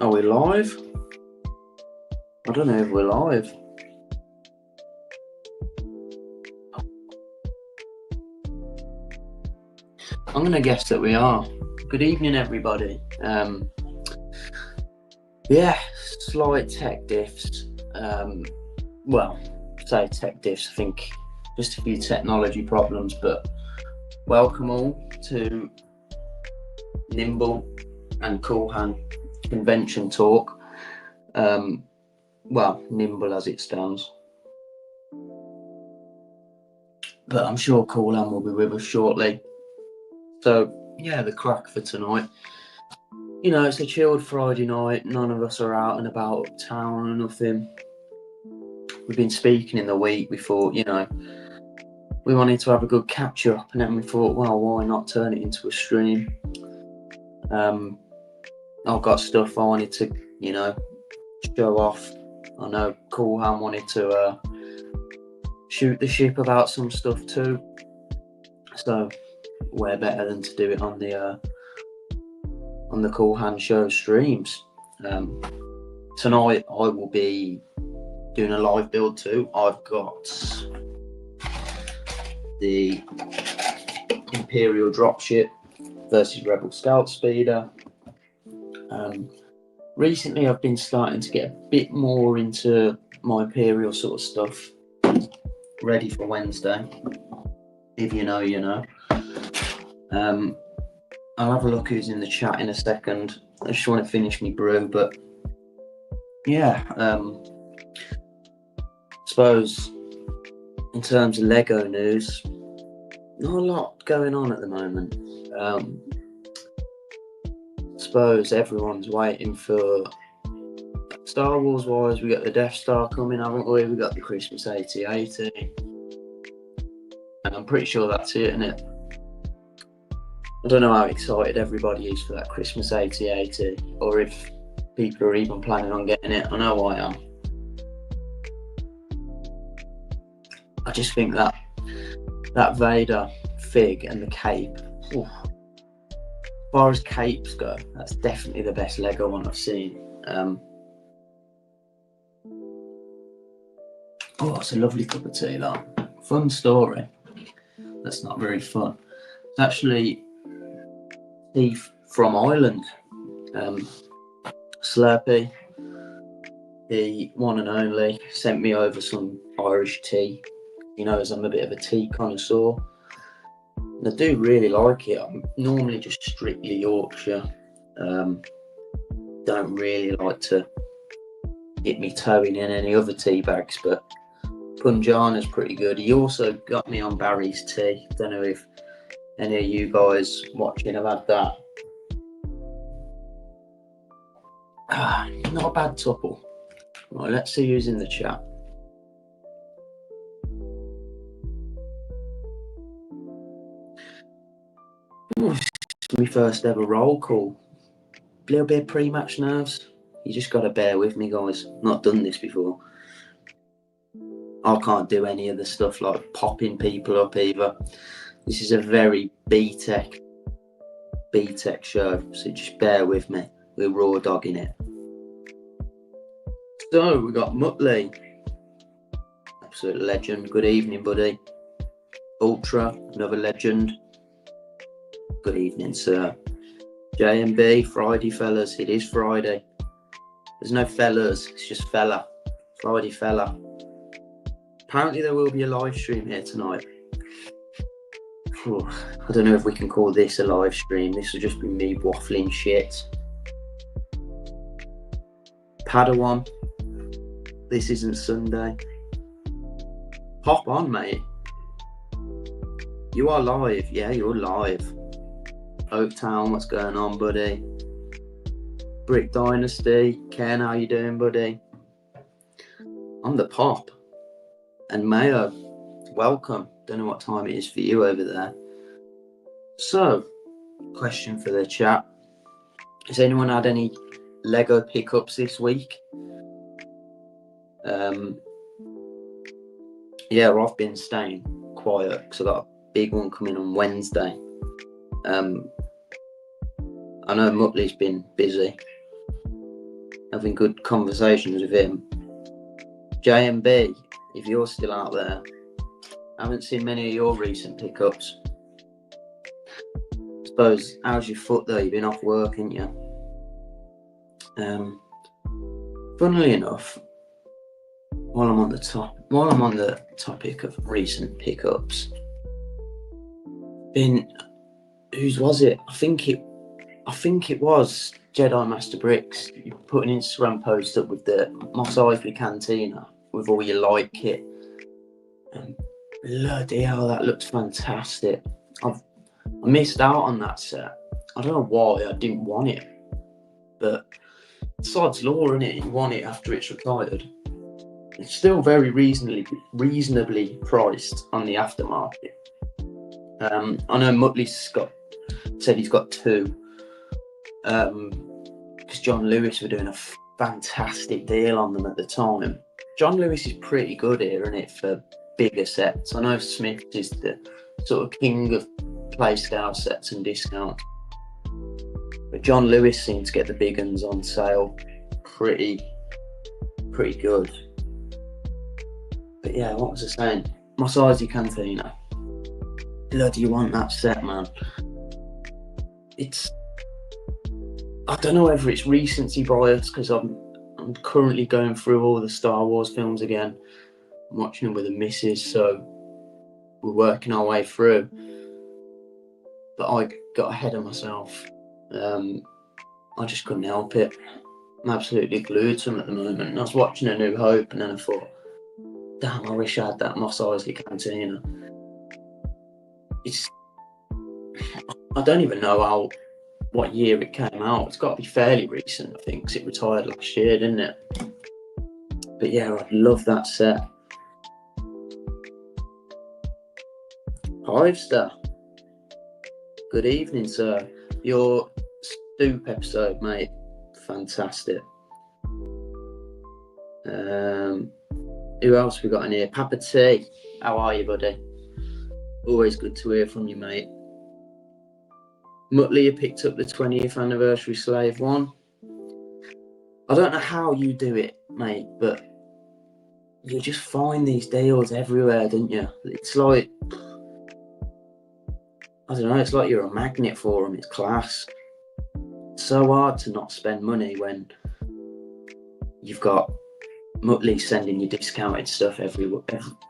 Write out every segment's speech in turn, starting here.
Are we live? I don't know if we're live. I'm going to guess that we are. Good evening, everybody. Yeah, slight tech diffs. Well, say tech diffs, I think just a few technology problems, but welcome all to Nimble and Cool Han convention talk. Well, Nimble as it stands. But I'm sure Cool Han will be with us shortly. So, yeah, the crack for tonight. You know, it's a chilled Friday night. None of us are out and about uptown or nothing. We've been speaking in the week. We thought, you know, we wanted to have a good catch up, and then we thought, well, why not turn it into a stream? I've got stuff I wanted to, you know, show off. I know Cool Han wanted to shoot the ship about some stuff too. So where better than to do it on the Cool Han show streams. Tonight I will be doing a live build too. I've got the Imperial dropship versus Rebel Scout Speeder. Recently I've been starting to get a bit more into my Imperial sort of stuff, ready for Wednesday. If you know, you know. I'll have a look who's in the chat in a second. I just want to finish my brew, but yeah, suppose in terms of Lego news, not a lot going on at the moment. Suppose everyone's waiting for Star Wars wise. We got the Death Star coming, haven't we? We got the Christmas 8080, and I'm pretty sure that's it, isn't it? I don't know how excited everybody is for that Christmas 8080, or if people are even planning on getting it. I know I am. I just think that Vader fig and the cape, oof. As far as capes go, that's definitely the best Lego one I've seen. Oh, it's a lovely cup of tea, though. Fun story. That's not very fun. It's actually tea from Ireland. Slurpee, the one and only, sent me over some Irish tea. He knows I'm a bit of a tea connoisseur. And I do really like it. I'm normally just strictly Yorkshire. Don't really like to dip me toe in any other tea bags, but Punjana's pretty good. He also got me on Barry's tea. Don't know if any of you guys watching have had that. Not a bad topple. Right, let's see who's in the chat. It's my first ever roll call. A little bit of pre-match nerves. You just got to bear with me, guys. Not done this before. I can't do any of the stuff like popping people up either. This is a very B-Tech show, so just bear with me. We're raw dogging it. So we got Muttley, absolute legend. Good evening, buddy. Ultra, another legend. Good evening, sir. JMB, Friday, fellas. It is Friday. There's no fellas, it's just fella. Friday, fella. Apparently there will be a live stream here tonight. I don't know if we can call this a live stream. This will just be me waffling shit. Padawan, this isn't Sunday. Hop on, mate. You are live. Yeah, you're live. Oaktown, what's going on, buddy? Brick Dynasty. Ken, how you doing, buddy? I'm the Pop. And Mayo, welcome. Don't know what time it is for you over there. So, question for the chat. Has anyone had any Lego pickups this week? Yeah, well, I've been staying quiet because I've got a big one coming on Wednesday. I know Mutley's been busy, having good conversations with him. JMB, if you're still out there, I haven't seen many of your recent pickups. I suppose, how's your foot though? You've been off work, haven't you? Funnily enough, while I'm on the topic of recent pickups, whose was it? I think it was Jedi Master Bricks. You put an Instagram post up with the Mos Eisley Cantina with all your light kit, and bloody hell, that looks fantastic. I missed out on that set. I don't know why I didn't want it, but sod's law, isn't it? You want it after it's retired. It's still very reasonably priced on the aftermarket. I know Mutley's said he's got two, because John Lewis were doing a fantastic deal on them at the time. John Lewis is pretty good here, isn't it, for bigger sets? I know Smith is the sort of king of playscale sets and discounts, but John Lewis seems to get the big ones on sale pretty good. But yeah, what was I saying? Mos Eisley Cantina. Bloody want that set, man. I don't know whether it's recency bias because I'm currently going through all the Star Wars films again. I'm watching them with the missus, so we're working our way through. But I got ahead of myself. I just couldn't help it. I'm absolutely glued to them at the moment. And I was watching A New Hope, and then I thought, damn, I wish I had that Mos Eisley Cantina. I don't even know what year it came out. It's got to be fairly recent, I think, because it retired last year, didn't it? But yeah, I'd love that set. Hivester, good evening, sir. Your Stoop episode, mate, fantastic. Who else we got in here? Papa T, how are you, buddy? Always good to hear from you, mate. Mutley, you picked up the 20th anniversary Slave one. I don't know how you do it, mate, but you just find these deals everywhere, don't you? It's like, I don't know, it's like you're a magnet for them. It's class. It's so hard to not spend money when you've got Mutley sending you discounted stuff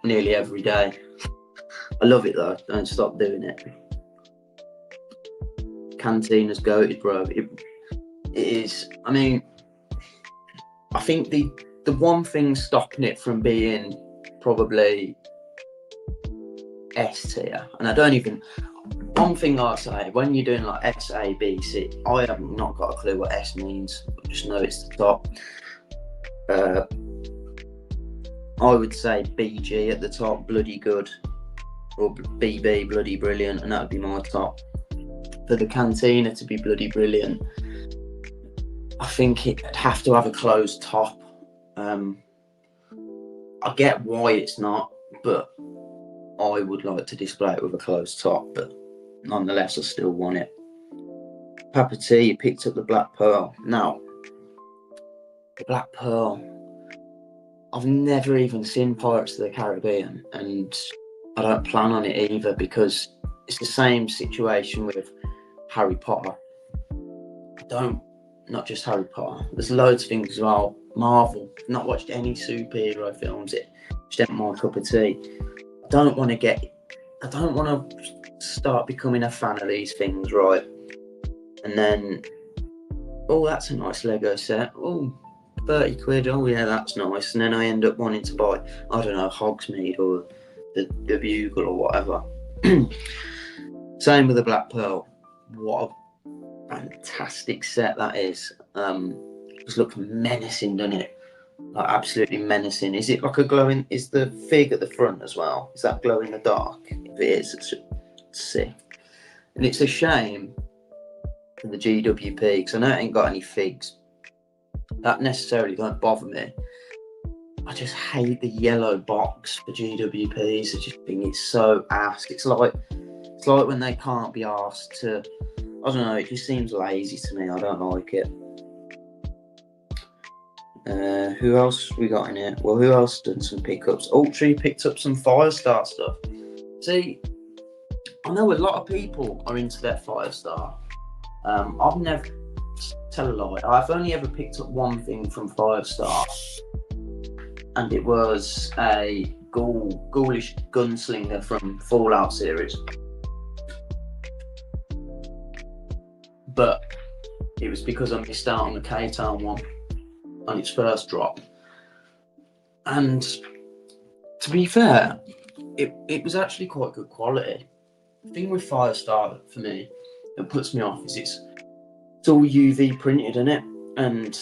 nearly every day. I love it though. Don't stop doing it. Cantina's goated, bro. It is. I mean, I think the one thing stopping it from being probably S tier, and I don't even. One thing I say, when you're doing like S, A, B, C, I have not got a clue what S means. I just know it's the top. I would say BG at the top, bloody good, or BB, bloody brilliant, and that would be my top. For the Cantina to be bloody brilliant, I think it'd have to have a closed top. I get why it's not, but I would like to display it with a closed top, but nonetheless I still want it. Papa T, you picked up the Black Pearl. Now, the Black Pearl, I've never even seen Pirates of the Caribbean, and I don't plan on it either, because it's the same situation with Harry Potter. Not just Harry Potter, there's loads of things as well. Marvel, I've not watched any superhero films, it just ain't my cup of tea. I don't want to start becoming a fan of these things, right? And then, oh, that's a nice Lego set. Oh, 30 quid. Oh, yeah, that's nice. And then I end up wanting to buy, I don't know, Hogsmeade or the Bugle or whatever. Same with the Black Pearl. What a fantastic set that is. Just looks menacing, doesn't it? like absolutely menacing. Is it like a glowing? Is the fig at the front as well? Is that glow in the dark? If it is, it's sick. And it's a shame for the GWP because I know it ain't got any figs. That necessarily don't bother me. I just hate the yellow box for GWPs. I just think it's so ass. It's like when they can't be asked to. I don't know. It just seems lazy to me. I don't like it. Who else we got in here? Well, who else done some pickups? Ultra picked up some Firestar stuff. See, I know a lot of people are into their Firestar. I've never, tell a lie, I've only ever picked up one thing from Firestar, and it was a ghoulish gunslinger from Fallout series. But it was because I missed out on the K-Town one on its first drop. And to be fair, it was actually quite good quality. The thing with Firestar for me that puts me off is it's all UV printed in it, and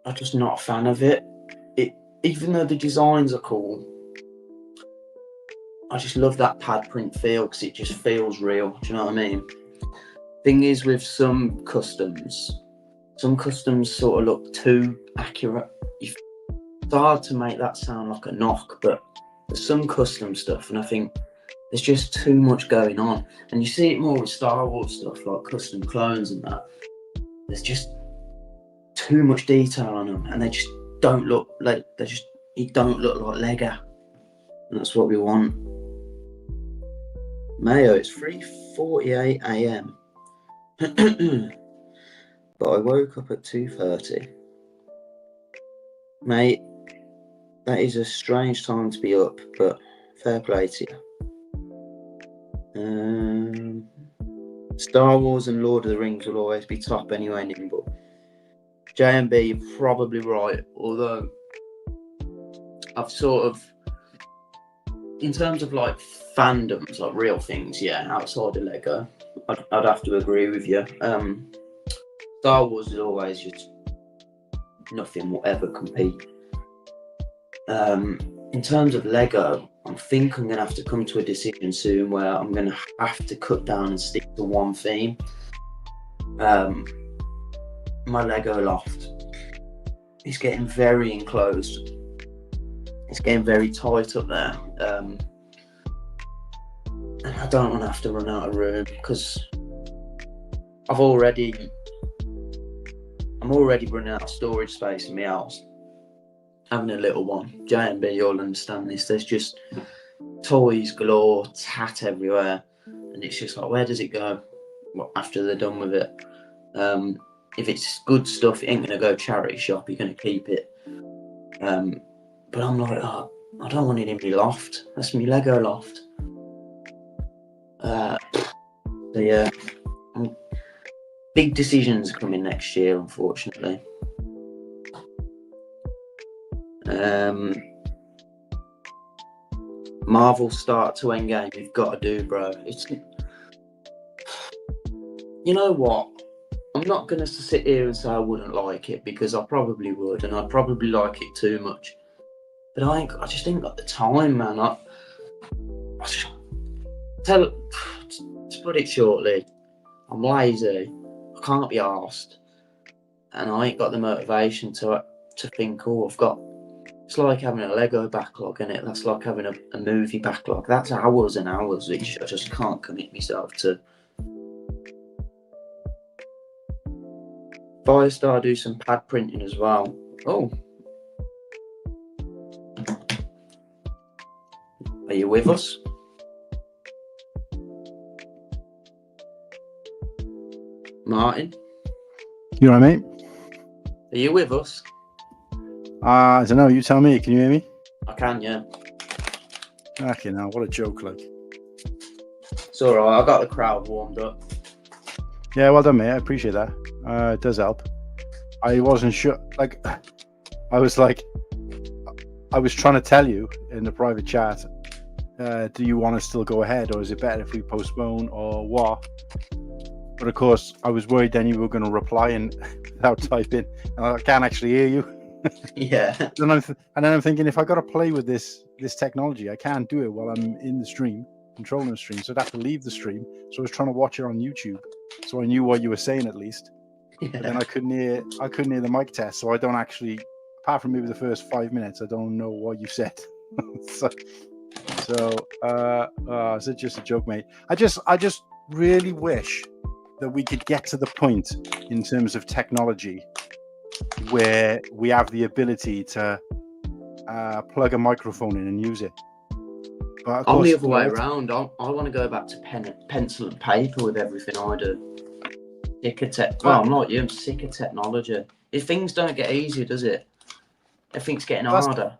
I'm just not a fan of it. Even though the designs are cool, I just love that pad print feel because it just feels real. Do you know what I mean? Thing is with some customs sort of look too accurate. It's hard to make that sound like a knock, but there's some custom stuff, and I think there's just too much going on. And you see it more with Star Wars stuff, like custom clones and that. There's just too much detail on them, and they just don't look like Lego. And that's what we want. Mayo, it's 3:48 a.m. But I woke up at 2:30. Mate, that is a strange time to be up, but fair play to you. Star Wars and Lord of the Rings will always be top anyway, Nimble. JMB, you're probably right, although I've sort of, in terms of like fandoms, like real things, yeah, outside of Lego, I'd have to agree with you. Star Wars is always just nothing will ever compete. In terms of Lego, I think I'm going to have to come to a decision soon where I'm going to have to cut down and stick to one theme. My Lego loft is getting very enclosed. It's getting very tight up there. And I don't want to have to run out of room because I'm already running out of storage space in my house. Having a little one. JMB, you'll understand this. There's just toys galore, tat everywhere. And it's just like, where does it go after they're done with it? If it's good stuff, it ain't going to go charity shop. You're going to keep it. But I'm like, oh, I don't want it in my loft. That's my Lego loft. So yeah, big decisions are coming next year, unfortunately. Marvel start to Endgame, you've got to do, bro. You know what? I'm not going to sit here and say I wouldn't like it, because I probably would, and I'd probably like it too much. But I just ain't got the time, man. To put it shortly, I'm lazy. I can't be arsed, and I ain't got the motivation to think, oh, it's like having a Lego backlog, innit? That's like having a movie backlog. That's hours and hours, which I just can't commit myself to. Firestar do some pad printing as well. Oh. Are you with us? Martin? You alright, mate? Are you with us? I don't know, you tell me. Can you hear me? I can, yeah. Okay, now what a joke, like. It's alright, I got the crowd warmed up. Yeah, well done, mate. I appreciate that. It does help. I wasn't sure, like, I was trying to tell you in the private chat, do you want to still go ahead, or is it better if we postpone, or what? But of course, I was worried then you were going to reply and without typing, and I can't actually hear you. Yeah. And then I'm thinking, if I got to play with this technology, I can't do it while I'm in the stream, controlling the stream. So I'd have to leave the stream. So I was trying to watch it on YouTube, so I knew what you were saying at least. But then I couldn't hear the mic test, so I don't actually, apart from maybe the first 5 minutes, I don't know what you said. so is it just a joke, mate? I just really wish that we could get to the point in terms of technology where we have the ability to plug a microphone in and use it. But of I'm course, the other way around. I want to go back to pencil and paper with everything I do. I'm like you. I'm sick of technology. If things don't get easier, does it? Everything's getting harder.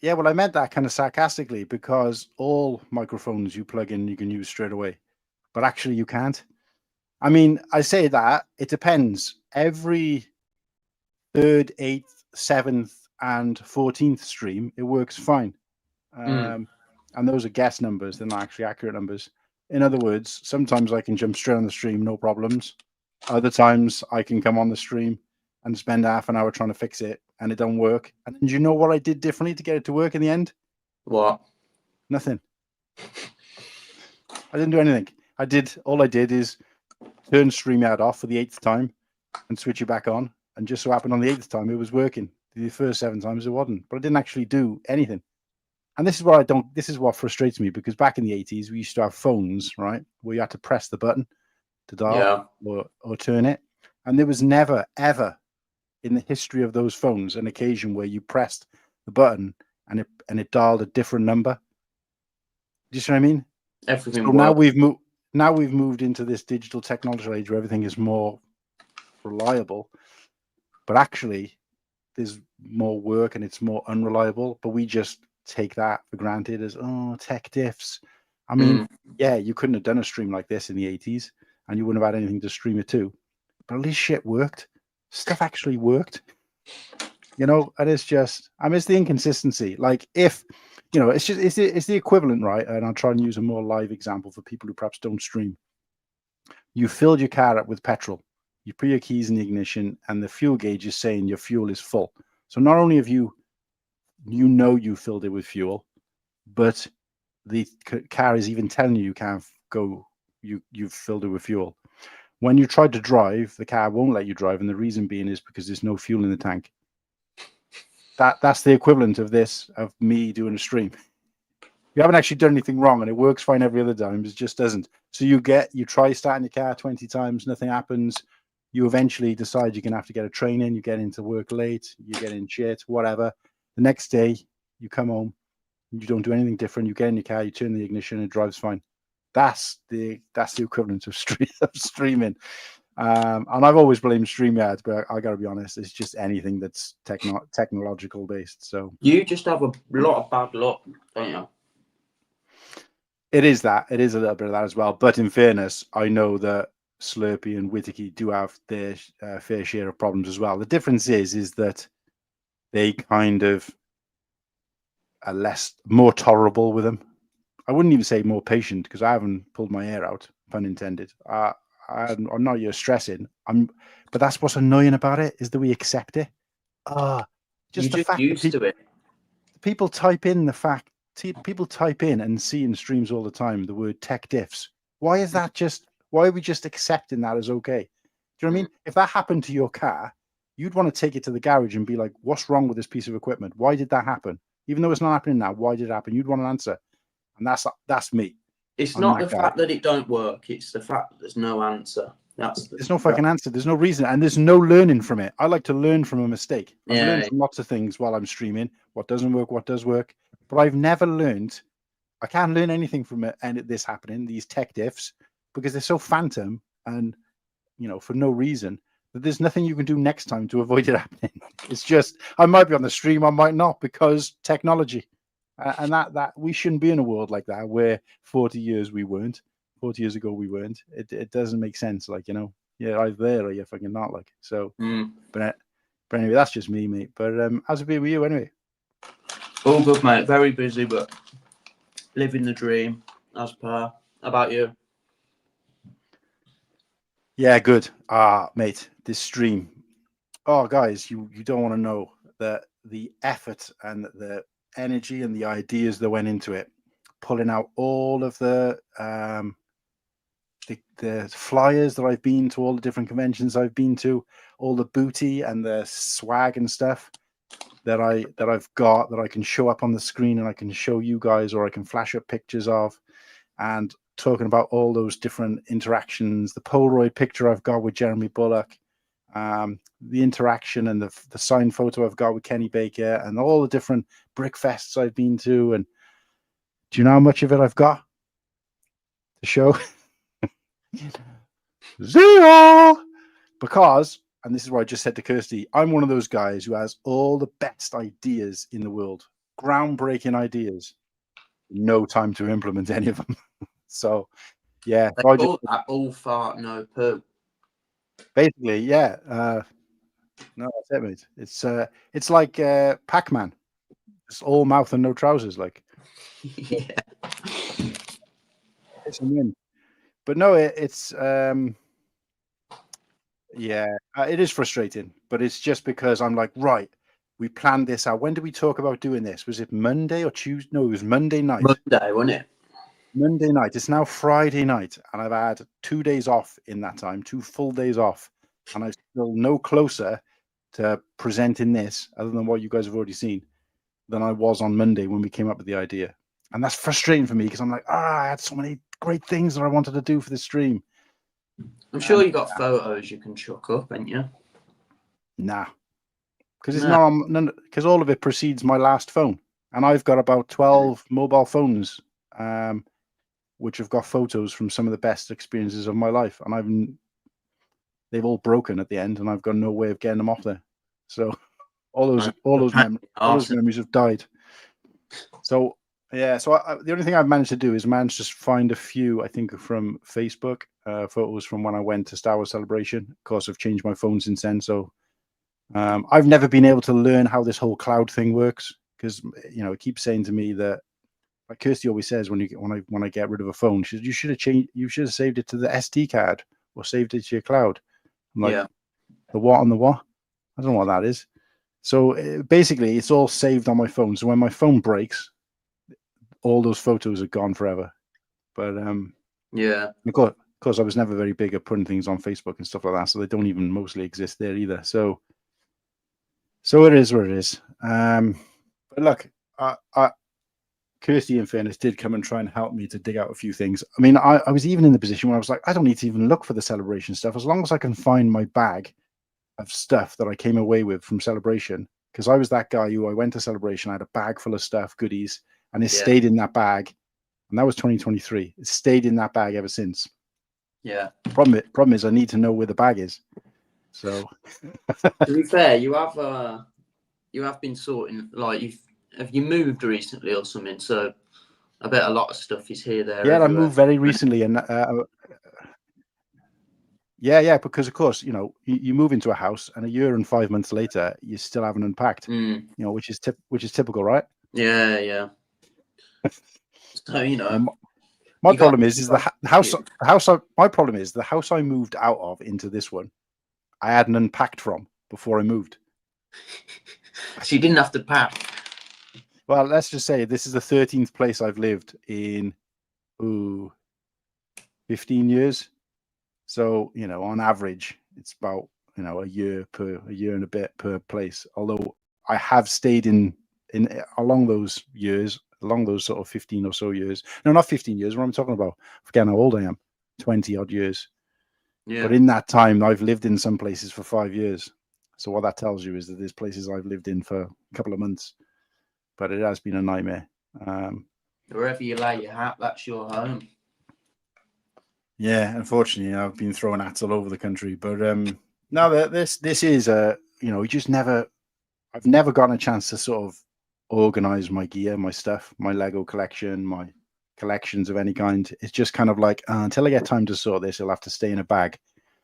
Yeah, well, I meant that kind of sarcastically, because all microphones you plug in, you can use straight away. But actually, you can't. I mean, I say that, it depends. Every 3rd, 8th, 7th, and 14th stream, it works fine. And those are guess numbers. They're not actually accurate numbers. In other words, sometimes I can jump straight on the stream, no problems. Other times I can come on the stream and spend half an hour trying to fix it, and it don't work. And do you know what I did differently to get it to work in the end? What? Nothing. I didn't do anything. All I did is turn StreamYard off for the 8th time and switch it back on. And just so happened on the 8th time it was working. The first 7 times it wasn't. But I didn't actually do anything. And this is what frustrates me, because back in the 80s we used to have phones, right, where you had to press the button to dial or turn it. And there was never, ever in the history of those phones an occasion where you pressed the button and it dialed a different number. Do you see what I mean? Everything. So now we've moved into this digital technology age where everything is more reliable, but actually there's more work and it's more unreliable. But we just take that for granted as tech diffs. I mean, yeah, you couldn't have done a stream like this in the 80s, and you wouldn't have had anything to stream it to. But at least shit worked. Stuff actually worked. And it's just, it's the inconsistency. Like, if it's the equivalent, right? And I'll try and use a more live example for people who perhaps don't stream. You filled your car up with petrol. You put your keys in the ignition, and the fuel gauge is saying your fuel is full. So not only have you filled it with fuel, but the car is even telling you can't go. You've filled it with fuel. When you try to drive, the car won't let you drive, and the reason being is because there's no fuel in the tank. That's the equivalent of me doing a stream. You haven't actually done anything wrong, and it works fine every other time. It just doesn't. So you try starting your car 20 times, nothing happens. You eventually decide you're going to have to get a train in. You get into work late. You get in shit, whatever. The next day, you come home. You don't do anything different. You get in your car. You turn the ignition, and it drives fine. That's the equivalent of streaming. And I've always blamed StreamYard, but I got to be honest, it's just anything that's technological based. So you just have a lot of bad luck, don't you? It is that. It is a little bit of that as well. But in fairness, I know that Slurpee and Whittaky do have their fair share of problems as well. The difference is that they kind of are more tolerable with them. I wouldn't even say more patient, because I haven't pulled my hair out, pun intended. I'm not you're stressing. But that's what's annoying about it, is that we accept it. Just the fact used to it. People type in and see in streams all the time the word tech diffs. Why are we just accepting that as okay? Do you know what I mean? If that happened to your car, you'd want to take it to the garage and be like, what's wrong with this piece of equipment? Why did that happen? Even though it's not happening now, why did it happen? You'd want an answer. And that's me. It's not the fact that it don't work. It's the fact that there's no answer. There's no fucking answer. There's no reason. And there's no learning from it. I like to learn from a mistake. I've learned from lots of things while I'm streaming. What doesn't work, what does work. But I've never learned. I can't learn anything from it and this happening, these tech diffs, because they're so phantom and, for no reason, that there's nothing you can do next time to avoid it happening. It's just, I might be on the stream, I might not, because technology. And that we shouldn't be in a world like that where 40 years ago we weren't. It doesn't make sense. Like, you're either there or you're fucking not, like. So, but anyway, that's just me, mate. But how's it been with you anyway? All good, mate. Very busy, but living the dream as per. How about you? Yeah, good. Mate, this stream. Oh, guys, you don't want to know. the effort and the energy and the ideas that went into it, pulling out all of the flyers that I've been to, all the different conventions I've been to, all the booty and the swag and stuff that I've got that I can show up on the screen and I can show you guys, or I can flash up pictures of, and talking about all those different interactions, the Polaroid picture I've got with Jeremy Bullock, the interaction and the signed photo I've got with Kenny Baker, and all the different BrickFests I've been to. And do you know how much of it I've got to show? Zero. Because, and this is what I just said to Kirsty, I'm one of those guys who has all the best ideas in the world, groundbreaking ideas, no time to implement any of them. So yeah, all fart, no poo. Basically, yeah. No, that's it, mate. It's like Pac-Man. It's all mouth and no trousers, like. Yeah. But no, it's yeah, it is frustrating, but it's just because I'm like, right, we planned this out. When did we talk about doing this? Was it Monday or Tuesday? No, it was Monday night. Monday, wasn't it? Monday night. It's now Friday night, and I've had 2 days off in that time, 2 full days off, and I'm still no closer to presenting this, other than what you guys have already seen, than I was on Monday when we came up with the idea. And that's frustrating for me because I'm like, I had so many great things that I wanted to do for the stream. I'm sure you got photos you can chuck up, ain't you? Nah, because it's not because all of it precedes my last phone, and I've got about 12 mobile phones, which have got photos from some of the best experiences of my life, and they've all broken at the end, and I've got no way of getting them off there. So all those memories have died. So yeah, so the only thing I've managed to do is to find a few, I think, from Facebook photos from when I went to Star Wars Celebration. Of course, I've changed my phone since then, so I've never been able to learn how this whole cloud thing works, because it keeps saying to me that, like Kirsty always says, when I get rid of a phone, she says, you should have saved it to the SD card or saved it to your cloud. I'm like, the what and the what? I don't know what that is. So basically, it's all saved on my phone. So when my phone breaks, all those photos are gone forever. But yeah, of course, I was never very big at putting things on Facebook and stuff like that, so they don't even mostly exist there either. So it is what it is. But look, Kirsty, in fairness, did come and try and help me to dig out a few things. I mean, I was even in the position where I was like, I don't need to even look for the Celebration stuff, as long as I can find my bag of stuff that I came away with from Celebration. Because I was that guy who I went to Celebration, I had a bag full of stuff, goodies, and it stayed in that bag. And that was 2023. It stayed in that bag ever since. Yeah. Problem is, I need to know where the bag is. So, to be fair, you have been sorting, like, have you moved recently or something? So I bet a lot of stuff is here, there. Yeah, everywhere. I moved very recently, and yeah, because of course, you move into a house, and a year and 5 months later, you still haven't unpacked. Which is typical, right? Yeah. So my problem is the house. My problem is the house I moved out of into this one, I hadn't unpacked from before I moved. So you didn't have to pack. Well, let's just say this is the 13th place I've lived in 15 years. So, on average, it's about, a year and a bit per place. Although I have stayed in along those sort of 15 or so years. No, not 15 years. What I'm talking about, forget how old I am, 20 odd years. Yeah. But in that time, I've lived in some places for 5 years. So what that tells you is that there's places I've lived in for a couple of months. But it has been a nightmare. Wherever you lay your hat, that's your home. Yeah, unfortunately, I've been throwing hats all over the country. But no, this is I've never gotten a chance to sort of organize my gear, my stuff, my Lego collection, my collections of any kind. It's just kind of like until I get time to sort this, it'll have to stay in a bag.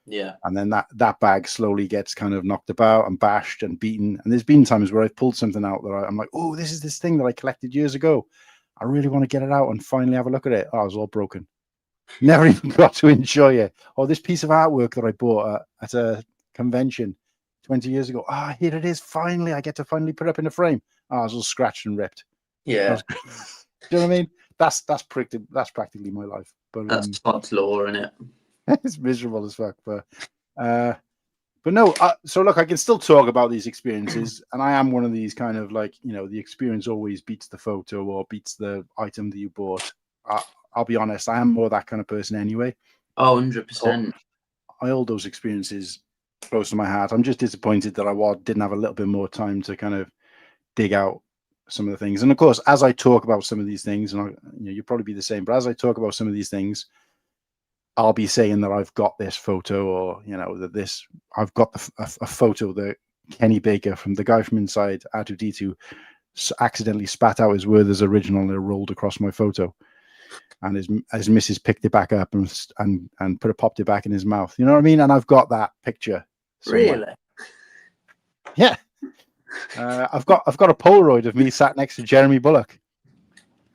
Yeah. And then that bag slowly gets kind of knocked about and bashed and beaten. And there's been times where I've pulled something out that I'm like, oh, this is this thing that I collected years ago. I really want to get it out and finally have a look at it. Oh, it was all broken. Never even got to enjoy it. Or this piece of artwork that I bought at a convention 20 years ago. Here it is. Finally, I get to finally put it up in a frame. I was all scratched and ripped. Yeah. Do you know what I mean? That's practically my life. But That's Todd's law, isn't it? it's miserable as fuck. But no. So look, I can still talk about these experiences, and I am one of these kind of like, the experience always beats the photo or beats the item that you bought. I'll be honest, I am more that kind of person anyway. Oh, 100%. I hold those experiences close to my heart. I'm just disappointed that I didn't have a little bit more time to kind of dig out some of the things. And of course, as I talk about some of these things, and you'll probably be the same, but as I talk about some of these things, I'll be saying that I've got this photo, or that I've got a photo that Kenny Baker, from the guy from Inside R2D2, accidentally spat out his word as original, and it rolled across my photo, and his missus picked it back up and popped it back in his mouth. You know what I mean? And I've got that picture somewhere. Really? Yeah. I've got a Polaroid of me sat next to Jeremy Bulloch,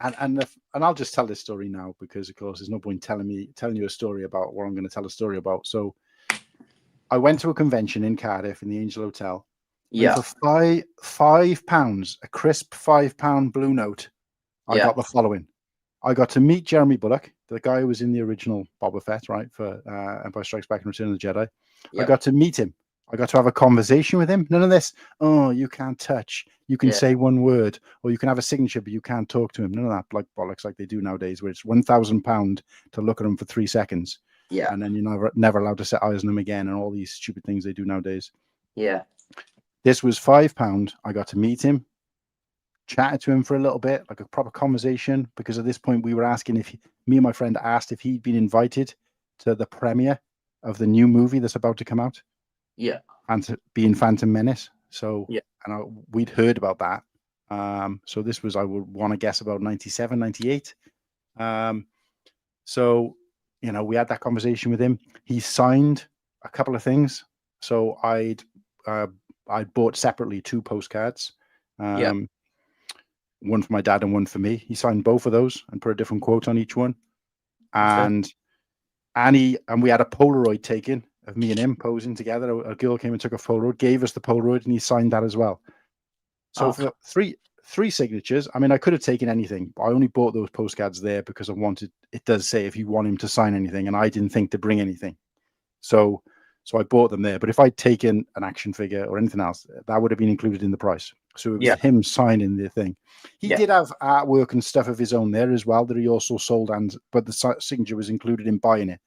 and I'll just tell this story now, because of course there's no point telling you a story about what I'm going to tell a story about. So I went to a convention in Cardiff in the Angel Hotel. Yeah. And for £5, a crisp £5 blue note, I got the following. I got to meet Jeremy Bulloch, the guy who was in the original Boba Fett, right, for Empire Strikes Back and Return of the Jedi. I got to meet him. I got to have a conversation with him. None of this, you can't touch. You can say one word, or you can have a signature, but you can't talk to him. None of that bollocks like they do nowadays, where it's £1,000 to look at him for 3 seconds. Yeah. And then you're never allowed to set eyes on him again, and all these stupid things they do nowadays. Yeah. This was £5. I got to meet him, chatted to him for a little bit, like a proper conversation, because at this point we were asking me and my friend asked if he'd been invited to the premiere of the new movie that's about to come out. Yeah. And to be in Phantom Menace. So, we'd heard about that. So this was, I would want to guess, about 97, 98. So, we had that conversation with him. He signed a couple of things. So I'd bought separately 2 postcards. One for my dad and one for me. He signed both of those and put a different quote on each one. And we had a Polaroid taken of me and him posing together. A girl came and took a Polaroid, gave us the Polaroid, and he signed that as well. So for three signatures, I mean, I could have taken anything, but I only bought those postcards there because I wanted, it does say if you want him to sign anything, and I didn't think to bring anything. So I bought them there. But if I'd taken an action figure or anything else, that would have been included in the price. So it was him signing the thing. He did have artwork and stuff of his own there as well that he also sold, but the signature was included in buying it.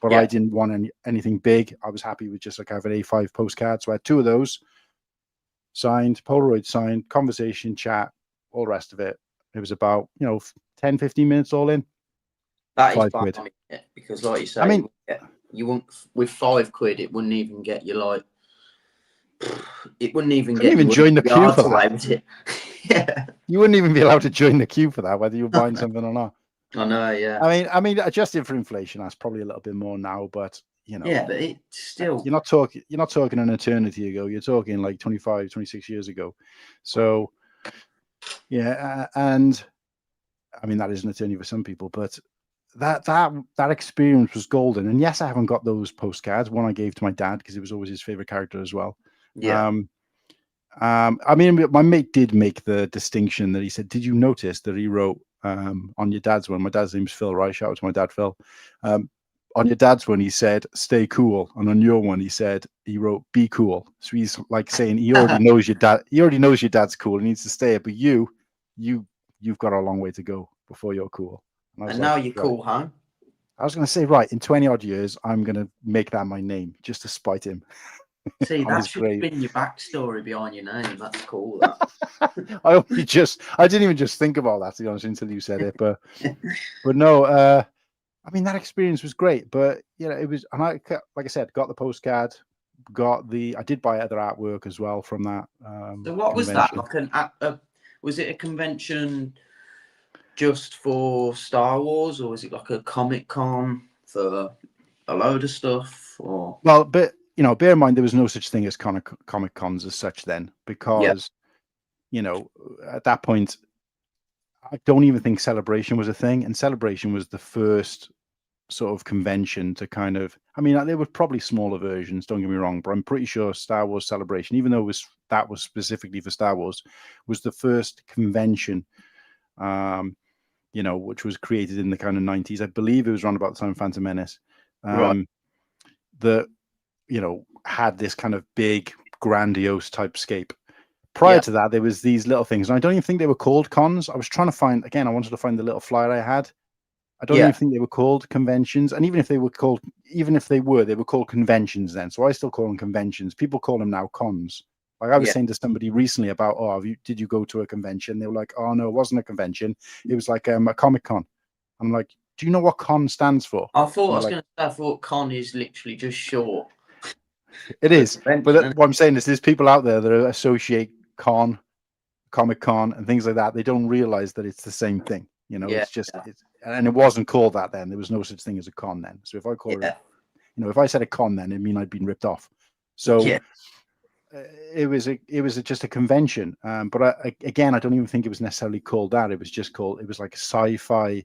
But I didn't want anything big. I was happy with just like having A5 postcards. So I had 2 of those signed, Polaroid signed, conversation, chat, all the rest of it. It was about 10, 15 minutes all in. That is fine, because like you say, I mean, you won't, with £5, it wouldn't even get you like, it wouldn't even get you join the queue for that. Yeah, you wouldn't even be allowed to join the queue for that, whether you're buying something or not. I know, yeah. I mean, adjusted for inflation, that's probably a little bit more now, but yeah, but it's still, you're not talking an eternity ago. You're talking like 25, 26 years ago. So, and I mean that is an eternity for some people, but that experience was golden. And yes, I haven't got those postcards. One I gave to my dad because it was always his favorite character as well. Yeah. I mean, my mate did make the distinction that he said, "Did you notice that he wrote?" On your dad's one, my dad's name's Phil, right? Shout out to my dad, Phil. On your dad's one, he said, "Stay cool," and on your one, he wrote, "Be cool." So he's like saying he already knows your dad. He already knows your dad's cool. He needs to stay. But you've got a long way to go before you're cool. And now you're cool, huh? I was going to say, right, in 20 odd years, I'm going to make that my name just to spite him. See, that should have been your backstory behind your name. That's cool. I didn't even just think about that, to be honest, until you said it. But no, I mean, that experience was great. But it was, and like I said, got the postcard, I did buy other artwork as well from that. So what was that? Like was it a convention just for Star Wars, or was it like a Comic-Con for a load of stuff? Or but bear in mind there was no such thing as Comic-Cons as such then, because at that point I don't even think Celebration was a thing, and Celebration was the first sort of convention to kind of, I mean, there were probably smaller versions, don't get me wrong, but I'm pretty sure Star Wars Celebration, even though that was specifically for Star Wars, was the first convention, which was created in the kind of 90s. I believe it was around about the time of Phantom Menace. Right. That, had this kind of big, grandiose type scape. Prior to that, there was these little things, and I don't even think they were called cons. I was trying to find, again, I wanted to find the little flyer I had. I don't even think they were called conventions, and even if they were, they were called conventions then. So I still call them conventions. People call them now cons. Like I was saying to somebody recently about, did you go to a convention? They were like, oh no, it wasn't a convention. It was like a Comic Con. I'm like, do you know what con stands for? I thought con is literally just short. It is, but what I'm saying is, there's people out there that associate con, Comic Con, and things like that. They don't realize that it's the same thing. It's just, and it wasn't called that then. There was no such thing as a con then. So if I call it, if I said a con then, it mean I'd been ripped off. So it was just a convention. But again, I don't even think it was necessarily called that. It was just it was like a sci-fi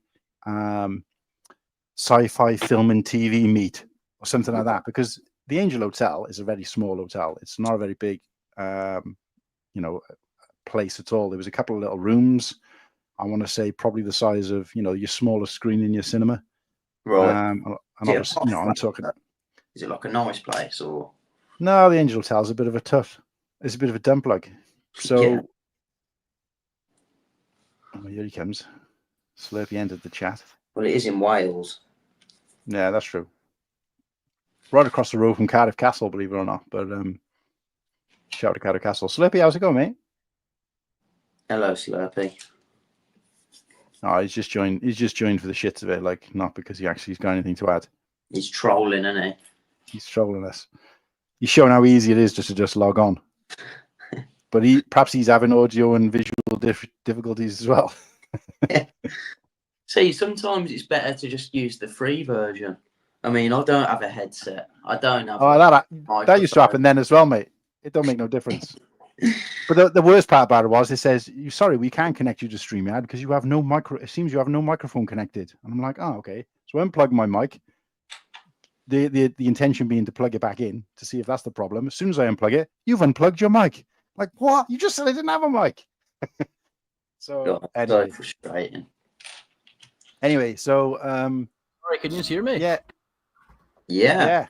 film and TV meet or something like that. Because the Angel Hotel is a very small hotel. It's not a very big, place at all. There was a couple of little rooms. I want to say probably the size of, your smallest screen in your cinema. Right. And obviously, I'm talking. Is it like a nice place or? No, the Angel Hotel is a bit of a tough. It's a bit of a dump plug. So, here he comes. Slurpy entered the chat. Well, it is in Wales. Yeah, that's true. Right across the road from Cardiff Castle, believe it or not. But shout out to Cardiff Castle. Slurpy, how's it going, mate? Hello, Slurpy. Oh, he's just joined for the shits of it, like not because he's got anything to add. He's trolling, isn't he? He's trolling us. He's showing how easy it is just to log on. But perhaps he's having audio and visual difficulties as well. See, sometimes it's better to just use the free version. I mean, I don't have a headset. I don't have. That used to happen then as well, mate. It don't make no difference. But the worst part about it was, it says, sorry, we can't connect you to StreamYard because you have no it seems you have no microphone connected. And I'm like, oh, okay. So I unplug my mic. The intention being to plug it back in to see if that's the problem. As soon as I unplug it, you've unplugged your mic. Like, what? You just said I didn't have a mic. So anyway. Frustrating. Anyway, so sorry, can you hear me? Yeah.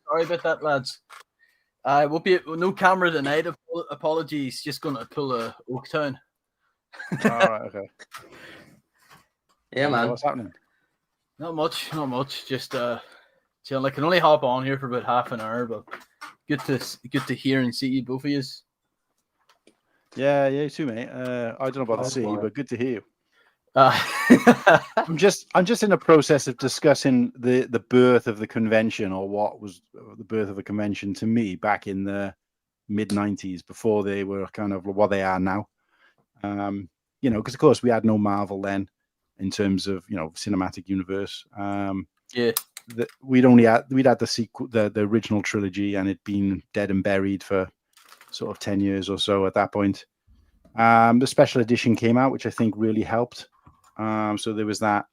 Sorry about that, lads. I will be no camera tonight. Apologies. Just gonna pull a Oaktown. All right. Okay. Yeah, man. What's happening? Not much. Just chilling. I can only hop on here for about half an hour, but good to hear and see you, both of you. Yeah, you too, mate. I don't know about the sea, but good to hear you. I'm just in the process of discussing the birth of the convention, or what was the birth of the convention to me back in the mid 90s, before they were kind of what they are now. Because of course we had no Marvel then in terms of cinematic universe. We'd had the sequel, the original trilogy, and it'd been dead and buried for sort of 10 years or so at that point. The special edition came out, which I think really helped. So there was that,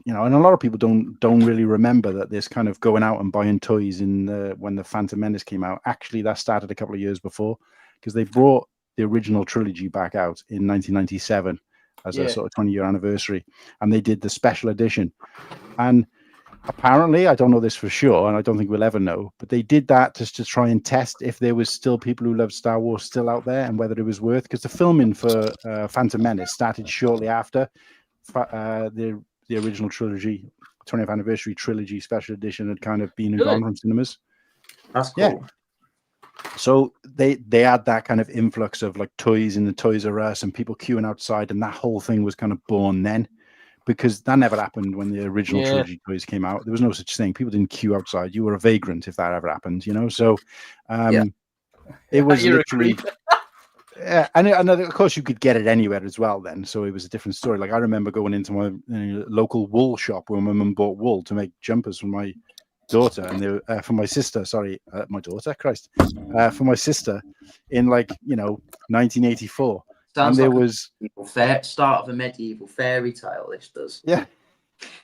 and a lot of people don't really remember that this kind of going out and buying toys when the Phantom Menace came out. Actually, that started a couple of years before, because they brought the original trilogy back out in 1997 as a sort of 20-year anniversary, and they did the special edition. And apparently, I don't know this for sure, and I don't think we'll ever know, but they did that just to try and test if there was still people who loved Star Wars still out there, and whether it was worth, because the filming for Phantom Menace started shortly after the original trilogy, 20th anniversary trilogy special edition had kind of been and gone from cinemas. That's cool. Yeah. So they had that kind of influx of like toys in the Toys R Us and people queuing outside, and that whole thing was kind of born then. Because that never happened when the original trilogy toys came out. There was no such thing. People didn't queue outside. You were a vagrant if that ever happened, So it was literally... and of course, you could get it anywhere as well then. So it was a different story. Like I remember going into my local wool shop where my mum bought wool to make jumpers for my daughter, and for my sister, my daughter, Christ. For my sister in 1984. Sounds and there like was start of a medieval fairy tale. This does. Yeah.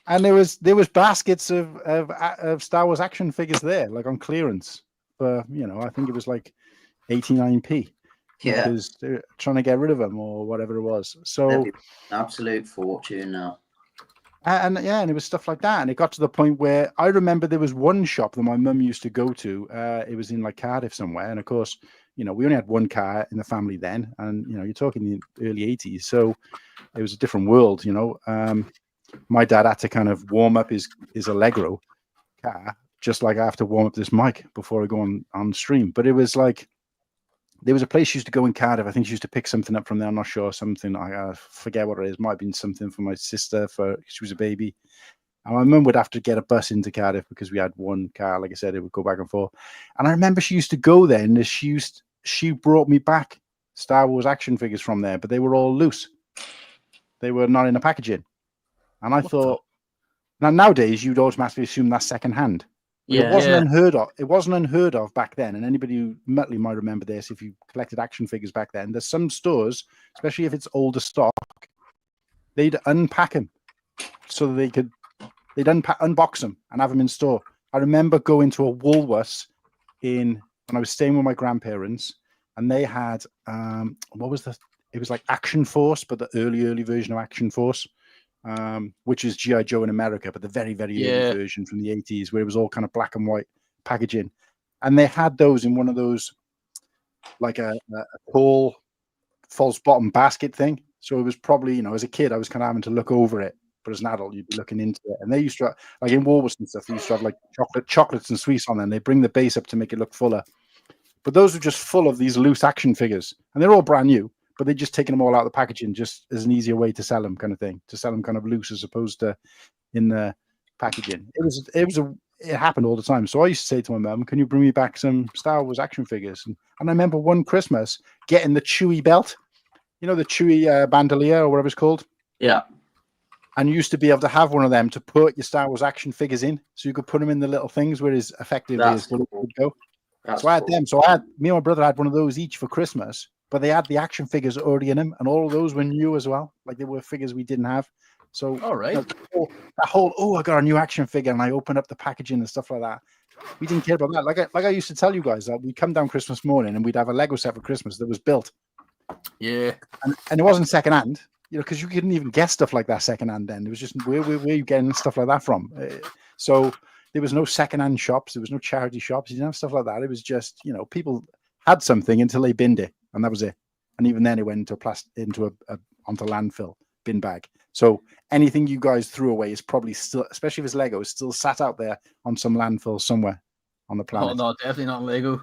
And there was baskets of Star Wars action figures there, like on clearance for, I think it was like 89p. Yeah, Because they're trying to get rid of them or whatever it was. So that'd be an absolute fortune now. and it was stuff like that. And it got to the point where I remember there was one shop that my mum used to go to. It was in like Cardiff somewhere. And of course, we only had one car in the family then. And, you're talking the early 80s. So it was a different world, My dad had to kind of warm up his Allegro car, just like I have to warm up this mic before I go on stream. But it was like, there was a place she used to go in Cardiff. I think she used to pick something up from there. I'm not sure. Something, I forget what it is. Might have been something for my sister she was a baby. And my mum would have to get a bus into Cardiff because we had one car. Like I said, it would go back and forth. And I remember she used to go there, and she brought me back Star Wars action figures from there, but they were all loose. They were not in a packaging. And I thought, now nowadays you'd automatically assume that's secondhand. Yeah, it wasn't unheard of. It wasn't unheard of back then. And anybody who might remember this, if you collected action figures back then, there's some stores, especially if it's older stock, they'd unpack them so they'd unbox them and have them in store. I remember going to a Woolworths when I was staying with my grandparents, and they had it was like Action Force, but the early version of Action Force. Which is G.I. Joe in America, but the very, very early version from the 80s, where it was all kind of black and white packaging. And they had those in one of those, like a tall false bottom basket thing. So it was probably, as a kid, I was kind of having to look over it. But as an adult, you'd be looking into it. And they used to, like in Woolworths and stuff, they used to have like chocolates and sweets on them. They bring the base up to make it look fuller. But those were just full of these loose action figures. And they're all brand new. But they're just taking them all out of the packaging just as an easier way to sell them, kind of thing, to sell them kind of loose as opposed to in the packaging. It happened all the time. So I used to say to my mum, "Can you bring me back some Star Wars action figures?" And I remember one Christmas getting the Chewy belt, the Chewy bandolier or whatever it's called. Yeah. And you used to be able to have one of them to put your Star Wars action figures in, so you could put them in the little things where as effectively as bullet would go. So I had them. So me and my brother had one of those each for Christmas. But they had the action figures already in them, and all of those were new as well. Like they were figures we didn't have. So, all right, that whole I got a new action figure, and I opened up the packaging and stuff like that. We didn't care about that. Like I used to tell you guys that we'd come down Christmas morning and we'd have a Lego set for Christmas that was built. Yeah, and it wasn't secondhand, because you couldn't even get stuff like that secondhand. Then it was just where you getting stuff like that from? So there was no secondhand shops. There was no charity shops. You didn't have stuff like that. It was just people had something until they binned it. And that was it. And even then, it went onto landfill bin bag. So anything you guys threw away is probably still, especially if it's Lego, is still sat out there on some landfill somewhere on the planet. Oh no, definitely not Lego.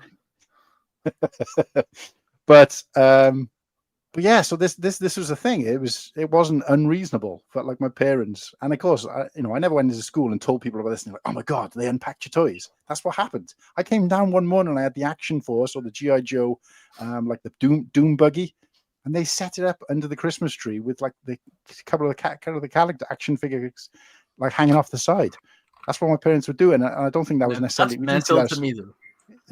But yeah, so this was a thing. It wasn't unreasonable for like my parents, and of course, I never went into school and told people about this. And they're like, "Oh my god, they unpacked your toys." That's what happened. I came down one morning and I had the Action Force or the G.I. Joe, like the Doom buggy, and they set it up under the Christmas tree with like the couple of the character action figures like hanging off the side. That's what my parents were doing, and I don't think that was necessarily mental to me though.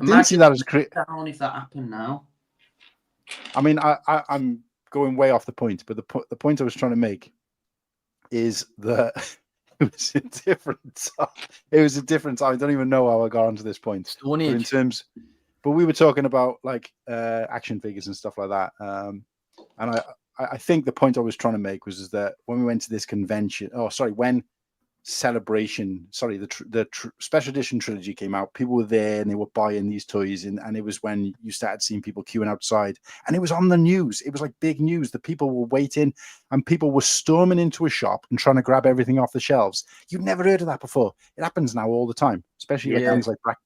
Didn't see that as down if that happened now. I mean, I'm going way off the point, but the point I was trying to make is that it was a different time. It was a different time. I don't even know how I got onto this point. But we were talking about like action figures and stuff like that. And I think the point I was trying to make was that when we went to this convention, when Celebration, the special edition trilogy came out, people were there and they were buying these toys, and it was when you started seeing people queuing outside, and it was on the news. It was like big news. The people were waiting, and people were storming into a shop and trying to grab everything off the shelves. You've never heard of that before. It happens now all the time, especially at things like Black.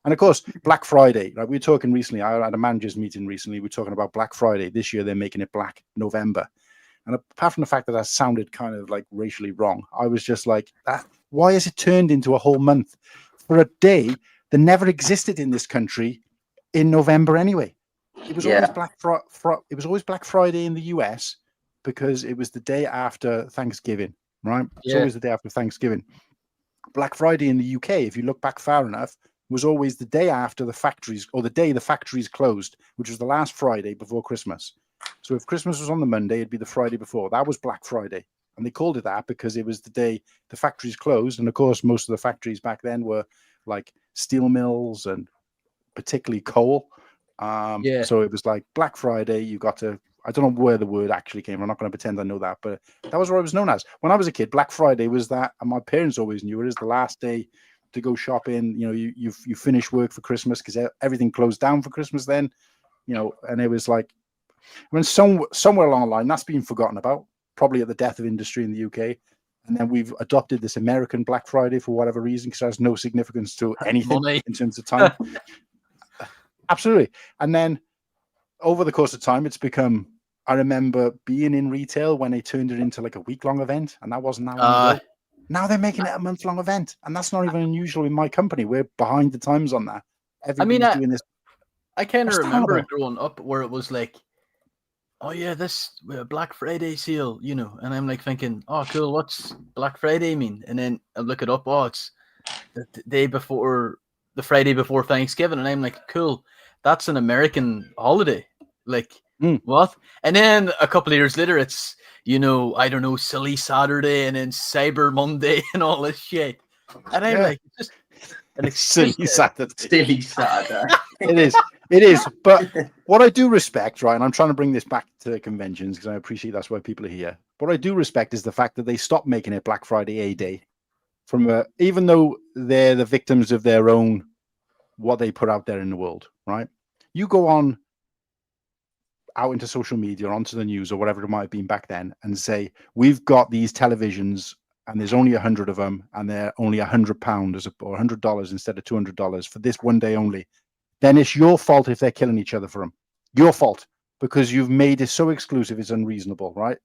And of course, Black Friday. Like we were talking recently, I had a managers meeting recently. We were talking about Black Friday. This year they're making it Black November. And apart from the fact that that sounded kind of like racially wrong, I was just like, why has it turned into a whole month for a day that never existed in this country in November anyway? It was always it was always Black Friday in the US because it was the day after Thanksgiving, right? It's always the day after Thanksgiving. Black Friday in the UK, if you look back far enough, was always the day after the factories, or the day the factories closed, which was the last Friday before Christmas. So if Christmas was on the Monday, it'd be the Friday before. That was Black Friday. And they called it that because it was the day the factories closed. And of course, most of the factories back then were like steel mills and particularly coal. So it was like Black Friday. You got to, I don't know where the word actually came from. I'm not going to pretend I know that, but that was what it was known as. When I was a kid, Black Friday was that, and my parents always knew it as the last day to go shopping. You know, you finish work for Christmas because everything closed down for Christmas then, you know, and it was like, when somewhere along the line, that's been forgotten about, probably at the death of industry in the UK. And then we've adopted this American Black Friday for whatever reason, because it has no significance to anything in terms of time. Absolutely. And then over the course of time, it's become, I remember being in retail when they turned it into like a week-long event, and that wasn't that long ago. Now they're making it a month-long event, and that's not even unusual in my company. We're behind the times on that. Everybody's doing this. I kind of remember growing up where it was like, oh yeah, this Black Friday sale, you know, and I'm like thinking, oh cool, what's Black Friday mean? And then I look it up, oh, it's the day before, the Friday before Thanksgiving, and I'm like, cool, that's an American holiday. Like, what? And then a couple of years later, it's, you know, I don't know, Silly Saturday and then Cyber Monday and all this shit. And I'm like, just an Silly Saturday. Silly Saturday. It is. But what I do respect, right, and I'm trying to bring this back to conventions because I appreciate that's why people are here. What I do respect is the fact that they stopped making it Black Friday a day. Even though they're the victims of their own, what they put out there in the world, right? You go on out into social media or onto the news or whatever it might have been back then and say, we've got these televisions and there's only 100 of them and they're only £100 or $100 instead of $200 for this one day only, then it's your fault if they're killing each other for them. Your fault, because you've made it so exclusive it's unreasonable, right?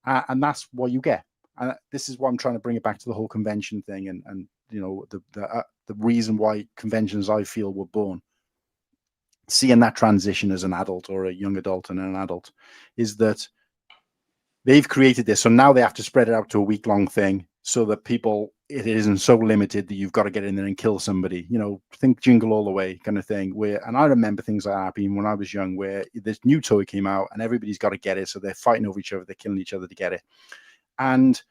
And that's what you get. And this is why I'm trying to bring it back to the whole convention thing and you know, the reason why conventions, I feel, were born. Seeing that transition as an adult or a young adult and an adult is that they've created this. So now they have to spread it out to a week-long thing so that people, it isn't so limited that you've got to get in there and kill somebody. You know, think Jingle All the Way kind of thing. And I remember things like that happening when I was young, where this new toy came out and everybody's got to get it. So they're fighting over each other. They're killing each other to get it. And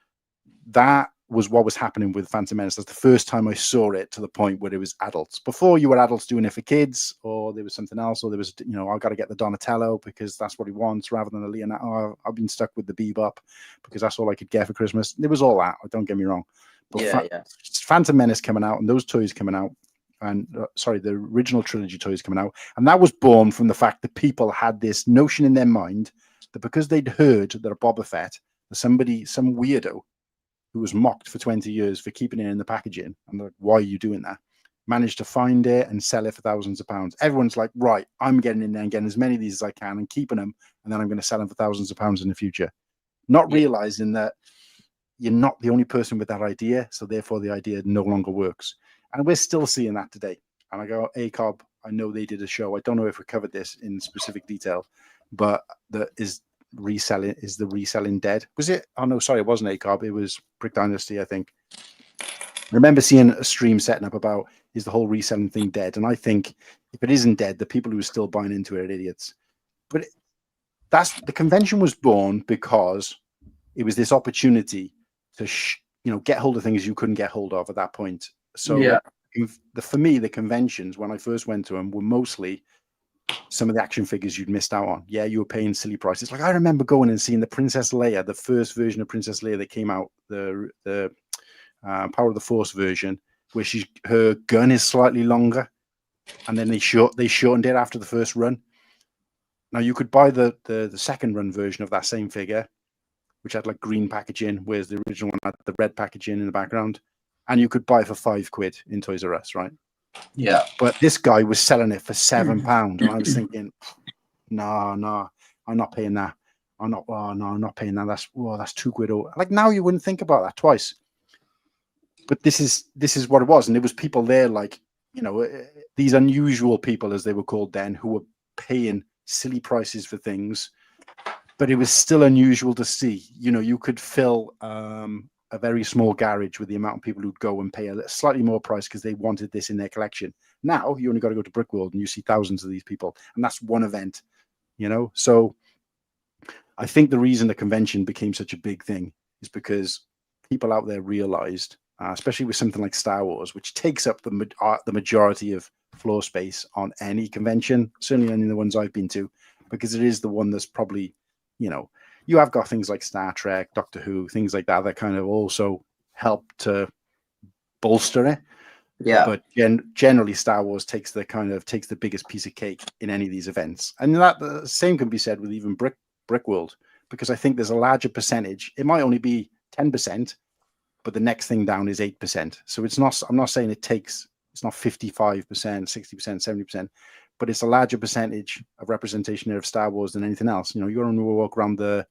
that was what was happening with Phantom Menace. That's the first time I saw it to the point where it was adults. Before, you were adults doing it for kids, or there was something else, or there was, you know, I've got to get the Donatello because that's what he wants, rather than the Leonardo. Oh, I've been stuck with the Bebop because that's all I could get for Christmas. There was all that. Don't get me wrong. But Phantom Menace coming out and those toys coming out, and the original trilogy toys coming out, and that was born from the fact that people had this notion in their mind that because they'd heard that a Boba Fett, some weirdo who was mocked for 20 years for keeping it in the packaging, and like, why are you doing that? Managed to find it and sell it for thousands of pounds. Everyone's like, right, I'm getting in there and getting as many of these as I can and keeping them, and then I'm going to sell them for thousands of pounds in the future. Not realizing that you're not the only person with that idea, so therefore the idea no longer works. And we're still seeing that today. And I go, ACOB, I know they did a show. I don't know if we covered this in specific detail, but the reselling dead? Was it? Oh no, sorry, it wasn't ACOB. It was Brick Dynasty, I think. I remember seeing a stream setting up about, is the whole reselling thing dead? And I think if it isn't dead, the people who are still buying into it are idiots. But the convention was born because it was this opportunity to get hold of things you couldn't get hold of at that point. So for me, the conventions, when I first went to them, were mostly some of the action figures you'd missed out on. Yeah, you were paying silly prices. Like I remember going and seeing the Princess Leia, the first version of Princess Leia that came out, the Power of the Force version, where her gun is slightly longer, and then they shortened it after the first run. Now you could buy the second run version of that same figure, which had like green packaging, whereas the original one had the red packaging in the background, and you could buy it for £5 in Toys R Us, right? Yeah. But this guy was selling it for £7, and I was thinking, no, I'm not paying that. I'm not paying that. That's £2. Like now you wouldn't think about that twice. But this is what it was, and it was people there, like, you know, these unusual people, as they were called then, who were paying silly prices for things, but it was still unusual to see. You know, you could fill a very small garage with the amount of people who'd go and pay a slightly more price because they wanted this in their collection. Now you only got to go to Brickworld and you see thousands of these people, and that's one event, you know. So I think the reason the convention became such a big thing is because people out there realized, especially with something like Star Wars, which takes up the majority of floor space on any convention, certainly any of the ones I've been to, because it is the one that's probably, you have got things like Star Trek, Doctor Who, things like that kind of also help to bolster it. Yeah. But generally, Star Wars takes the biggest piece of cake in any of these events, and that the same can be said with even Brickworld, because I think there's a larger percentage. It might only be 10%, but the next thing down is 8%. So it's not. I'm not saying it's not 55%, 60%, 70%, but it's a larger percentage of representation of Star Wars than anything else. You're going to walk around the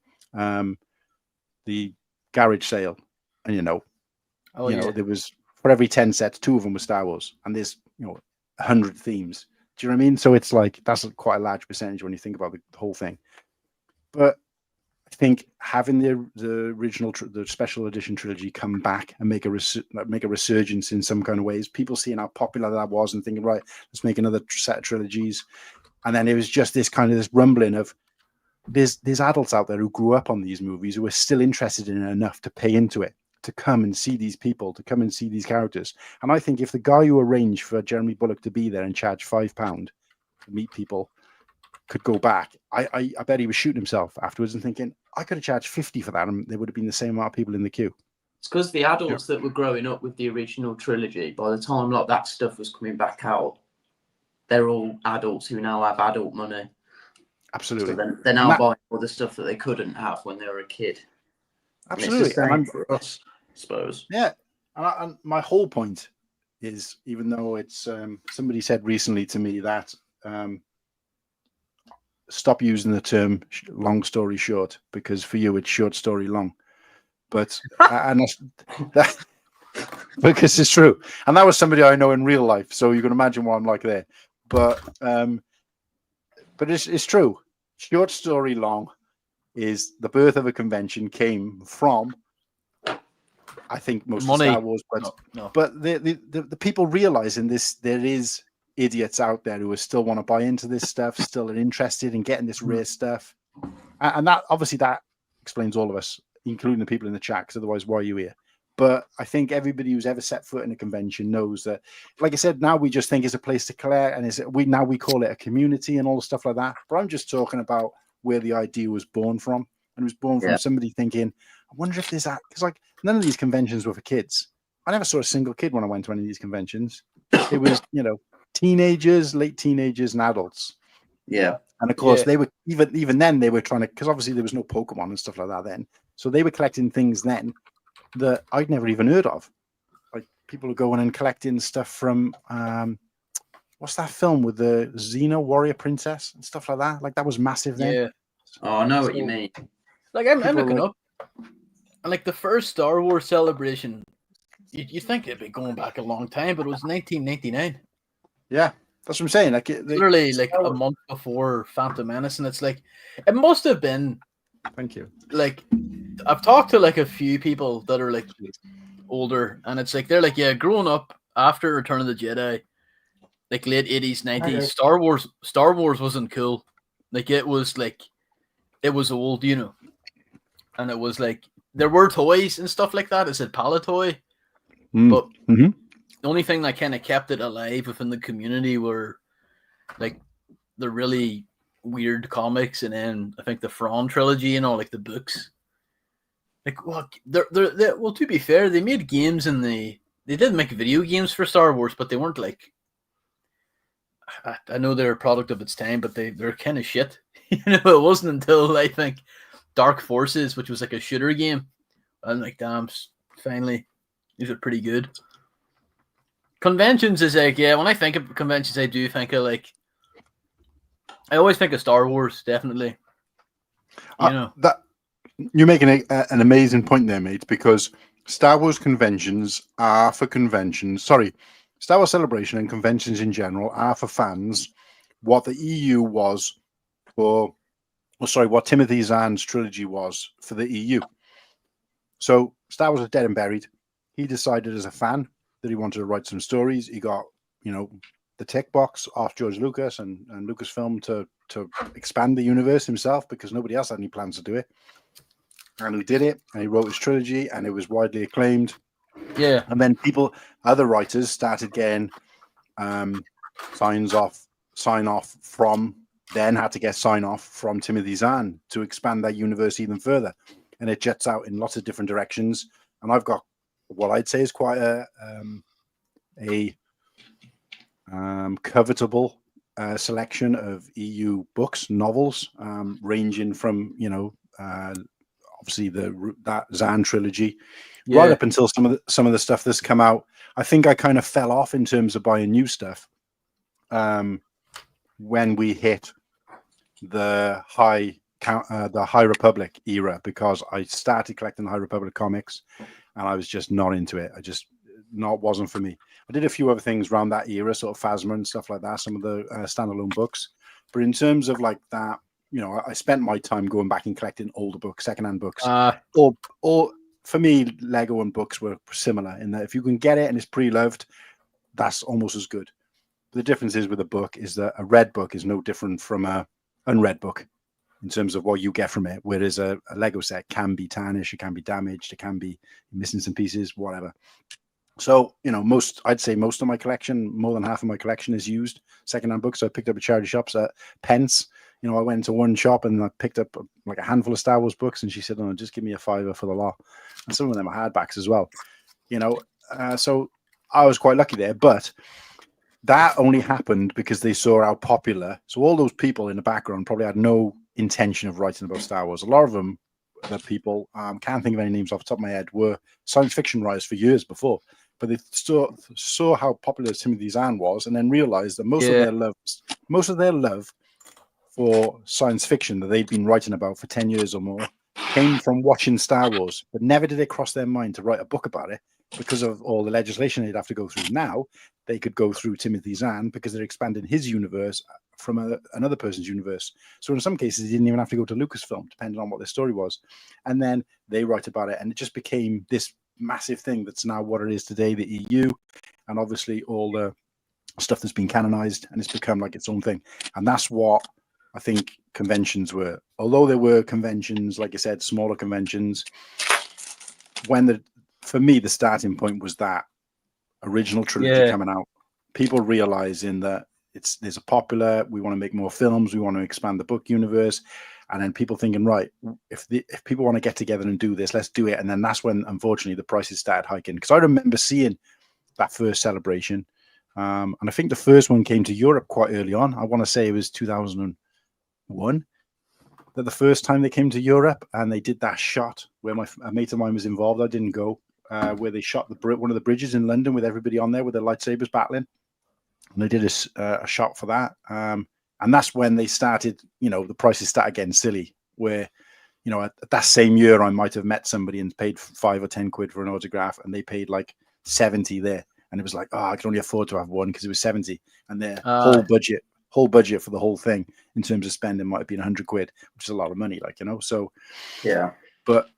garage sale, and there was, for every 10 sets, 2 of them were Star Wars, and there's 100 themes. Do you know what I mean? So it's like that's quite a large percentage when you think about the whole thing. But I think having the original, the special edition trilogy come back and make a resurgence in some kind of ways, people seeing how popular that was and thinking, right, let's make another set of trilogies. And then it was just this rumbling of there's adults out there who grew up on these movies who are still interested in it enough to pay into it, to come and see these people, to come and see these characters. And I think if the guy who arranged for Jeremy Bulloch to be there and charge £5 to meet people could go back, I bet he was shooting himself afterwards and thinking, I could have charged 50 for that, and there would have been the same amount of people in the queue. It's because the adults that were growing up with the original trilogy, by the time that stuff was coming back out, they're all adults who now have adult money. Absolutely. So they're now buying all the stuff that they couldn't have when they were a kid. Absolutely. And for us, I suppose. Yeah. And my whole point is, even though it's somebody said recently to me that stop using the term long story short, because for you it's short story long. But that because it's true. And that was somebody I know in real life, so you can imagine what I'm like there. But it's true. Short story long is the birth of a convention came from, I think, most money. Of Star Wars, No. But the people realizing this, there is idiots out there who still want to buy into this stuff, still are interested in getting this rare stuff, and that obviously that explains all of us, including the people in the chat. Because otherwise, why are you here? But I think everybody who's ever set foot in a convention knows that, like I said, now we just think it's a place to collect, and we call it a community and all the stuff like that. But I'm just talking about where the idea was born from, and it was born from somebody thinking, I wonder if there's that, because like none of these conventions were for kids. I never saw a single kid when I went to any of these conventions. It was teenagers, late teenagers, and adults. Yeah. And of course, they were even then they were trying to, because obviously there was no Pokemon and stuff like that then, so they were collecting things then that I'd never even heard of. Like people are going and collecting stuff from what's that film with the Xena warrior princess and stuff like that? Like that was massive then. Yeah. Oh, I know what you mean. Like I'm looking up, and like the first Star Wars celebration, you think it'd be going back a long time, but it was 1999. Yeah, that's what I'm saying. Like literally like a month before Phantom Menace, and it's like it must have been. Thank you. Like I've talked to like a few people that are like older, and it's like they're like, yeah, growing up after Return of the Jedi, like late 80s, 90s, Star Wars wasn't cool. Like it was old, and it was like there were toys and stuff like that. It said Palatoy, but the only thing that kind of kept it alive within the community were like the really weird comics, and then I think the Thrawn trilogy and all like the books. Like, well, well, to be fair, they made games and they did make video games for Star Wars, but they weren't like. I know they're a product of its time, but they're kind of shit. It wasn't until I think Dark Forces, which was like a shooter game, I'm like, damn, finally, these are pretty good. Conventions is like, yeah, when I think of conventions, I do think of like, I always think of Star Wars, definitely. That you're making an amazing point there, mate, because Star Wars conventions are for conventions. Sorry, Star Wars Celebration and conventions in general are for fans what the EU was for, what Timothy Zahn's trilogy was for the EU. So Star Wars was dead and buried. He decided as a fan that he wanted to write some stories. He got, the tick box off George Lucas and Lucasfilm to expand the universe himself, because nobody else had any plans to do it. and who did it, and he wrote his trilogy, and it was widely acclaimed. Yeah. And then other writers started getting sign off from, then had to get sign off from Timothy Zahn to expand that universe even further. And it jets out in lots of different directions. And I've got what I'd say is quite a covetable selection of EU books, novels, ranging from, obviously that Zahn trilogy, right up until some of the stuff that's come out. I think I kind of fell off in terms of buying new stuff when we hit the High Republic era, because I started collecting the High Republic comics and I was just not into it. Wasn't for me. I did a few other things around that era, sort of Phasma and stuff like that, some of the standalone books. But in terms of like that, I spent my time going back and collecting older books, secondhand books. Or for me, Lego and books were similar in that if you can get it and it's pre-loved, that's almost as good. The difference is with a book is that a read book is no different from a unread book in terms of what you get from it, whereas a Lego set can be tarnished, it can be damaged, it can be missing some pieces, whatever. So, I'd say most of my collection, more than half of my collection, is used secondhand books. So I picked up at charity shops at pence. I went to one shop and I picked up like a handful of Star Wars books, and she said, "Oh, just give me a $5 for the lot." And some of them are hardbacks as well. So I was quite lucky there, but that only happened because they saw how popular. So all those people in the background probably had no intention of writing about Star Wars. A lot of them, the people, can't think of any names off the top of my head, were science fiction writers for years before. But they saw how popular Timothy Zahn was, and then realized that most of their love for science fiction that they'd been writing about for 10 years or more came from watching Star Wars. But never did it cross their mind to write a book about it because of all the legislation they'd have to go through. Now they could go through Timothy Zahn because they're expanding his universe from another person's universe. So in some cases, they didn't even have to go to Lucasfilm, depending on what their story was. And then they write about it, and it just became this massive thing that's now what it is today, the EU, and obviously all the stuff that's been canonized, and it's become like its own thing. And that's what I think conventions were. Although there were conventions, like I said, smaller conventions, for me, the starting point was that original trilogy coming out. People realizing that there's a popular, we want to make more films, we want to expand the book universe. And then people thinking, right, if people want to get together and do this, let's do it. And then that's when, unfortunately, the prices started hiking. Because I remember seeing that first celebration. And I think the first one came to Europe quite early on. I want to say it was 2001 that the first time they came to Europe, and they did that shot where a mate of mine was involved. I didn't go, where they shot one of the bridges in London with everybody on there with their lightsabers battling. And they did a shot for that. And that's when they started, the prices started getting silly, where, at that same year, I might have met somebody and paid 5 or 10 quid for an autograph, and they paid like 70 there. And it was like, I could only afford to have one because it was 70. And their whole budget for the whole thing in terms of spending might have been 100 quid, which is a lot of money, so. Yeah. But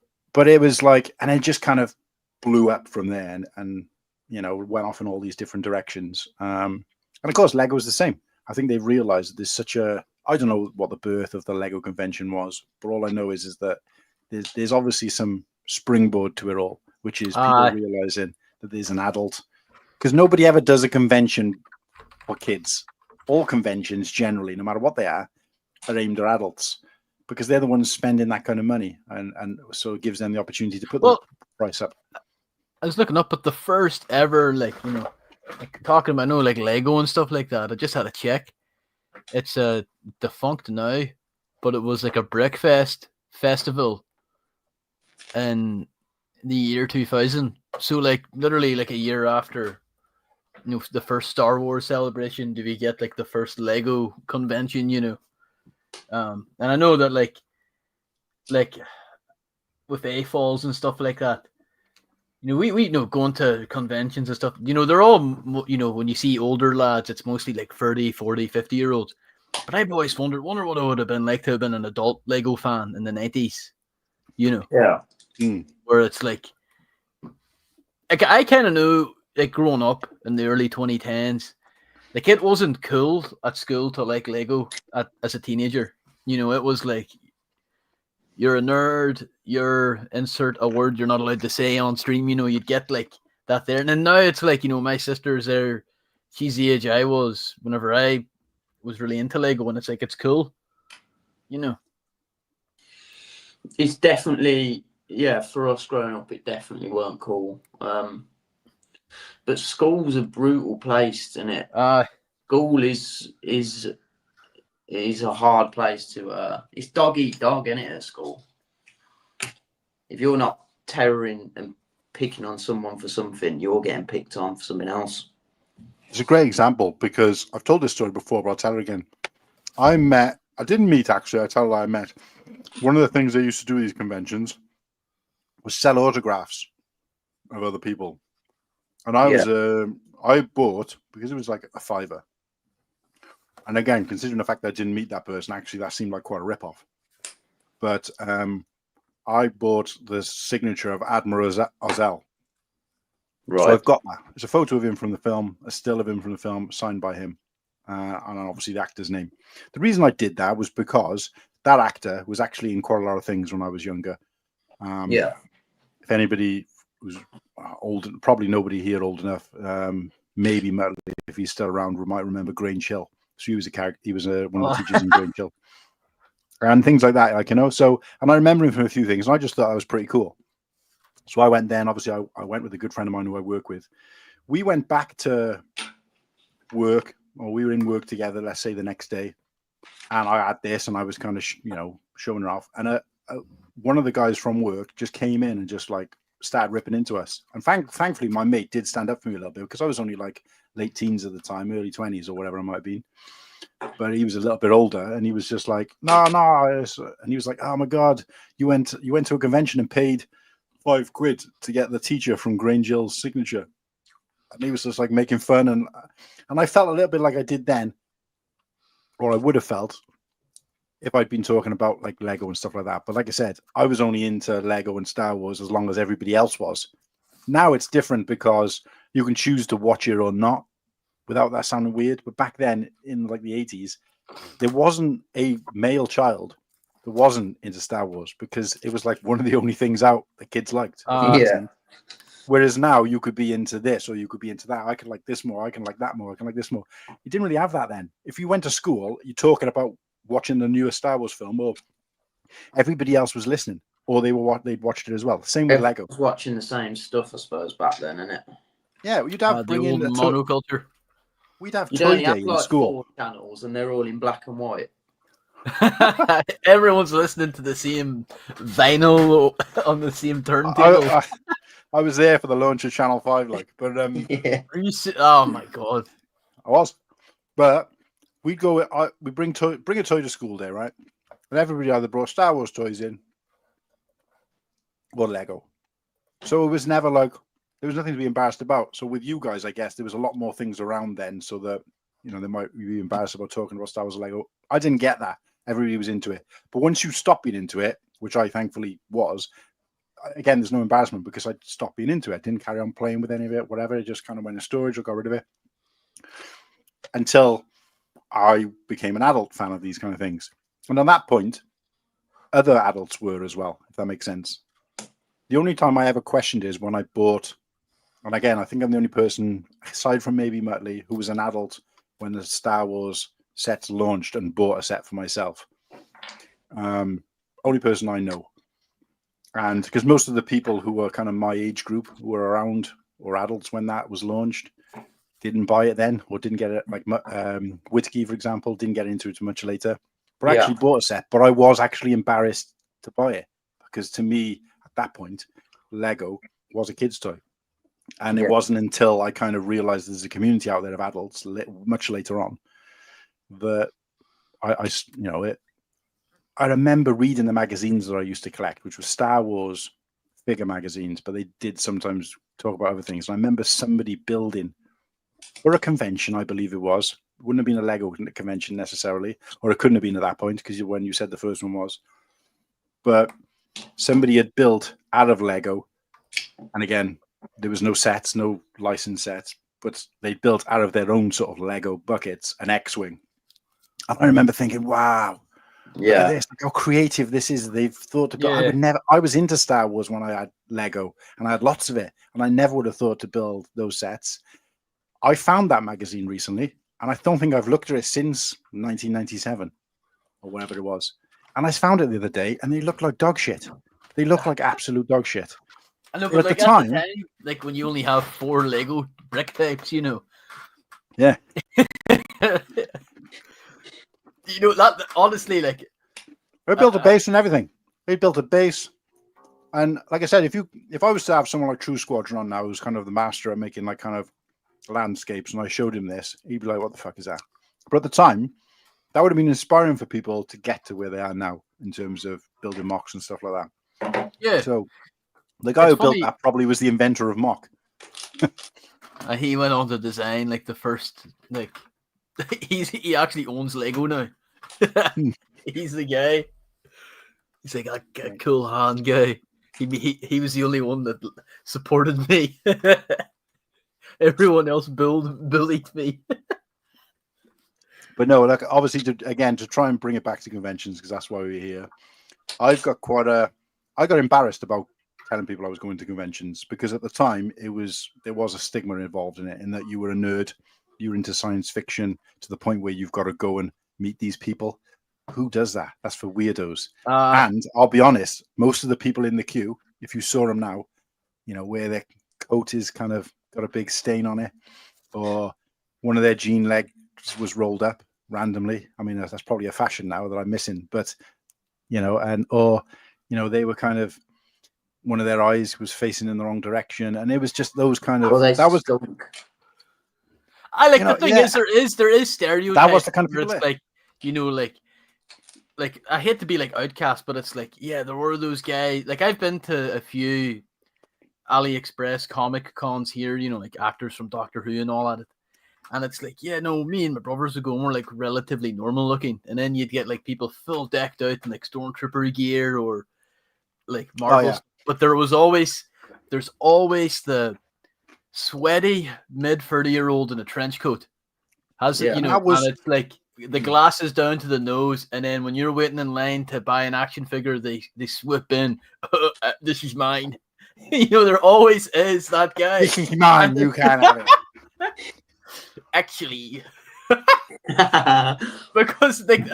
it was like, and it just kind of blew up from there and went off in all these different directions. And of course, Lego is the same. I think they've realized that there's such I don't know what the birth of the Lego convention was, but all I know is that there's obviously some springboard to it all, which is people realizing that there's an adult, because nobody ever does a convention for kids. All conventions generally, no matter what they are aimed at adults, because they're the ones spending that kind of money, and so it gives them the opportunity to put the price up. I was looking up at the first ever, talking about Lego and stuff like that. I just had a check. It's defunct now, but it was like a BrickFest festival in the year 2000. So literally a year after the first Star Wars celebration, do we get the first Lego convention? And I know that with AFOLs and stuff like that. We going to conventions and stuff, they're all, when you see older lads, it's mostly 30, 40, 50-year-olds. But I've always wonder what it would have been like to have been an adult Lego fan in the 90s, Yeah. Where it's I kind of knew, growing up in the early 2010s, it wasn't cool at school to like Lego as a teenager. It was you're a nerd, you're insert a word you're not allowed to say on stream, you'd get like that there. And then now it's like, my sister's there, she's the age I was whenever I was really into Lego, and it's like, it's cool, It's definitely, for us growing up, it definitely weren't cool. But school's a brutal place, isn't it? School is a hard place to. It's dog eat dog, isn't it? At school, if you're not terroring and picking on someone for something, you're getting picked on for something else. It's a great example because I've told this story before, but I'll tell it again. I didn't meet actually. I tell you I met. One of the things they used to do at these conventions was sell autographs of other people. And I bought, because it was like a $5. And again, considering the fact that I didn't meet that person, actually, that seemed like quite a rip-off. But I bought the signature of Admiral Ozell. Right. So I've got that. It's a photo of him from the film, a still of him from the film, signed by him. And obviously the actor's name. The reason I did that was because that actor was actually in quite a lot of things when I was younger. If anybody was old, probably nobody here old enough, maybe if he's still around, might remember Grange Hill. So he was a character. He was one of the teachers in Grange Hill, and things like that. So, and I remember him from a few things, and I just thought that was pretty cool. So I went then. Obviously, I went with a good friend of mine who I work with. We went back to work, or we were in work together. Let's say the next day, and I had this, and I was kind of showing her off, and one of the guys from work just came in and just like started ripping into us. And thankfully, my mate did stand up for me a little bit because I was only like late teens at the time, early 20s or whatever I might have been. But he was a little bit older, and he was just like, no. And he was like, oh my God, you went to a convention and paid £5 to get the teacher from Grange Hill's signature. And he was just like making fun. And I felt a little bit like I did then, or I would have felt if I'd been talking about like Lego and stuff like that. But like I said, I was only into Lego and Star Wars as long as everybody else was. Now it's different because you can choose to watch it or not without that sounding weird. But back then in like the 80s, there wasn't a male child that wasn't into Star Wars because it was like one of the only things out that kids liked. Whereas now you could be into this or you could be into that. I could like this more. I can like that more. I can like this more. You didn't really have that then. If you went to school, you're talking about watching the newest Star Wars film, or everybody else was listening, or they'd watched it as well. Same with Lego. Was watching the same stuff, I suppose, back then, isn't it? Yeah, you'd have the old monoculture. We'd have toy day in school. 4 channels, and they're all in black and white. Everyone's listening to the same vinyl on the same turntable. I was there for the launch of Channel 5, but oh my God, I was, but. We'd go. We bring a toy to school day, right? And everybody either brought Star Wars toys in or Lego. So it was never like there was nothing to be embarrassed about. So with you guys, I guess there was a lot more things around then, so that they might be embarrassed about talking about Star Wars or Lego. I didn't get that. Everybody was into it, but once you stop being into it, which I thankfully was, again, there's no embarrassment because I stopped being into it. Didn't carry on playing with any of it, whatever. It just kind of went in storage or got rid of it until I became an adult fan of these kind of things. And at that point, other adults were as well, if that makes sense. The only time I ever questioned is when I bought, and again, I think I'm the only person, aside from maybe Muttley, who was an adult when the Star Wars sets launched and bought a set for myself. Only person I know. And because most of the people who were kind of my age group who were around or adults when that was launched, didn't buy it then or didn't get it, like Whitkey, for example, didn't get into it too much later, but actually bought a set. But I was actually embarrassed to buy it because to me, at that point, Lego was a kid's toy. And it wasn't until I kind of realized there's a community out there of adults much later on that I remember reading the magazines that I used to collect, which were Star Wars figure magazines, but they did sometimes talk about other things. And I remember somebody building for a convention, I believe it was. It wouldn't have been a Lego convention necessarily, or it couldn't have been at that point because when you said the first one was. But somebody had built out of Lego, and again, there was no sets, no licensed sets, but they built out of their own sort of Lego buckets an X-Wing. And I remember thinking, wow, Yeah. Look at this, look how creative this is. They've thought to build. I was into Star Wars when I had Lego, and I had lots of it, and I never would have thought to build those sets. I found that magazine recently, and I don't think I've looked at it since 1997 or whatever it was. And I found it the other day, and they look like dog shit. They look like absolute dog shit. I know, but like at the time, like when you only have 4 Lego brick types, you know. Yeah. You know, that honestly, like, I built a base and everything. They built a base, and like I said, if I was to have someone like True Squadron on now, who's kind of the master at making like kind of landscapes, and I showed him this, he'd be like, "What the fuck is that?" But at the time, that would have been inspiring for people to get to where they are now in terms of building mocks and stuff like that. Yeah. So the guy who built that probably was the inventor of mock. He went on to design like the first, like, he actually owns Lego now. He's the guy. He's like a cool Han guy. He was the only one that supported me. Everyone else bullied me. But no, like obviously to try and bring it back to conventions, because that's why we're here. I got embarrassed about telling people I was going to conventions, because at the time there was a stigma involved in it, in that you were a nerd, you were into science fiction to the point where you've got to go and meet these people. Who does that? That's for weirdos. And I'll be honest, most of the people in the queue, if you saw them now, you know, where their coat is kind of got a big stain on it, or one of their jean legs was rolled up randomly. I mean, that's probably a fashion now that I'm missing, but you know, or you know, they were kind of, one of their eyes was facing in the wrong direction, and it was just those kind of. Well, that was. I like, you know, the thing is there is stereotypes. That was the kind of people it's like, you know, like I hate to be like outcast, but it's like, yeah, there were those guys. Like, I've been to a few AliExpress comic cons here, you know, like actors from Doctor Who and all that. And it's like, yeah, no, me and my brothers would go, and we're like relatively normal looking. And then you'd get like people full decked out in like Stormtrooper gear or like Marvel. Oh, yeah. But there's always the sweaty mid-30-year-old in a trench coat. You know, and it's like the glasses down to the nose, and then when you're waiting in line to buy an action figure, they swoop in. This is mine. You know, there always is that guy. This is mine. You can't have it. Actually, because like,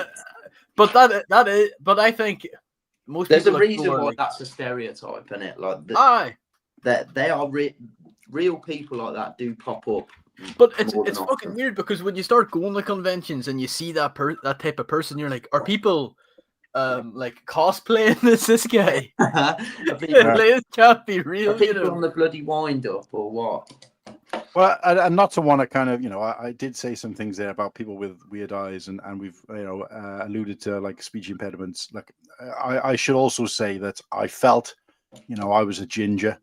but I think most there's people a reason why that's a stereotype, isn't it? Like, that they are real people like that do pop up. But it's fucking weird, because when you start going to conventions and you see that type of person, you're like, are people like cosplaying this guy? It can't be real. Are people on the bloody wind up or what? Well, and not to want to kind of, you know, I did say some things there about people with weird eyes, and we've, you know, alluded to like speech impediments. Like, I should also say that I felt, you know, I was a ginger.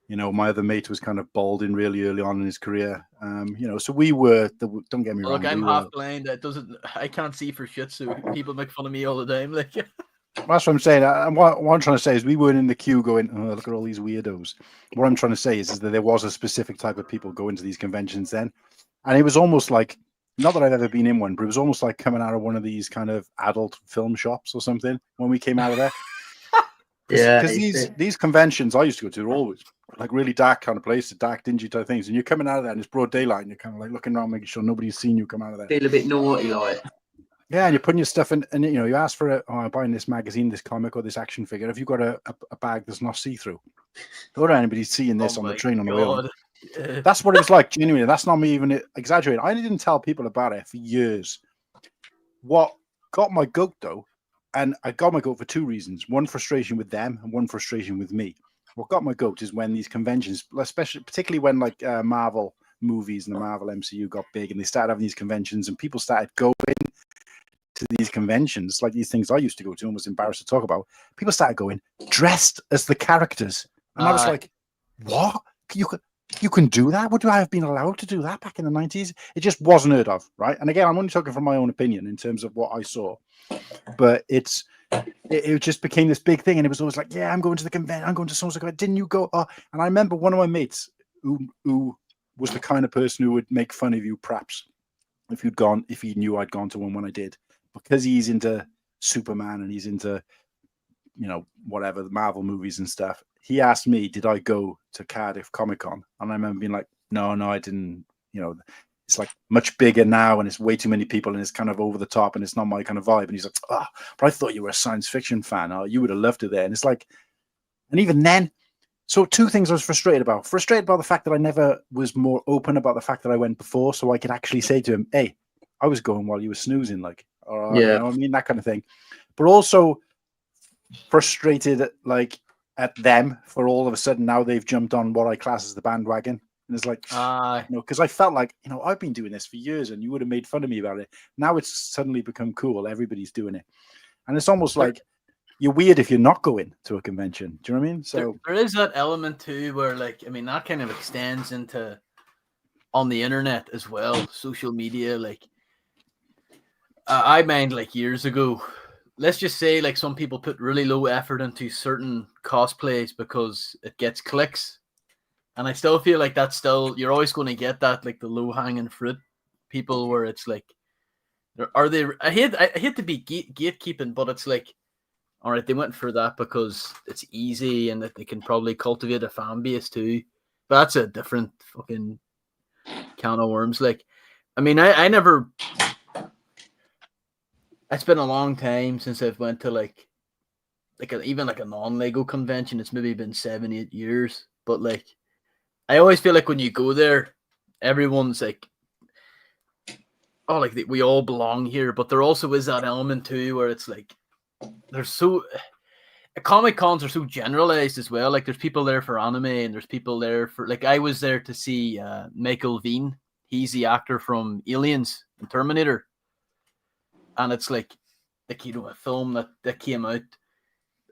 You know, my other mate was kind of balding really early on in his career. You know, so we were. Don't get me wrong. Look, I'm half blind. I can't see for shit. So people make fun of me all the time. Like, that's what I'm saying. And what I'm trying to say is, we weren't in the queue going, "Oh, look at all these weirdos." What I'm trying to say is that there was a specific type of people going to these conventions then, and it was almost like, not that I've ever been in one, but it was almost like coming out of one of these kind of adult film shops or something when we came out of there. Yeah, because these conventions I used to go to are always like really dark kind of places, dark, dingy type things, and you're coming out of there and it's broad daylight, and you're kind of like looking around, making sure nobody's seen you come out of there. Feel a bit naughty, like. Yeah, and you're putting your stuff in, and you know, you ask for I'm buying this magazine, this comic, or this action figure. Have you got a bag that's not see-through? Don't want anybody seeing this on the train on the way home. That's what it was like, genuinely. That's not me even exaggerating. I didn't tell people about it for years. What got my goat, though, and I got my goat for two reasons. One, frustration with them, and one, frustration with me. What got my goat is when these conventions, particularly when like Marvel movies and the Marvel MCU got big, and they started having these conventions, and people started going to these conventions, like these things I used to go to, almost embarrassed to talk about. People started going dressed as the characters, and I was like, "What? You can do that? Would I have been allowed to do that back in the 90s?" It just wasn't heard of, right? And again, I'm only talking from my own opinion in terms of what I saw, but it just became this big thing, and it was always like, "Yeah, I'm going to the convention. I'm going to so-and-so. Didn't you go?" Oh, and I remember one of my mates who was the kind of person who would make fun of you, perhaps, if he knew I'd gone to one when I did, because he's into Superman and he's into, whatever, the Marvel movies and stuff. He asked me, did I go to Cardiff Comic Con? And I remember being like, no, I didn't. It's like much bigger now and it's way too many people and it's kind of over the top and it's not my kind of vibe. And he's like, oh, but I thought you were a science fiction fan. Oh, you would have loved it there. And it's like, and even then, so two things I was frustrated about. Frustrated about the fact that I never was more open about the fact that I went before, so I could actually say to him, hey, I was going while you were snoozing, like, or, yeah, that kind of thing. But also frustrated, like, at them for all of a sudden now they've jumped on what I class as the bandwagon. And it's like, because I felt like, I've been doing this for years and you would have made fun of me about it. Now it's suddenly become cool. Everybody's doing it. And it's almost like you're weird if you're not going to a convention. Do you know what I mean? So there is that element too where, like, that kind of extends into on the internet as well, social media. Like, I mind, like, years ago, let's just say, like, some people put really low effort into certain cosplays because it gets clicks. And I still feel like that's still, you're always going to get that, like, the low hanging fruit people where it's like, I hate to be gatekeeping, but it's like, all right, they went for that because it's easy and that they can probably cultivate a fan base too. But that's a different fucking can of worms. Like, I never, it's been a long time since I've went to even a non-Lego convention. It's maybe been 7-8 years, but like, I always feel like when you go there, everyone's like, oh, like we all belong here. But there also is that element too where it's like, Comic Cons are so generalized as well. Like, there's people there for anime and there's people there for, like, I was there to see Michael Veen. He's the actor from Aliens and Terminator. And it's like a film that came out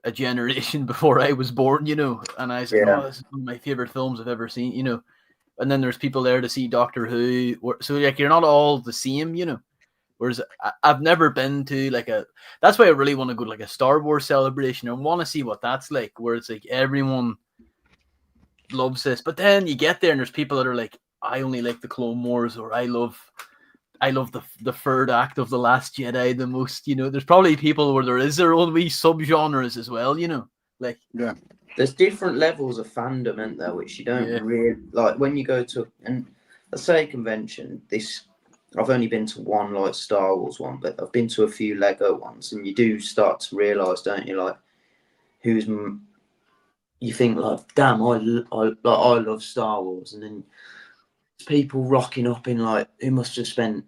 a generation before I was born, and I was like, oh, this is one of my favorite films I've ever seen, and then there's people there to see Doctor Who. So, like, you're not all the same, Whereas I've never been to that's why I really want to go to like a Star Wars celebration. I want to see what that's like, where it's like everyone loves this. But then you get there and there's people that are like, I only like the Clone Wars, or I love the third act of The Last Jedi the most. There's probably people where there is their own wee subgenres as well, Like, yeah. There's different levels of fandom, isn't there, which you don't really like when you go to, and let's say, a convention. I've only been to one, like, Star Wars one, but I've been to a few Lego ones, and you do start to realise, don't you, like, you think, like, damn, I love Star Wars, and then people rocking up in, like, who must have spent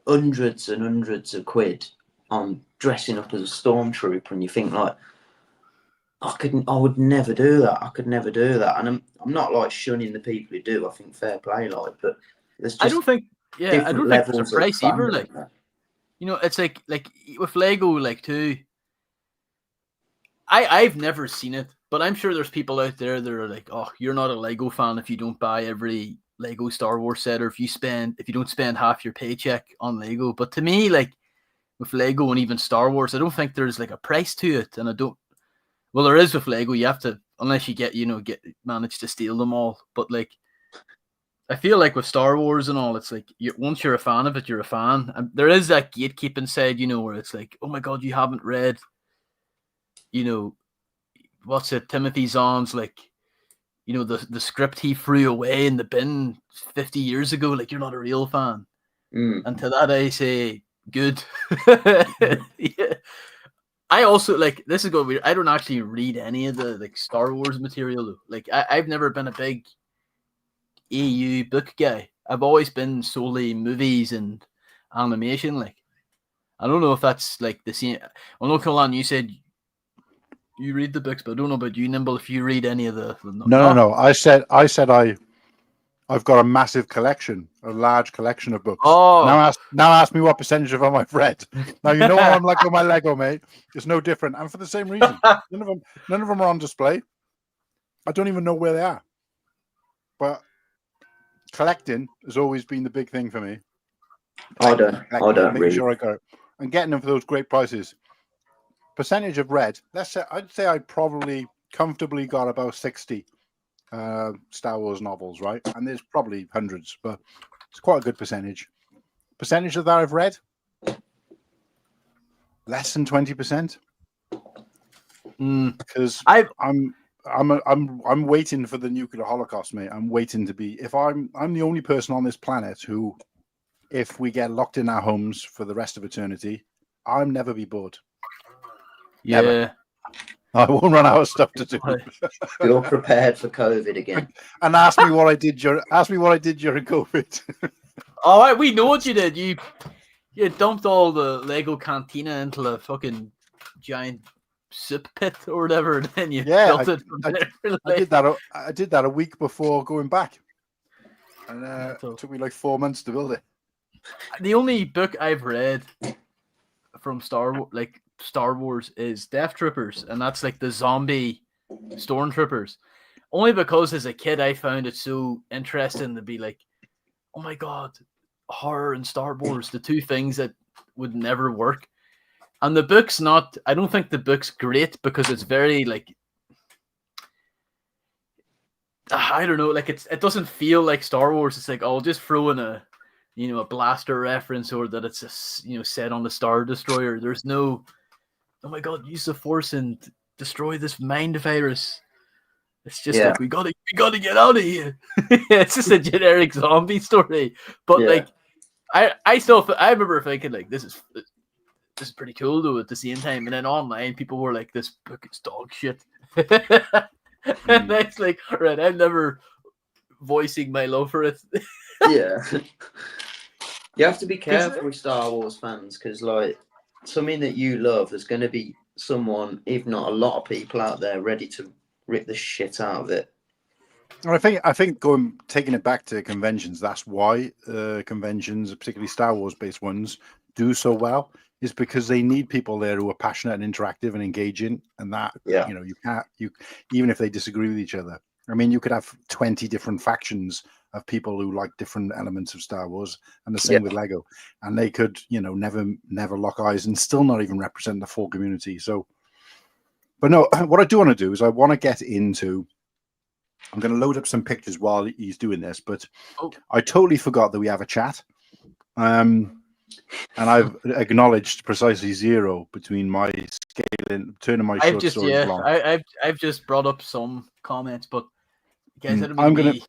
hundreds and hundreds of quid on dressing up as a stormtrooper, and you think, like, I would never do that. I could never do that, and I'm not, like, shunning the people who do. I think fair play, like, but there's just, I don't think there's a price either. Like, it's like with Lego, like, too. I've never seen it, but I'm sure there's people out there that are like, oh, you're not a Lego fan if you don't buy every Lego Star Wars set, or if you don't spend half your paycheck on Lego. But to me, like, with Lego and even Star Wars, I don't think there's like a price to it, and well, there is with Lego. You have to, unless you manage to steal them all. But like, I feel like with Star Wars and all, it's like once you're a fan of it, you're a fan. And there is that gatekeeping side, where it's like, oh my God, you haven't read, what's it, Timothy Zahn's, like, the script he threw away in the bin 50 years ago. Like, you're not a real fan. And to that I say, good. Yeah. I also, like, this is going weird. I don't actually read any of the, like, Star Wars material, though. Like, I've never been a big EU book guy. I've always been solely movies and animation. Like, I don't know if that's like the same. Well, no, Colan, you said you read the books, but I don't know about you, Nimble. If you read any of the no. I said I've got a massive collection, a large collection of books. Oh, now ask me what percentage of them I've read. Now you know what I'm like with my Lego, mate. It's no different, and for the same reason. None of them are on display. I don't even know where they are. But collecting has always been the big thing for me. I don't making sure I got it, and getting them for those great prices. Percentage of read. I'd say I probably comfortably got about 60 Star Wars novels, right? And there's probably hundreds, but it's quite a good percentage. Percentage of that I've read, less than 20%. Because I'm waiting for the nuclear holocaust, mate. I'm waiting to be. If I'm the only person on this planet who, if we get locked in our homes for the rest of eternity, I'll never be bored. Yeah. Never. I won't run out of stuff to do. You're prepared for COVID again. And ask me what I did during COVID. All right, we know what you did. You dumped all the Lego Cantina into a fucking giant soup pit or whatever, and then you built it from there. I did that a week before going back, and it took me like 4 months to build it. The only book I've read from Star Wars is Death Troopers, and that's like the zombie stormtroopers. Only because as a kid I found it so interesting to be like, oh my god, horror and Star Wars, the two things that would never work. And the book's not, I don't think the book's great because it's very like, I don't know, like it doesn't feel like Star Wars. It's like, I'll just throw in a blaster reference, or that it's set on the Star Destroyer. There's no, oh my god, use the Force and destroy this mind virus. It's just like we gotta get out of here. It's just a generic zombie story. But like I remember thinking like this is pretty cool though at the same time. And then online people were like, this book is dog shit. And it's like, all right, I'm never voicing my love for it. Yeah. You have to be careful with Star Wars fans, because like something that you love, there's going to be someone, if not a lot of people out there, ready to rip the shit out of it. I think taking it back to conventions, that's why conventions, particularly Star Wars based ones, do so well, is because they need people there who are passionate and interactive and engaging, and that you can't even if they disagree with each other. I mean, you could have 20 different factions of people who like different elements of Star Wars, and the same with Lego, and they could never lock eyes and still not even represent the full community. So, but no, what I do want to do is I want to get into. I'm going to load up some pictures while he's doing this, but I totally forgot that we have a chat. And I've acknowledged precisely 0 between my scaling, turning my short stories long. I've just brought up some comments, but guys, I'm going to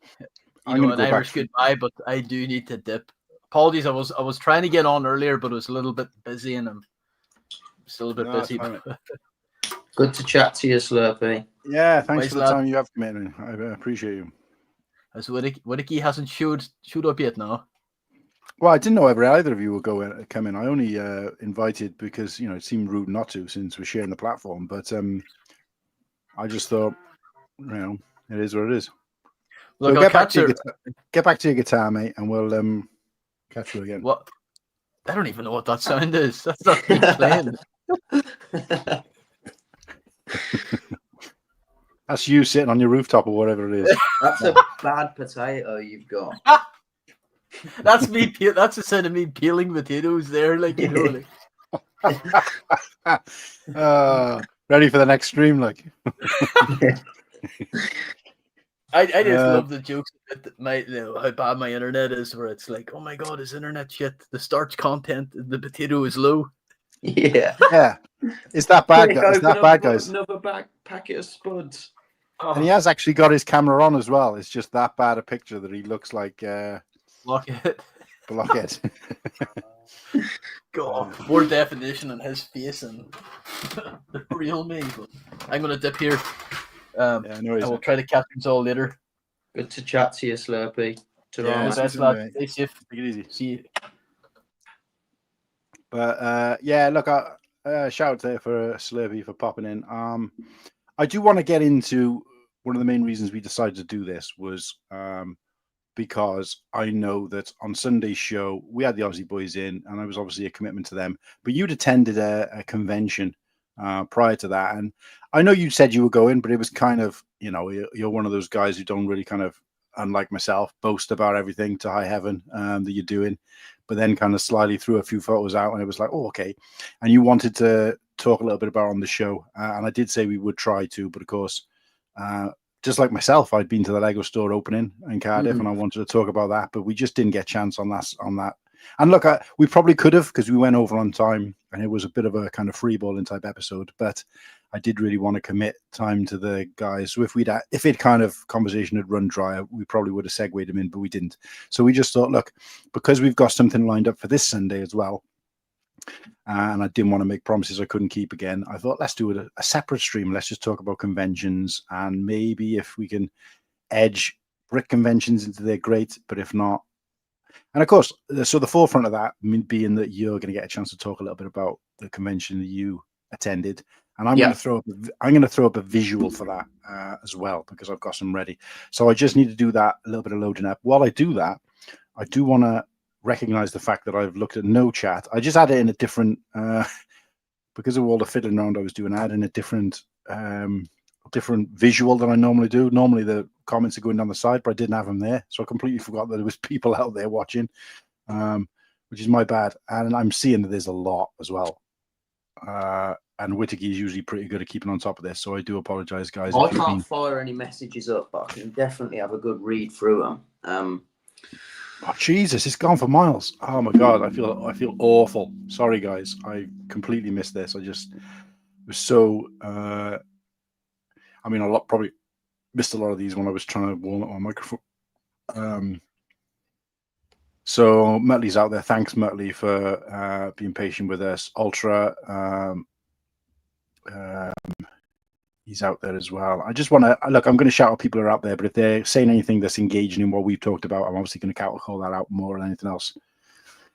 an Irish goodbye, but I do need to dip. Apologies, I was trying to get on earlier, but it was a little bit busy, and I'm still a bit busy. Good to chat to you, Slurpee. Yeah, thanks for the time you have committed. I appreciate you. As Witticky hasn't showed up yet now. Well, I didn't know either of you would come in. I only invited because it seemed rude not to, since we're sharing the platform. But I just thought, it is what it is. Look, so get back to your guitar, mate, and we'll catch you again. What? I don't even know what that sound is. That's not me playing. That's you sitting on your rooftop or whatever it is. That's a bad potato you've got. That's me. That's the sound of me peeling potatoes there, like Like. Ready for the next stream, like. I just love the jokes that how bad my internet is, where it's like, oh my god, his internet shit. The starch content, the potato is low. Yeah. It's that bad, guys. It's that bad, guys. Another packet of spuds. And he has actually got his camera on as well. It's just that bad a picture that he looks like Blockhead. God, more definition on his face and the real me. But I'm gonna dip here. I will try to catch you all later. Good to chat to you, Slurpee. Best lad. Stay safe. Take it easy. See you. But look, shout out there for Slurpee for popping in. I do want to get into one of the main reasons we decided to do this was because I know that on Sunday's show we had the Aussie boys in, and it was obviously a commitment to them. But you'd attended a convention prior to that, and I know you said you were going, but it was kind of you're one of those guys who don't really kind of, unlike myself, boast about everything to high heaven that you're doing, but then kind of slyly threw a few photos out, and it was like, oh, okay. And you wanted to talk a little bit about on the show, and I did say we would try to, but of course, just like myself, I'd been to the Lego store opening in Cardiff, and I wanted to talk about that, but we just didn't get a chance on that And look, we probably could have, because we went over on time and it was a bit of a kind of freeballing type episode, but I did really want to commit time to the guys. So if it kind of conversation had run dry, we probably would have segued them in, but we didn't. So we just thought, look, because we've got something lined up for this Sunday as well, and I didn't want to make promises I couldn't keep again, I thought, let's do it a separate stream. Let's just talk about conventions, and maybe if we can edge brick conventions into there, great, but if not. And of course, so the forefront of that being that you're going to get a chance to talk a little bit about the convention that you attended, and I'm going to throw up a visual for that as well, because I've got some ready. So I just need to do that, a little bit of loading up. While I do that, I do want to recognize the fact that I've looked at no chat. I just added in a different because of all the fiddling around I was doing. I added in a different visual than I normally do. Normally the comments are going down the side, but I didn't have them there, so I completely forgot that there was people out there watching, which is my bad. And I'm seeing that there's a lot as well, and Whittaky is usually pretty good at keeping on top of this, so I do apologize, guys. I can't fire any messages up, but I can definitely have a good read through them. Oh, Jesus, it's gone for miles. Oh my God, I feel awful. Sorry, guys, I completely missed this. I just was so I mean, probably missed a lot of these when I was trying to warm up my microphone. So Muttley's out there. Thanks, Muttley, for being patient with us. Ultra, he's out there as well. I just want to look. I'm going to shout out people who are out there, but if they're saying anything that's engaging in what we've talked about, I'm obviously going to call that out more than anything else.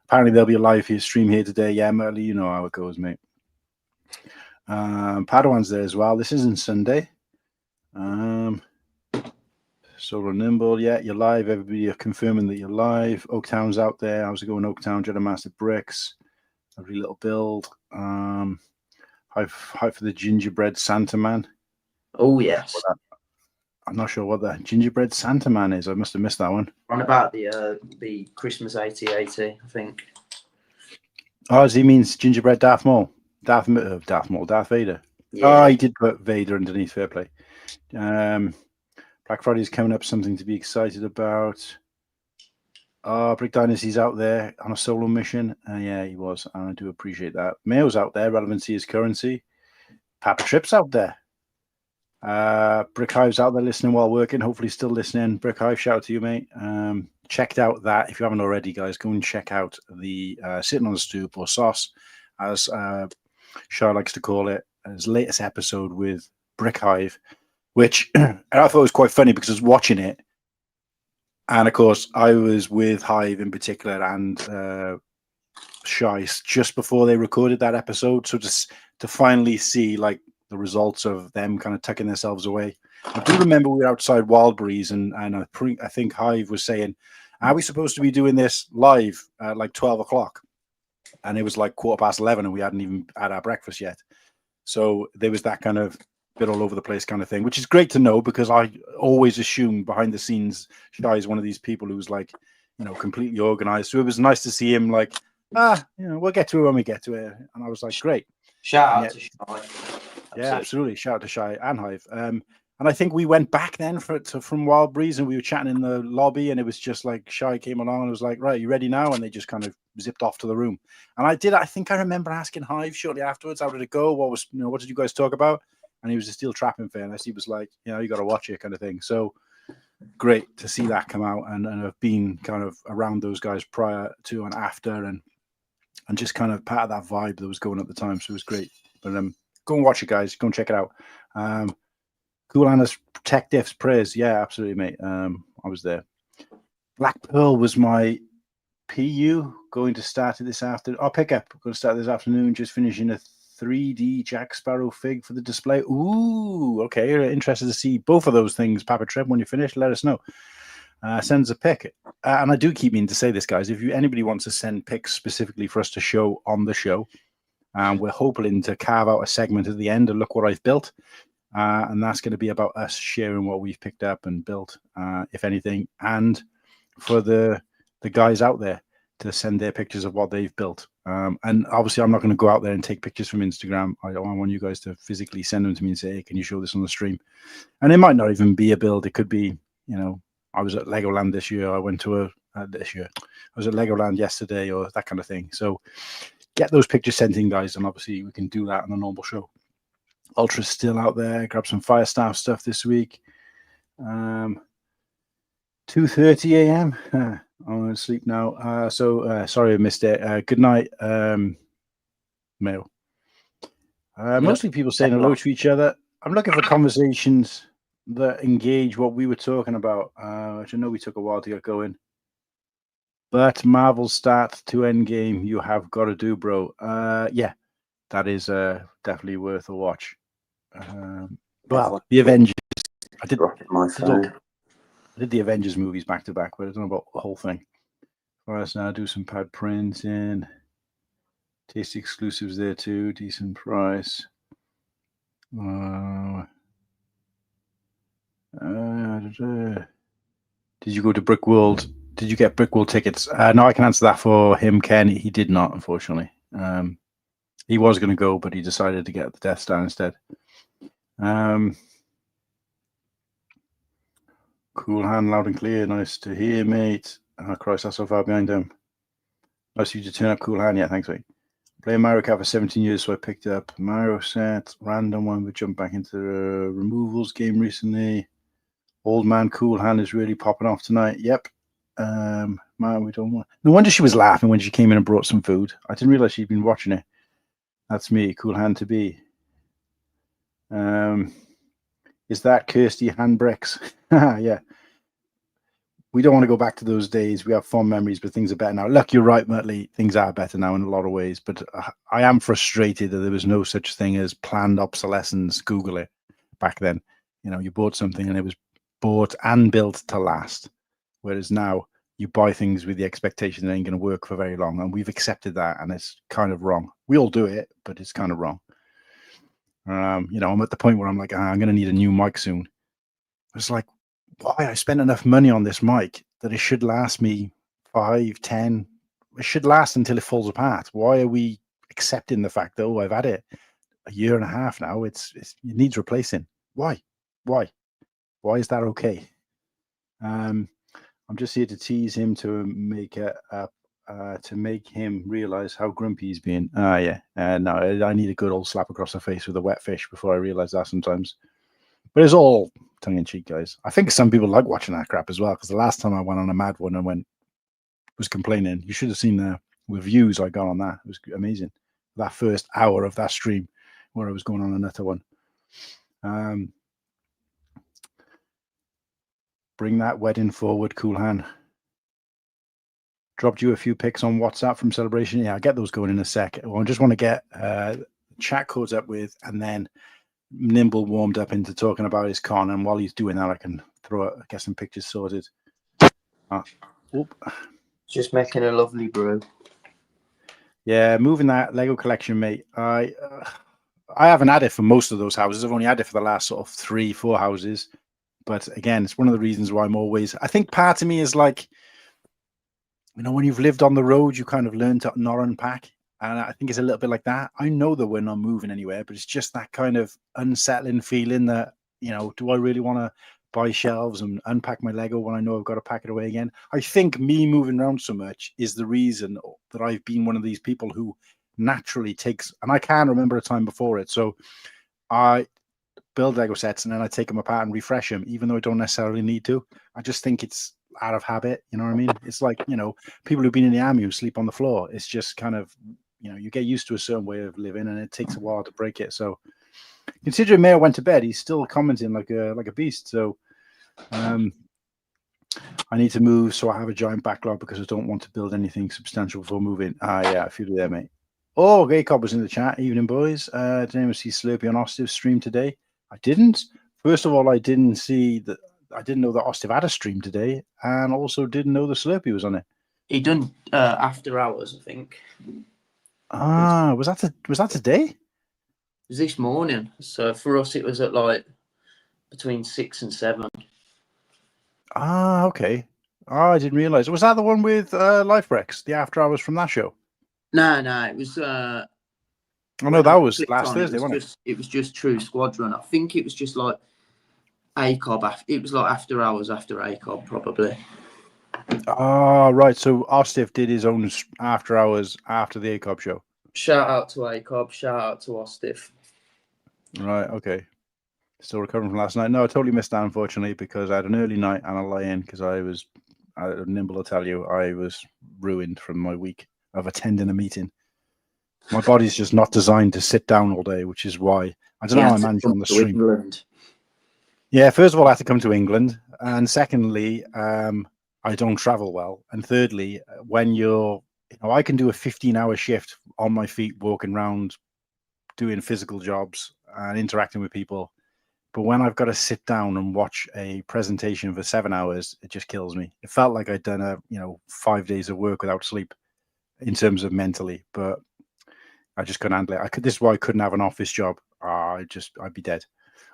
Apparently, there'll be a live stream here today. Yeah, Muttley, you know how it goes, mate. Padawan's there as well. This isn't Sunday. Solo Nimble, yeah, you're live. Everybody are confirming that you're live. Oaktown's out there. How's it going, Oaktown? Jedi Master Bricks. Lovely little build. Hi for the gingerbread Santa Man. Oh, yes. I'm not sure what that gingerbread Santa Man is. I must have missed that one. On about the Christmas 8080, I think. Oh, he means gingerbread Darth Maul. Darth Vader. Yeah. Oh, he did put Vader underneath. Fair play. Black Friday's coming up, something to be excited about. Brick Dynasty's out there on a solo mission. Yeah, he was. I do appreciate that. Mayo's out there. Relevancy is currency. Papa Trip's out there. Brick Hive's out there listening while working. Hopefully still listening. Brick Hive, shout out to you, mate. Checked out that. If you haven't already, guys, go and check out the Sitting on the Stoop, or SOS, as Shah likes to call it, his latest episode with Brick Hive, which I thought was quite funny because I was watching it. And of course, I was with Hive in particular and Shice just before they recorded that episode. So just to finally see like the results of them kind of tucking themselves away. I do remember we were outside Wildberries and I think Hive was saying, are we supposed to be doing this live at like 12 o'clock? And it was like 11:15 and we hadn't even had our breakfast yet. So there was that kind of bit all over the place kind of thing, which is great to know because I always assume behind the scenes Shai is one of these people who's like, you know, completely organized. So it was nice to see him like, we'll get to it when we get to it. And I was like, great. Shout out to Shai. Yeah, absolutely. Shout out to Shai and Hive. And I think we went back then from Wild Breeze and we were chatting in the lobby and it was just like Shai came along and was like, right, you ready now? And they just kind of zipped off to the room. And I think I remember asking Hive shortly afterwards, how did it go? What did you guys talk about? And he was a steel trap in fairness. He was like, you got to watch it kind of thing. So great to see that come out and have been kind of around those guys prior to and after and just kind of part of that vibe that was going at the time. So it was great. But go and watch it, guys. Go and check it out. Cool Han, Tech Diffs prayers. Yeah, absolutely, mate. I was there. Black Pearl was my PU going to start it this afternoon. Oh, pickup. Going to start this afternoon. Just finishing a 3D Jack Sparrow fig for the display. Ooh, okay. You're interested to see both of those things, Papa Trip. When you finish, let us know. Send us a pic. And I do keep meaning to say this, guys. If anybody wants to send pics specifically for us to show on the show, we're hoping to carve out a segment at the end of Look What I've Built. And that's going to be about us sharing what we've picked up and built, if anything, and for the guys out there to send their pictures of what they've built. And obviously, I'm not going to go out there and take pictures from Instagram. I want you guys to physically send them to me and say, hey, can you show this on the stream? And it might not even be a build. It could be, I was at Legoland this year. I went to this year. I was at Legoland yesterday, or that kind of thing. So get those pictures sent in, guys, and obviously we can do that on a normal show. Ultra's still out there. Grab some Firestaff stuff this week. 2:30 a.m. I'm going to sleep now. Sorry I missed it. Good night, Mail. Mostly people saying hello to each other. I'm looking for conversations that engage what we were talking about, which I know we took a while to get going. But Marvel start to Endgame, you have got to do, bro. Yeah, that is definitely worth a watch. Well, the Avengers. I did the Avengers movies back to back, but I don't know about the whole thing. First, now do some pad printing. Tasty exclusives there too. Decent price. Did you go to Brickworld? Did you get Brickworld tickets? No, I can answer that for him, Ken. He did not, unfortunately. He was going to go, but he decided to get the Death Star instead. Cool Han, loud and clear. Nice to hear, mate. Oh, Christ, that's so far behind him. Nice of you to turn up, Cool Han. Yeah, thanks, mate. Playing Mario Kart for 17 years, so I picked up Mario set, random one. We jumped back into the removals game recently. Old man Cool Han is really popping off tonight. Yep. Man, we don't want. No wonder she was laughing when she came in and brought some food. I didn't realize she'd been watching it. That's me, Cool Han to be. Is that Kirsty Handbricks? Yeah. We don't want to go back to those days. We have fond memories, but things are better now. Look, you're right, Murtley. Things are better now in a lot of ways, but I am frustrated that there was no such thing as planned obsolescence. Google it back then. You know, you bought something and it was bought and built to last. Whereas now you buy things with the expectation that it ain't going to work for very long. And we've accepted that, and it's kind of wrong. We all do it, but it's kind of wrong. You know, I'm at the point where I'm like, I'm going to need a new mic soon. It's like, why? I spent enough money on this mic that it should last me 5, 10. It should last until it falls apart. Why are we accepting the fact that, oh, I've had it a year and a half now? It needs replacing. Why? Why is that okay? I'm just here to tease him to make him realize how grumpy he's being. Yeah. No, I need a good old slap across the face with a wet fish before I realize that sometimes. But it's all tongue-in-cheek, guys. I think some people like watching that crap as well, because the last time I went on a mad one and was complaining, you should have seen the reviews I got on that. It was amazing. That first hour of that stream where I was going on another one. Bring that wedding forward, Cool Han. Dropped you a few pics on WhatsApp from Celebration. Yeah, I'll get those going in a sec. Well, I just want to get chat codes up with, and then Nimble warmed up into talking about his con, and while he's doing that, I can get some pictures sorted. Just making a lovely brew. Yeah, moving that Lego collection, mate. I haven't had it for most of those houses. I've only had it for the last sort of 3-4 houses. But again, it's one of the reasons why I think part of me is like, you know, when you've lived on the road, you kind of learn to not unpack. And I think it's a little bit like that. I know that we're not moving anywhere, but it's just that kind of unsettling feeling that, you know, do I really want to buy shelves and unpack my Lego when I know I've got to pack it away again? I think me moving around so much is the reason that I've been one of these people who naturally takes, and I can't remember a time before it. So I build Lego sets and then I take them apart and refresh them, even though I don't necessarily need to. I just think it's out of habit. You know what I mean? It's like, you know, people who've been in the army who sleep on the floor. It's just kind of, you know, you get used to a certain way of living and it takes a while to break it. So considering Mayor went to bed, he's still commenting like a beast. So I need to move, so I have a giant backlog because I don't want to build anything substantial before moving. Yeah, I feel you there, mate. Oh, Gaycob was in the chat. Evening, boys. Did anyone see Slurpee on Ostiv's stream today? I didn't. First of all, I didn't know that Ostiv had a stream today, and also didn't know the Slurpee was on it. He done after hours, I think. Was that today? It was this morning. So for us, it was at like between 6 and 7. Okay. I didn't realize. Was that the one with Life Rex? The after hours from that show? No, it was. No, that was last Thursday, wasn't it? It was just True Squadron. I think it was just like ACOB. It was like after hours after ACOB, probably. Oh, right. So Ostiff did his own after hours after the ACOB show. Shout out to ACOB, shout out to Ostiff. Right, okay. Still recovering from last night. No, I totally missed that, unfortunately, because I had an early night and a lie-in because Nimble will tell you, I was ruined from my week of attending a meeting. My body's just not designed to sit down all day, which is why I don't know how I managed on the stream. England. Yeah, first of all, I had to come to England, and secondly, I don't travel well, and thirdly, when I can do a 15-hour shift on my feet, walking around, doing physical jobs and interacting with people, but when I've got to sit down and watch a presentation for 7 hours, it just kills me. It felt like I'd done 5 days of work without sleep, in terms of mentally, but I just couldn't handle it. This is why I couldn't have an office job. I'd be dead,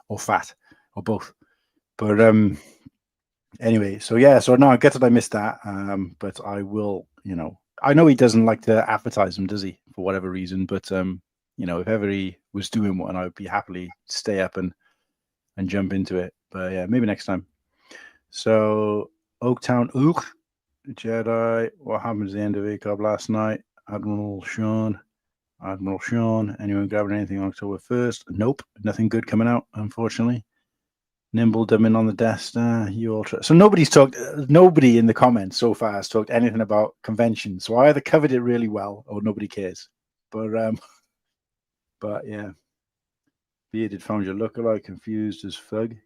or fat, or both. But anyway, so no, I get that I missed that. But I will, I know he doesn't like to advertise them, does he, for whatever reason? But if ever he was doing one, I would be happily stay up and jump into it. But yeah, maybe next time. So Oaktown Jedi, what happened at the end of ACOB last night? Admiral Sean, anyone grabbing anything on October 1st? Nope, nothing good coming out, unfortunately. Nimble dumbing on the Death Star. So nobody in the comments so far has talked anything about conventions. So I either covered it really well or nobody cares. But yeah. Bearded found your lookalike, confused as fug.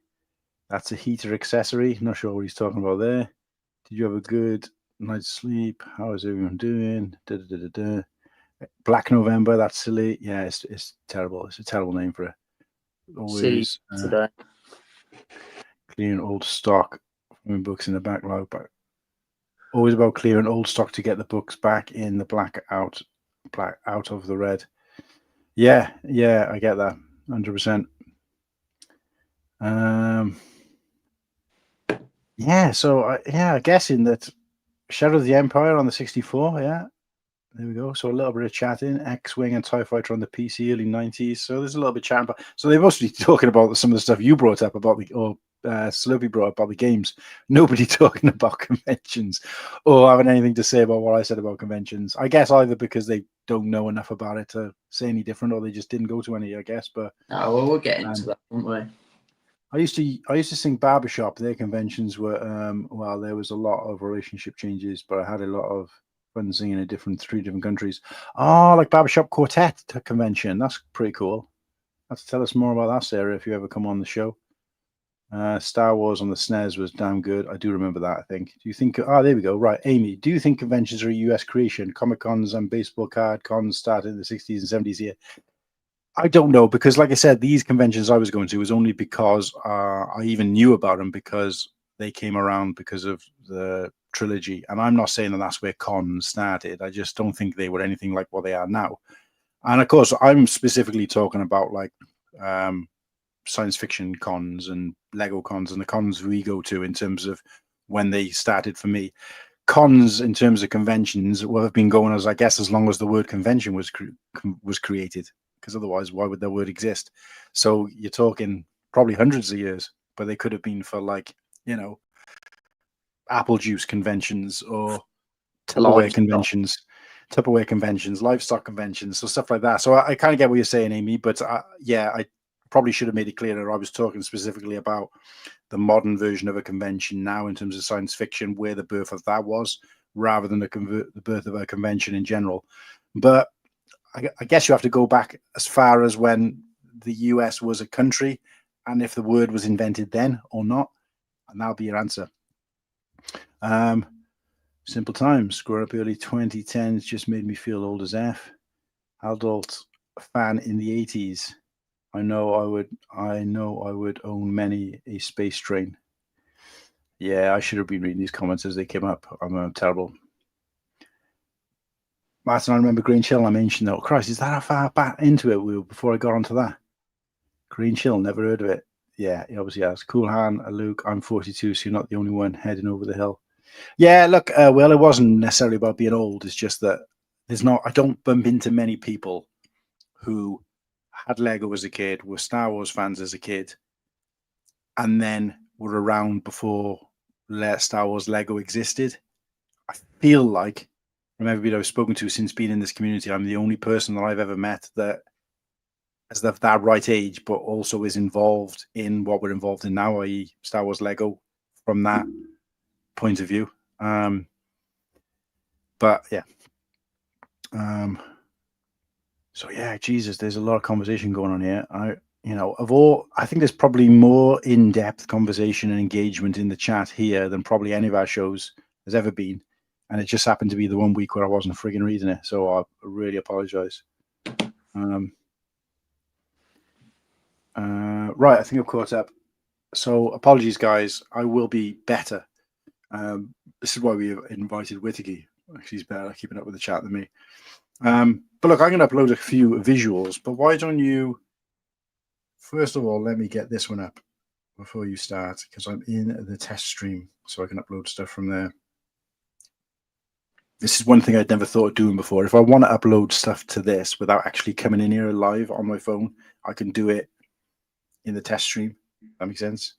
That's a heater accessory. Not sure what he's talking about there. Did you have a good night's sleep? How is everyone doing? Black November, that's silly. Yeah, it's terrible. It's a terrible name for it. Always today. Clearing old stock from books in the backlog, but always about clearing old stock to get the books back in the black out of the red. Yeah, I get that 100%. I guess in that Shadow of the Empire on the 64. Yeah, there we go. So a little bit of chatting. X-Wing and TIE Fighter on the PC, early 90s. So there's a little bit of chatting about. So they're mostly talking about some of the stuff you brought up about Slopey brought up about the games. Nobody talking about conventions or having anything to say about what I said about conventions. I guess either because they don't know enough about it to say any different, or they just didn't go to any. I guess, but we'll get into that, won't we? I used to sing Barbershop. Their conventions were there was a lot of relationship changes, but I had a lot of fun singing in 3 different countries. Like Barbershop Quartet convention. That's pretty cool. Have to tell us more about that, Sarah, if you ever come on the show. Star Wars on the SNES was damn good. I do remember that, I think. Do you think... there we go. Right, Amy. Do you think conventions are a US creation? Comic-Cons and baseball card cons started in the 60s and 70s here. I don't know, because like I said, these conventions I was going to was only because I even knew about them because they came around because of the trilogy. And I'm not saying that that's where cons started. I just don't think they were anything like what they are now. And of course, I'm specifically talking about like science fiction cons and Lego cons and the cons we go to in terms of when they started for me. Cons in terms of conventions will have been going as long as the word convention was created. Because otherwise, why would that word exist? So you're talking probably hundreds of years, but they could have been for apple juice conventions or Tupperware conventions, livestock conventions, so stuff like that. So I kind of get what you're saying, Amy, but I probably should have made it clearer. I was talking specifically about the modern version of a convention now in terms of science fiction, where the birth of that was, rather than the birth of a convention in general. But I guess you have to go back as far as when the US was a country and if the word was invented then or not, and that'll be your answer. Simple Times, screw up early 2010s just made me feel old as F. Adult fan in the 80s. I know I would own many a space train. Yeah, I should have been reading these comments as they came up. I'm terrible. Martin, I remember Green Chill. I mentioned that. Oh, Christ, is that how far back into it we were before I got onto that? Green Chill, never heard of it. Yeah, he obviously has. Cool Han, Luke, I'm 42, so you're not the only one heading over the hill. Yeah, look, well, it wasn't necessarily about being old. It's just that I don't bump into many people who had Lego as a kid, were Star Wars fans as a kid, and then were around before Star Wars Lego existed. feel like, from everybody I've spoken to since being in this community, I'm the only person that I've ever met that is of that right age, but also is involved in what we're involved in now, i.e. Star Wars Lego, from that point of view. But yeah. So yeah, Jesus, there's a lot of conversation going on here. I think there's probably more in-depth conversation and engagement in the chat here than probably any of our shows has ever been. And it just happened to be the one week where I wasn't frigging reading it. So I really apologize. Right, I think I've caught up. So apologies, guys. I will be better. This is why we invited Wittigy. She's better at keeping up with the chat than me. But look, I'm going to upload a few visuals. But why don't you, first of all, let me get this one up before you start, because I'm in the test stream, so I can upload stuff from there. This is one thing I'd never thought of doing before. If I want to upload stuff to this without actually coming in here live on my phone, I can do it in the test stream. That makes sense?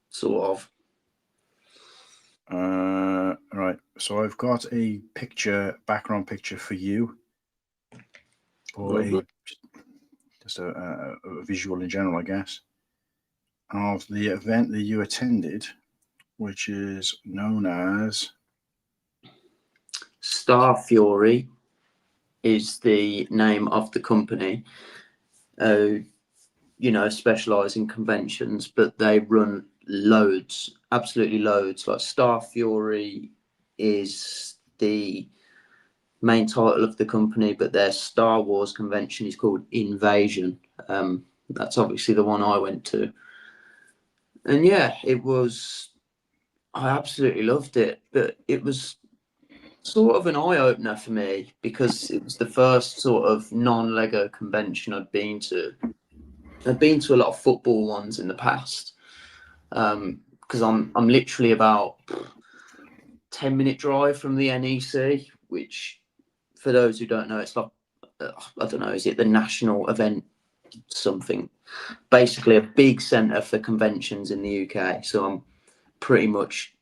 Sort of. Right. So I've got a background picture for you, or just a visual in general, I guess, of the event that you attended, which is known as StarFury is the name of the company. Specialize in conventions, but they run loads, absolutely loads. Like StarFury is the main title of the company, but their Star Wars convention is called Invasion. That's obviously the one I went to. And yeah, I absolutely loved it, but it was sort of an eye-opener for me because it was the first sort of non-Lego convention I'd been to. I've been to a lot of football ones in the past because I'm literally about 10-minute drive from the NEC, which for those who don't know, it's like I don't know, is it the national event something? Basically a big centre for conventions in the UK. So I'm pretty much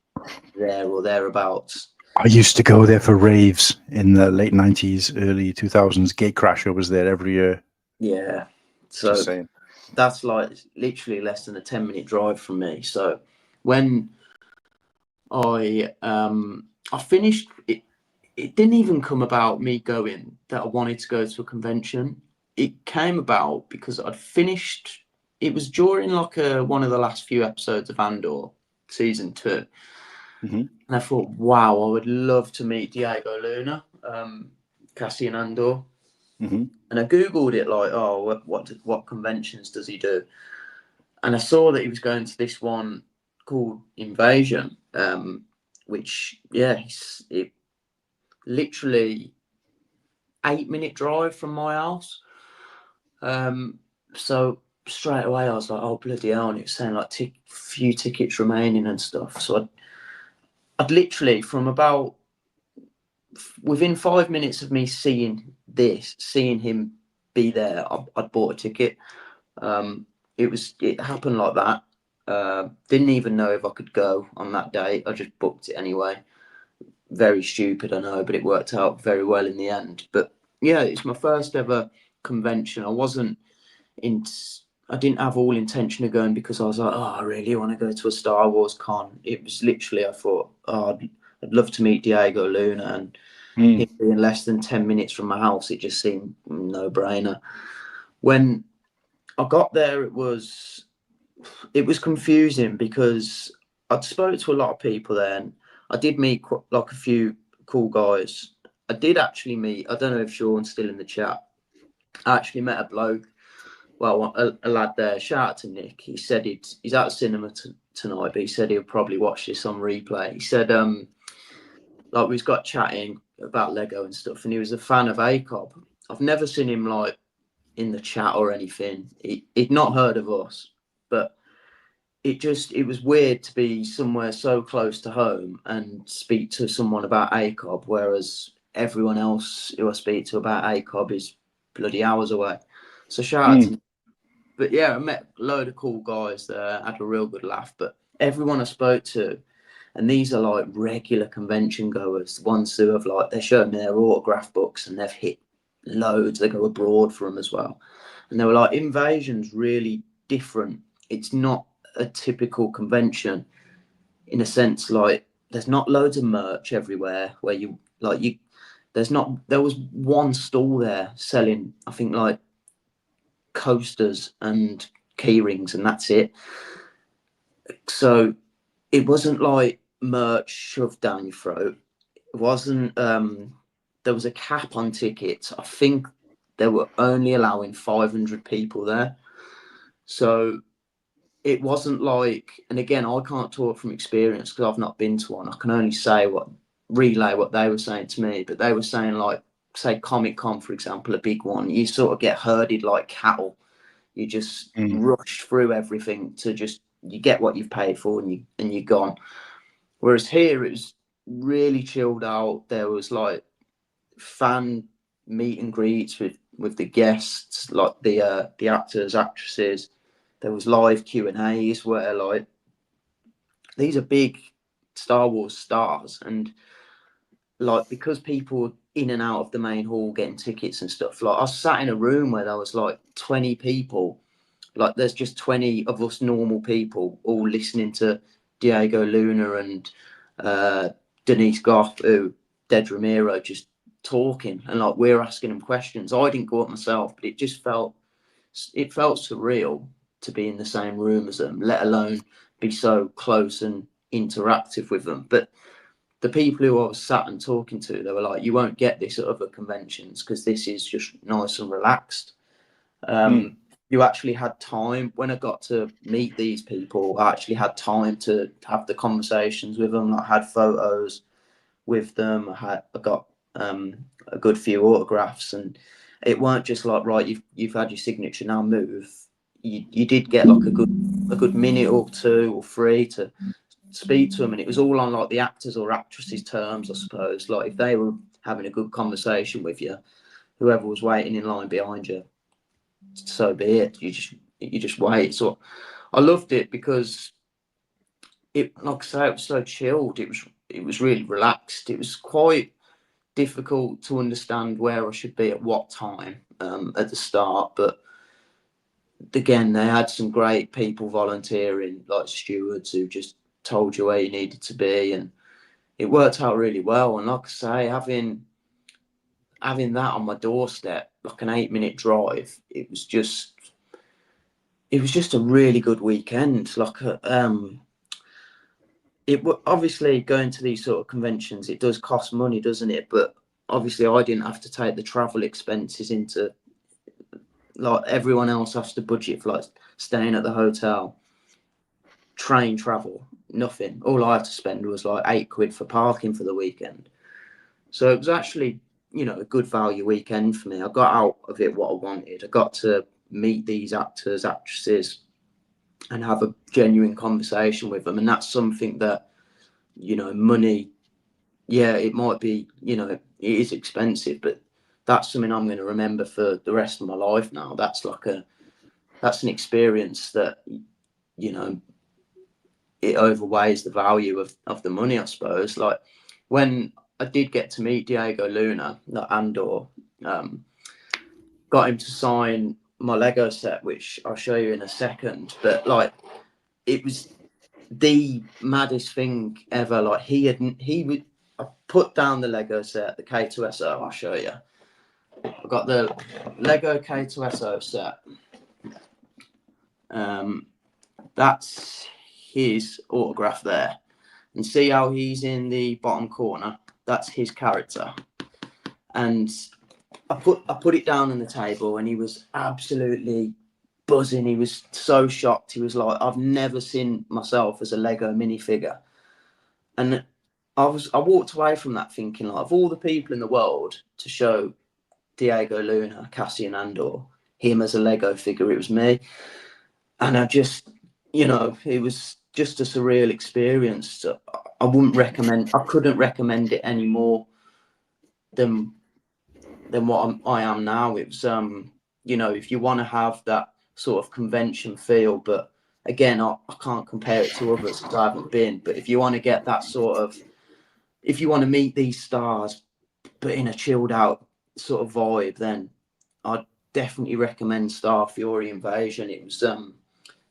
there or thereabouts. I used to go there for raves in the late 90s, early 2000s. Gatecrasher was there every year. Yeah. So that's like literally less than a 10-minute drive from me. So when I finished, it didn't even come about me going that I wanted to go to a convention. It came about because I'd finished. It was during like one of the last few episodes of Andor season 2. Mm-hmm. And I thought, wow, I would love to meet Diego Luna, Cassian Andor. Mm-hmm. And I Googled it, like, oh, what conventions does he do? And I saw that he was going to this one called Invasion, which, yeah, it literally 8-minute drive from my house. So straight away I was like, oh, bloody hell. And it was saying like few tickets remaining and stuff. So I'd literally from about within 5 minutes of me seeing him be there, I'd bought a ticket. It happened like that. Didn't even know if I could go on that day. I just booked it anyway. Very stupid, I know, but it worked out very well in the end. But yeah, it's my first ever convention. I didn't have all intention of going because I was like, oh, I really want to go to a Star Wars con. It was literally, I thought, oh, I'd love to meet Diego Luna, and him being less than 10 minutes from my house, it just seemed no brainer. When I got there, it was confusing because I'd spoke to a lot of people there, and I did meet like a few cool guys. I did actually meet, I don't know if Sean's still in the chat, I actually met a bloke, well, a lad there, shout out to Nick. He said he's at the cinema tonight, but he said he'll probably watch this on replay. He said, like, we've got chatting about Lego and stuff, and he was a fan of ACOB. I've never seen him like in the chat or anything. He'd not heard of us, but it was weird to be somewhere so close to home and speak to someone about ACOB, whereas everyone else who I speak to about ACOB is bloody hours away. So shout out to me. But yeah, I met a load of cool guys there, had a real good laugh. But everyone I spoke to, And these are like regular convention goers, ones who have like, they're showing me their autograph books and they've hit loads. They go abroad for them as well. And they were like, Invasion's really different. It's not a typical convention in a sense, like there's not loads of merch everywhere where there was one stall there selling, I think, like coasters and key rings, and that's it. So it wasn't like merch shoved down your throat. It wasn't there was a cap on tickets. I think they were only allowing 500 people there. So it wasn't like, and again, I can't talk from experience because I've not been to one. I can only relay what they were saying to me. But they were saying, like, say Comic Con, for example, a big one, you sort of get herded like cattle. You just rush through everything to just, you get what you've paid for and you're gone. Whereas here it was really chilled out. There was like fan meet and greets with the guests, like the actors, actresses. There was live Q&As where, like, these are big Star Wars stars, and like, because people were in and out of the main hall getting tickets and stuff, like I sat in a room where there was like 20 people, like there's just 20 of us normal people all listening to Diego Luna and Denise Goff, who Dead Ramiro, just talking, and like we're asking them questions. I didn't go up myself, but it felt surreal to be in the same room as them, let alone be so close and interactive with them. But the people who I was sat and talking to, they were like, you won't get this at other conventions because this is just nice and relaxed. You actually had time. When I got to meet these people, I actually had time to have the conversations with them. I had photos with them. I got a good few autographs, and it weren't just like, right, you've had your signature, now move. You did get like a good minute or two or three to speak to them, and it was all on like the actors or actresses' terms, I suppose. Like if they were having a good conversation with you, whoever was waiting in line behind you, so be it. You just wait. So I loved it because it, like I say, it was so chilled. It was really relaxed. It was quite difficult to understand where I should be at what time at the start, but again, they had some great people volunteering, like stewards who just told you where you needed to be, and it worked out really well. And like I say, having that on my doorstep, like an 8-minute drive, it was just a really good weekend. Like obviously going to these sort of conventions, it does cost money, doesn't it? But obviously I didn't have to take the travel expenses into, like everyone else has to budget for, like staying at the hotel, train travel, nothing. All I had to spend was like £8 for parking for the weekend. So it was actually, a good value weekend for me. I got out of it what I wanted. I got to meet these actors, actresses, and have a genuine conversation with them. And that's something that, money, yeah, it might be, it is expensive, but that's something I'm going to remember for the rest of my life now. That's an experience that, it overweighs the value of the money, I suppose. Like when I did get to meet Diego Luna, not Andor, got him to sign my Lego set, which I'll show you in a second. But like, it was the maddest thing ever. Like I put down the Lego set, the K2SO. I'll show you. I got the Lego K2SO set. That's his autograph there, and see how he's in the bottom corner. That's his character, and I put it down on the table, and he was absolutely buzzing. He was so shocked. He was like, I've never seen myself as a Lego minifigure. And I walked away from that thinking, like, of all the people in the world to show Diego Luna, Cassian Andor, him as a Lego figure, it was me. And I just, it was just a surreal experience. So I couldn't recommend it any more than what I am now. It was, if you want to have that sort of convention feel, but again, I can't compare it to others because I haven't been. But if you want to get that sort of, if you want to meet these stars, but in a chilled out sort of vibe, then I'd definitely recommend StarFury Invasion. It was,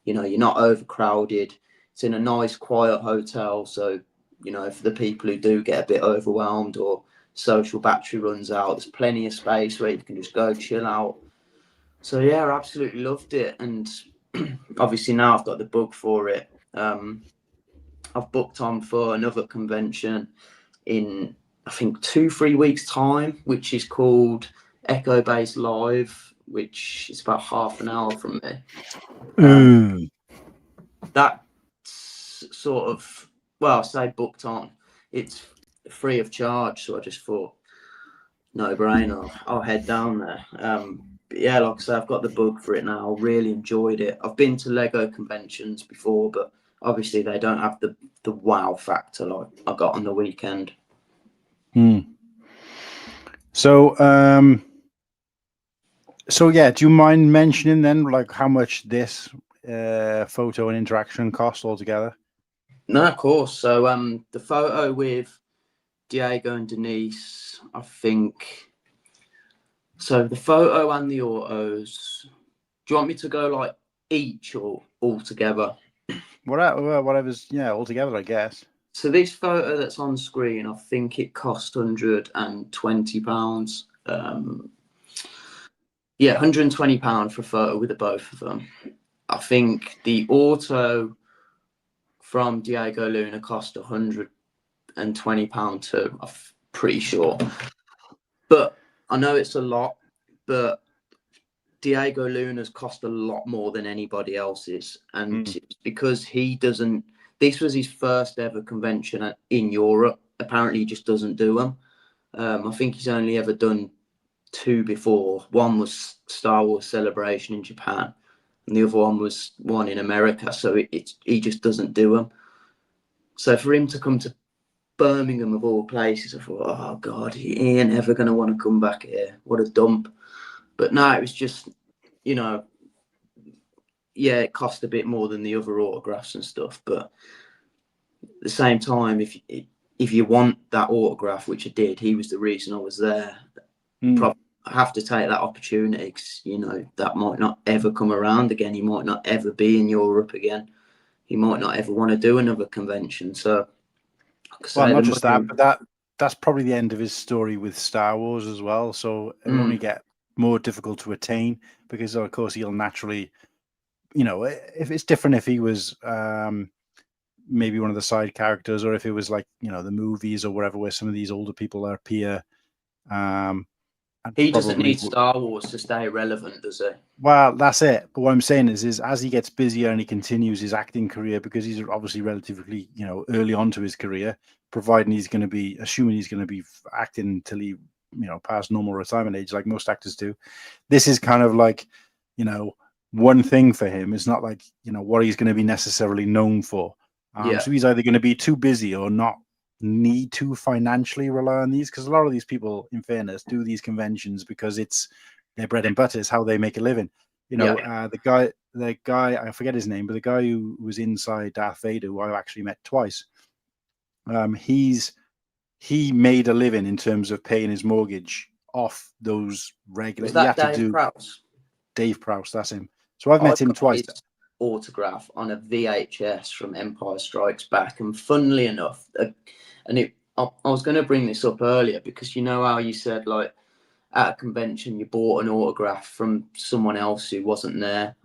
you know, you're not overcrowded. It's in a nice, quiet hotel. So, you know, for the people who do get a bit overwhelmed or social battery runs out, there's plenty of space where you can just go chill out. So, yeah, I absolutely loved it. And obviously now I've got the book for it. I've booked on for another convention in, I think, 2-3 weeks' time, which is called Echo Base Live, which is about half an hour from me. That's sort of, well, I say booked on. It's free of charge, so I just thought, no brainer, I'll head down there. But yeah, like I say, I've got the bug for it now. Really enjoyed it. I've been to Lego conventions before, but obviously they don't have the wow factor like I got on the weekend. So yeah, do you mind mentioning then, like, how much this photo and interaction cost altogether? No, of course. So the photo with Diego and Denise, I think. So the photo and the autos. Do you want me to go like each or all together? Whatever's, yeah, all together, I guess. So this photo that's on screen, I think it cost £120. Yeah, £120 for a photo with the both of them. I think the auto from Diego Luna cost £120 too. I'm pretty sure. But I know it's a lot, but Diego Luna's cost a lot more than anybody else's. And it's because he doesn't, this was his first ever convention in Europe. Apparently he just doesn't do them. I think he's only ever done 2 before. One was Star Wars Celebration in Japan, and the other one was one in America. So he just doesn't do them. So for him to come to Birmingham of all places, I thought, oh God, he ain't ever going to want to come back here. What a dump. But no, it was just, you know, yeah, it cost a bit more than the other autographs and stuff. But at the same time, if you want that autograph, which I did, he was the reason I was there. Probably have to take that opportunity because, you know, that might not ever come around again. He might not ever be in Europe again. He might not ever want to do another convention. So, well, not just that, but that's probably the end of his story with Star Wars as well. So it'll only get more difficult to attain because, of course, he'll naturally, you know, if it's different if he was maybe one of the side characters, or if it was like, you know, the movies or whatever, where some of these older people appear. He doesn't need Star Wars to stay relevant, does he? Well, that's it. But what I'm saying is as he gets busier and he continues his acting career, because he's obviously relatively, you know, early on to his career, providing he's going to be, assuming he's going to be acting until he, you know, past normal retirement age, like most actors do. This is kind of like, you know, one thing for him. It's not like, you know, what he's going to be necessarily known for. So he's either going to be too busy or not need to financially rely on these, because a lot of these people, in fairness, do these conventions because it's their bread and butter, is how they make a living. You know, the guy, I forget his name, but the guy who was inside Darth Vader, who I've actually met twice, he made a living in terms of paying his mortgage off those regular. Was that Dave Prowse? Dave Prowse, that's him. So I've met him twice. Autograph on a VHS from Empire Strikes Back, and funnily enough, I was going to bring this up earlier because you know how you said, like, at a convention you bought an autograph from someone else who wasn't there,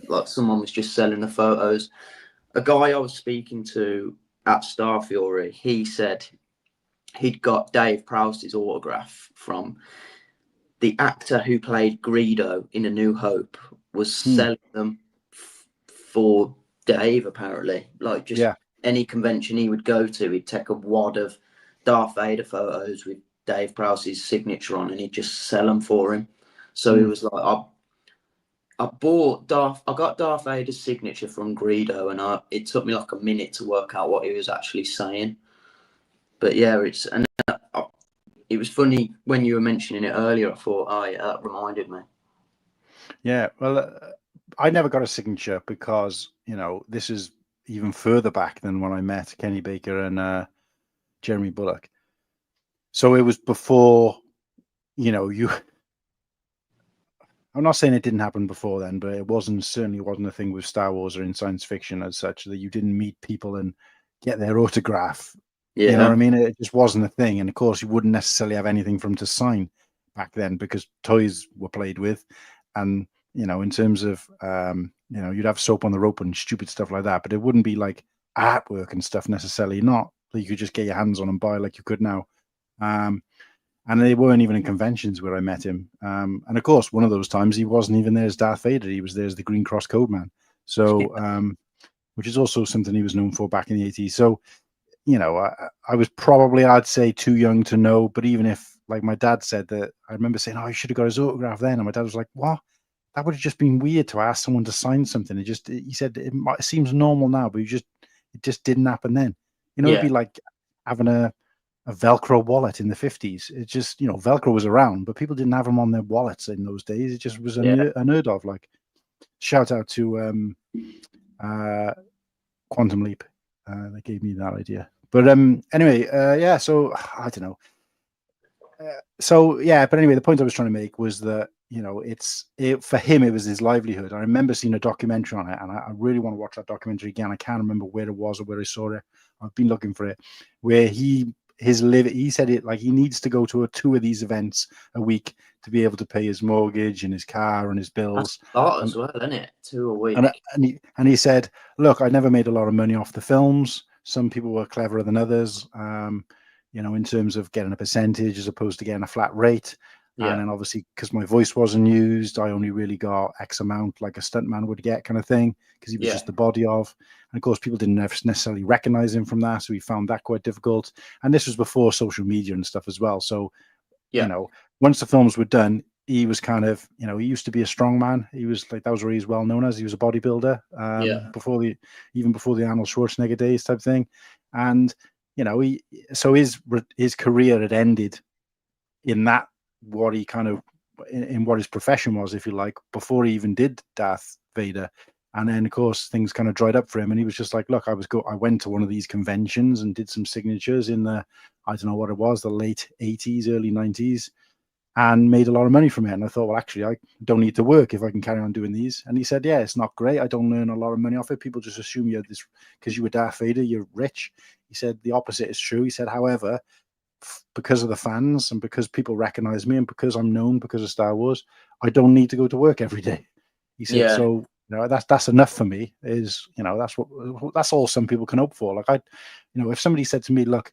like someone was just selling the photos. A guy I was speaking to at StarFury, he said he'd got Dave Prowse's autograph from the actor who played Greedo in A New Hope, was selling them for Dave, apparently. Like, just any convention he would go to, he'd take a wad of Darth Vader photos with Dave Prowse's signature on, and he'd just sell them for him. So he was like, I got Darth Vader's signature from Greedo, and it took me like a minute to work out what he was actually saying. But yeah, it was funny when you were mentioning it earlier. I thought, oh yeah, that reminded me. Yeah, well, I never got a signature because, this is even further back than when I met Kenny Baker and Jeremy Bulloch. So it was before, you. I'm not saying it didn't happen before then, but it certainly wasn't a thing with Star Wars or in science fiction as such, that you didn't meet people and get their autograph. Yeah. You know what I mean? It just wasn't a thing. And of course, you wouldn't necessarily have anything for them to sign back then because toys were played with. And, in terms of, you'd have soap on the rope and stupid stuff like that, but it wouldn't be like artwork and stuff necessarily, not that you could just get your hands on and buy like you could now. And they weren't even in conventions where I met him. And of course, one of those times he wasn't even there as Darth Vader. He was there as the Green Cross Code Man. So, which is also something he was known for back in the 80s. So, I was probably, I'd say, too young to know. But even if, like my dad said that, I remember saying, "Oh, you should have got his autograph then." And my dad was like, "What? That would have just been weird to ask someone to sign something." He said, it seems normal now, but it just didn't happen then. It'd be like having a Velcro wallet in the 50s. It just, Velcro was around, but people didn't have them on their wallets in those days. It just was unheard of. Like, shout out to Quantum Leap. They gave me that idea. But anyway, so I don't know. But anyway, the point I was trying to make was that, for him, it was his livelihood. I remember seeing a documentary on it, and I really want to watch that documentary again. I can't remember where it was or where I saw it. I've been looking for it, where he said it like he needs to go to 2 of these events a week to be able to pay his mortgage and his car and his bills. That's a lot as well, isn't it? 2 a week. And he said, "Look, I never made a lot of money off the films. Some people were cleverer than others, in terms of getting a percentage as opposed to getting a flat rate. And then obviously, because my voice wasn't used, I only really got X amount like a stuntman would get, kind of thing, because he was just the body of. And of course, people didn't necessarily recognize him from that. So he found that quite difficult. And this was before social media and stuff as well. So, once the films were done, he was kind of, he used to be a strong man. He was like, that was where he's well known as. He was a bodybuilder before the Arnold Schwarzenegger days type thing. And, his career had ended in that, what he kind of, in what his profession was, if you like, before he even did Darth Vader. And then, of course, things kind of dried up for him. And he was just like, look, I went to one of these conventions and did some signatures in the, I don't know what it was, the late 80s, early 90s, and made a lot of money from it. And I thought, well, actually, I don't need to work if I can carry on doing these. And he said, yeah, it's not great. I don't earn a lot of money off it. People just assume you're this, because you were Darth Vader, you're rich. He said the opposite is true. He said, however, because of the fans and because people recognize me and because I'm known because of Star Wars, I don't need to go to work every day. He said, so that's enough for me. Is that's all some people can hope for. Like if somebody said to me, look,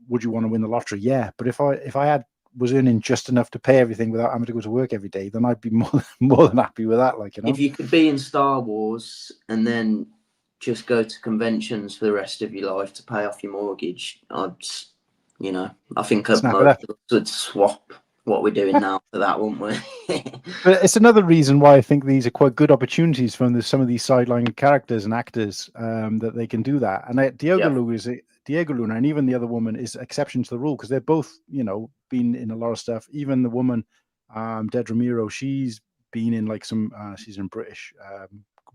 would you want to win the lottery? Yeah, but if I was earning just enough to pay everything without having to go to work every day, then I'd be more than happy with that. Like, if you could be in Star Wars and then just go to conventions for the rest of your life to pay off your mortgage, I think most of us would swap what we're doing now for that, wouldn't we? But it's another reason why I think these are quite good opportunities for some of these sideline characters and actors, that they can do that. And Diego Luna and even the other woman is exception to the rule, because they're both, been in a lot of stuff. Even the woman, Dedra Miro, she's been in like some, she's in British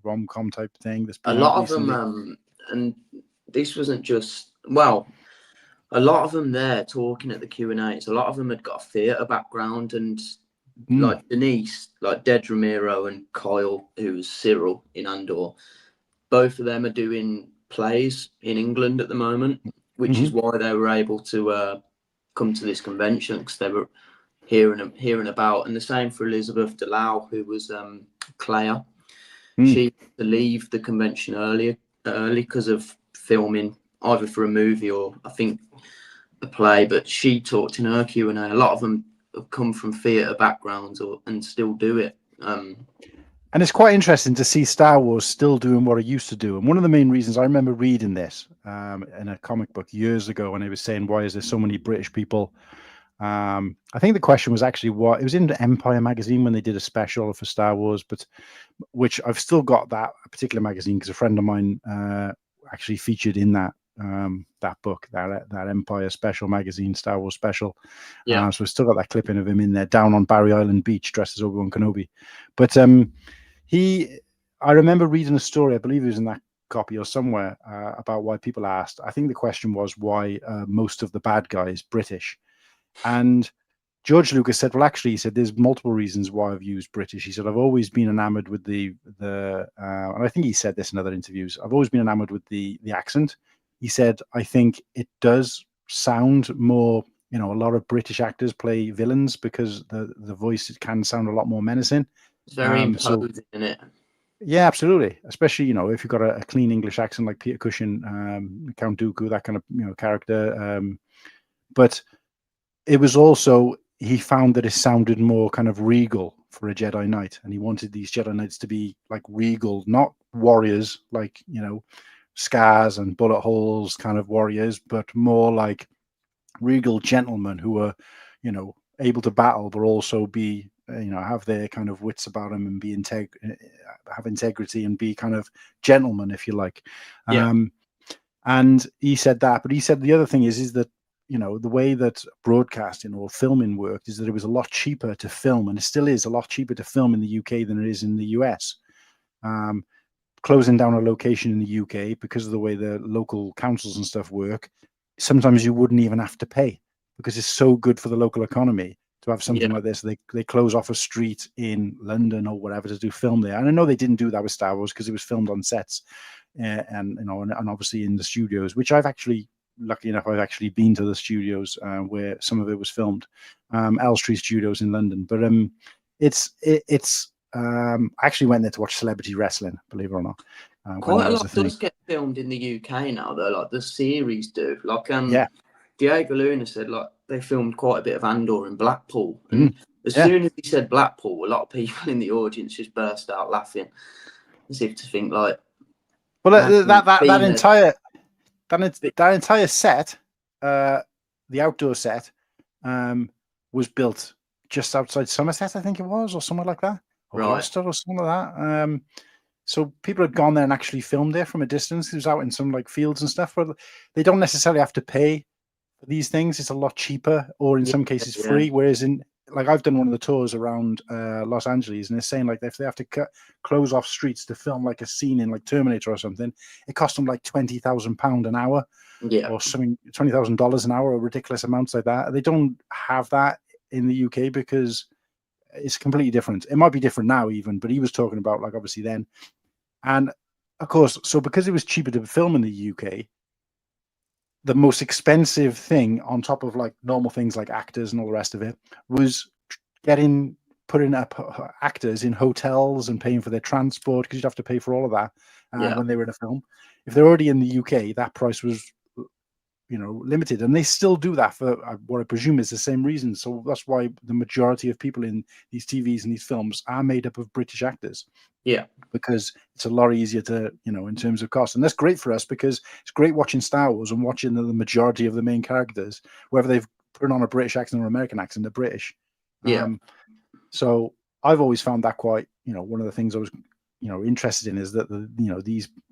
rom-com type thing. A lot of them, and this wasn't just, a lot of them there talking at the Q&As, a lot of them had got a theatre background, and like Denise, like Dedra Miro and Kyle, who's Cyril in Andor, both of them are doing plays in England at the moment, which is why they were able to come to this convention, because they were hearing about. And the same for Elizabeth Delau, who was Claire. She had to leave the convention early because of filming either for a movie or I think a play, but she talked in her Q&A. A lot of them have come from theatre backgrounds and still do it. And it's quite interesting to see Star Wars still doing what it used to do. And one of the main reasons, I remember reading this in a comic book years ago, when it was saying, why is there so many British people? I think the question was actually what, it was in Empire magazine when they did a special for Star Wars, but which I've still got that particular magazine because a friend of mine actually featured in that book, that Empire special magazine, Star Wars special. So we've still got that clipping of him in there down on Barry Island Beach dressed as Obi-Wan Kenobi. But I remember reading a story, I believe it was in that copy or somewhere, about why people asked. I think the question was why most of the bad guys British. And George Lucas said, well, actually, he said, there's multiple reasons why I've used British. He said, I've always been enamored with and I think he said this in other interviews, I've always been enamored with the accent. He said, I think it does sound more, a lot of British actors play villains because the voice can sound a lot more menacing. It's very imposing, isn't it? Yeah, absolutely. Especially, if you've got a clean English accent like Peter Cushing, Count Dooku, that kind of, character. But it was also, he found that it sounded more kind of regal for a Jedi Knight, and he wanted these Jedi Knights to be like regal, not warriors like scars and bullet holes kind of warriors, but more like regal gentlemen who are able to battle but also be have their kind of wits about them and be have integrity and be kind of gentlemen, if you like. And he said that, but he said the other thing is that the way that broadcasting or filming worked is that it was a lot cheaper to film, and it still is a lot cheaper to film in the UK than it is in the US. Closing down a location in the UK, because of the way the local councils and stuff work, sometimes you wouldn't even have to pay because it's so good for the local economy to have something like this. They close off a street in London or whatever to do film there. And I know they didn't do that with Star Wars because it was filmed on sets and obviously in the studios, which lucky enough, I've actually been to the studios where some of it was filmed, Elstree Studios in London. But I actually went there to watch celebrity wrestling, believe it or not. Quite a lot does get filmed in the UK now, though. Like the series do. Like Diego Luna said, like they filmed quite a bit of Andor in Blackpool, and as soon as he said Blackpool, a lot of people in the audience just burst out laughing, as if to think like, well, that entire set, the outdoor set, was built just outside Somerset, I think it was, or somewhere like that, or Gloucester or something like that. So people had gone there and actually filmed there from a distance. It was out in some like fields and stuff where they don't necessarily have to pay for these things. It's a lot cheaper, or in some cases free. Whereas I've done one of the tours around Los Angeles, and they're saying like if they have to close off streets to film like a scene in like Terminator or something, it costs them like £20,000 an hour, or something, $20,000 an hour, or ridiculous amounts like that. They don't have that in the UK because it's completely different. It might be different now even, but he was talking about like obviously then. And of course, so because it was cheaper to film in the UK, the most expensive thing on top of like normal things like actors and all the rest of it was putting up actors in hotels and paying for their transport, because you'd have to pay for all of that when they were in a film. If they're already in the UK, that price was limited, and they still do that for what I presume is the same reason. So that's why the majority of people in these TVs and these films are made up of British actors. Because it's a lot easier to, in terms of cost. And that's great for us because it's great watching Star Wars and watching the majority of the main characters, whether they've put on a British accent or American accent, they're British. So I've always found that quite, one of the things I was, interested in is that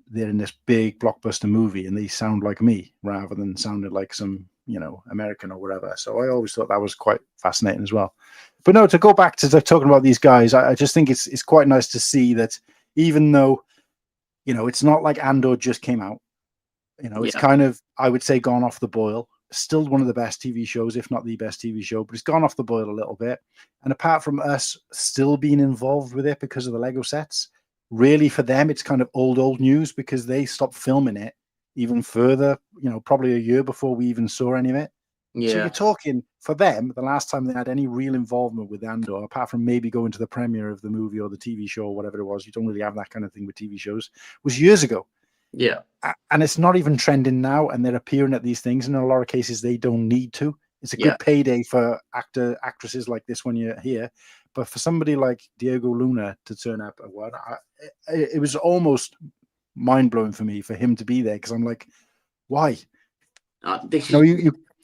they're in this big blockbuster movie and they sound like me rather than sounding like some, American or whatever. So I always thought that was quite fascinating as well. But no, to go back to talking about these guys, I just think it's quite nice to see that even though, it's not like Andor just came out, it's kind of, I would say, gone off the boil. Still one of the best TV shows, if not the best TV show, but it's gone off the boil a little bit. And apart from us still being involved with it because of the Lego sets, really for them, it's kind of old news because they stopped filming it even further, probably a year before we even saw any of it. So you're talking, for them, the last time they had any real involvement with Andor, apart from maybe going to the premiere of the movie or the TV show or whatever it was, you don't really have that kind of thing with TV shows, was years ago. And it's not even trending now, and they're appearing at these things, and in a lot of cases they don't need to. It's a good payday for actresses like this when you're here, but for somebody like Diego Luna to turn up at one, it was almost mind-blowing for me for him to be there, because I'm like, why?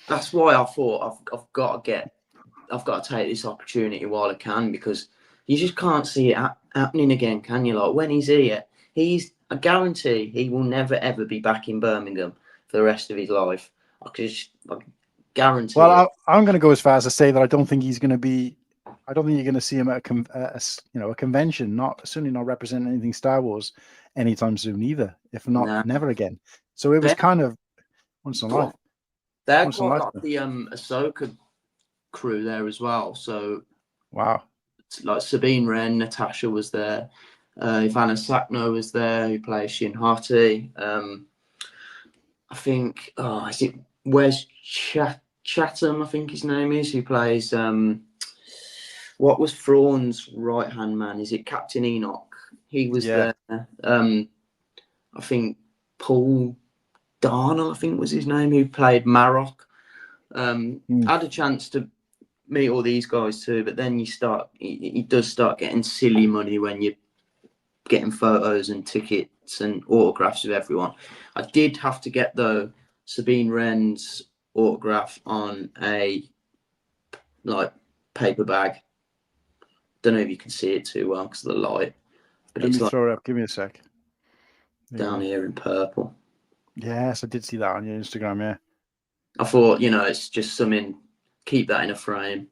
That's why I thought I've got to take this opportunity while I can, because you just can't see it happening again, can you? Like when he's here, I guarantee he will never ever be back in Birmingham for the rest of his life. I guarantee. Well, I'm going to go as far as to say that I don't think he's going to be. I don't think you're going to see him at a convention. Certainly not representing anything Star Wars anytime soon either. If not, never again. So it was kind of once in a life. They had quite a lot of the Ahsoka crew there as well. So wow, like Sabine Wren, Natasha was there. Ivana Sakno was there, who plays Shin Hati. I think, is it Wes Chatham, I think his name is, who plays, what was Thrawn's right-hand man? Is it Captain Enoch? He was there. I think Paul Darnell, I think was his name, who played Marok. I had a chance to meet all these guys too, but then it does start getting silly money when you're getting photos and tickets and autographs of everyone. I did have to get, though, Sabine Wren's autograph on a paper bag. Don't know if you can see it too well because of the light. But Let me throw it up. Give me a sec. Down here in purple. Yes, I did see that on your Instagram, yeah. I thought, it's just something, keep that in a frame.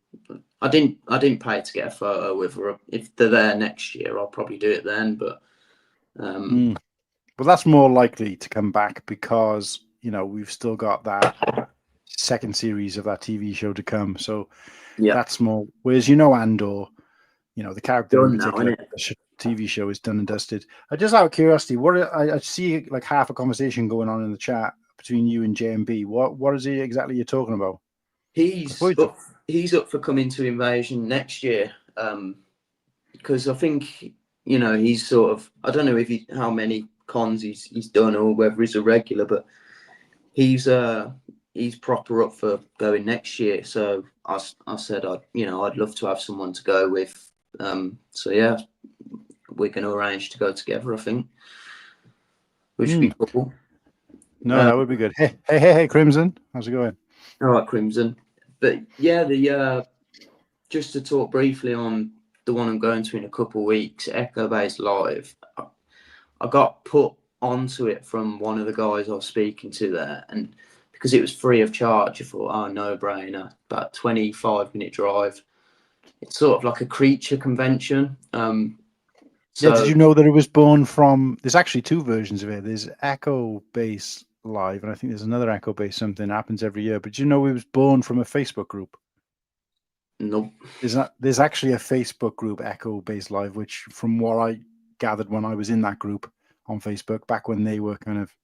I didn't pay to get a photo with her. If they're there next year, I'll probably do it then. But well, that's more likely to come back because we've still got that second series of that TV show to come. So that's more. Whereas Andor, the character in particular, the TV show is done and dusted. Just out of curiosity, I see like half a conversation going on in the chat between you and JMB. What is it exactly you're talking about? He's up for coming to Invasion next year, because I think he's sort of, I don't know how many cons he's done or whether he's a regular, but he's proper up for going next year. So I said I'd love to have someone to go with. So yeah, we're going to arrange to go together, I think, which would be cool. No, that would be good. Hey, Crimson, how's it going? All right, Crimson. But yeah, just to talk briefly on the one I'm going to in a couple of weeks, Echo Base Live. I got put onto it from one of the guys I was speaking to there, and because it was free of charge, I thought, no brainer. About 25-minute drive. It's sort of like a creature convention. Did you know that it was born from? There's actually two versions of it. There's Echo Base Live, and I think there's another Echo Base something that happens every year. But did you know it was born from a Facebook group? Nope. There's actually a Facebook group, Echo Base Live, which, from what I gathered when I was in that group on Facebook, back when they were kind of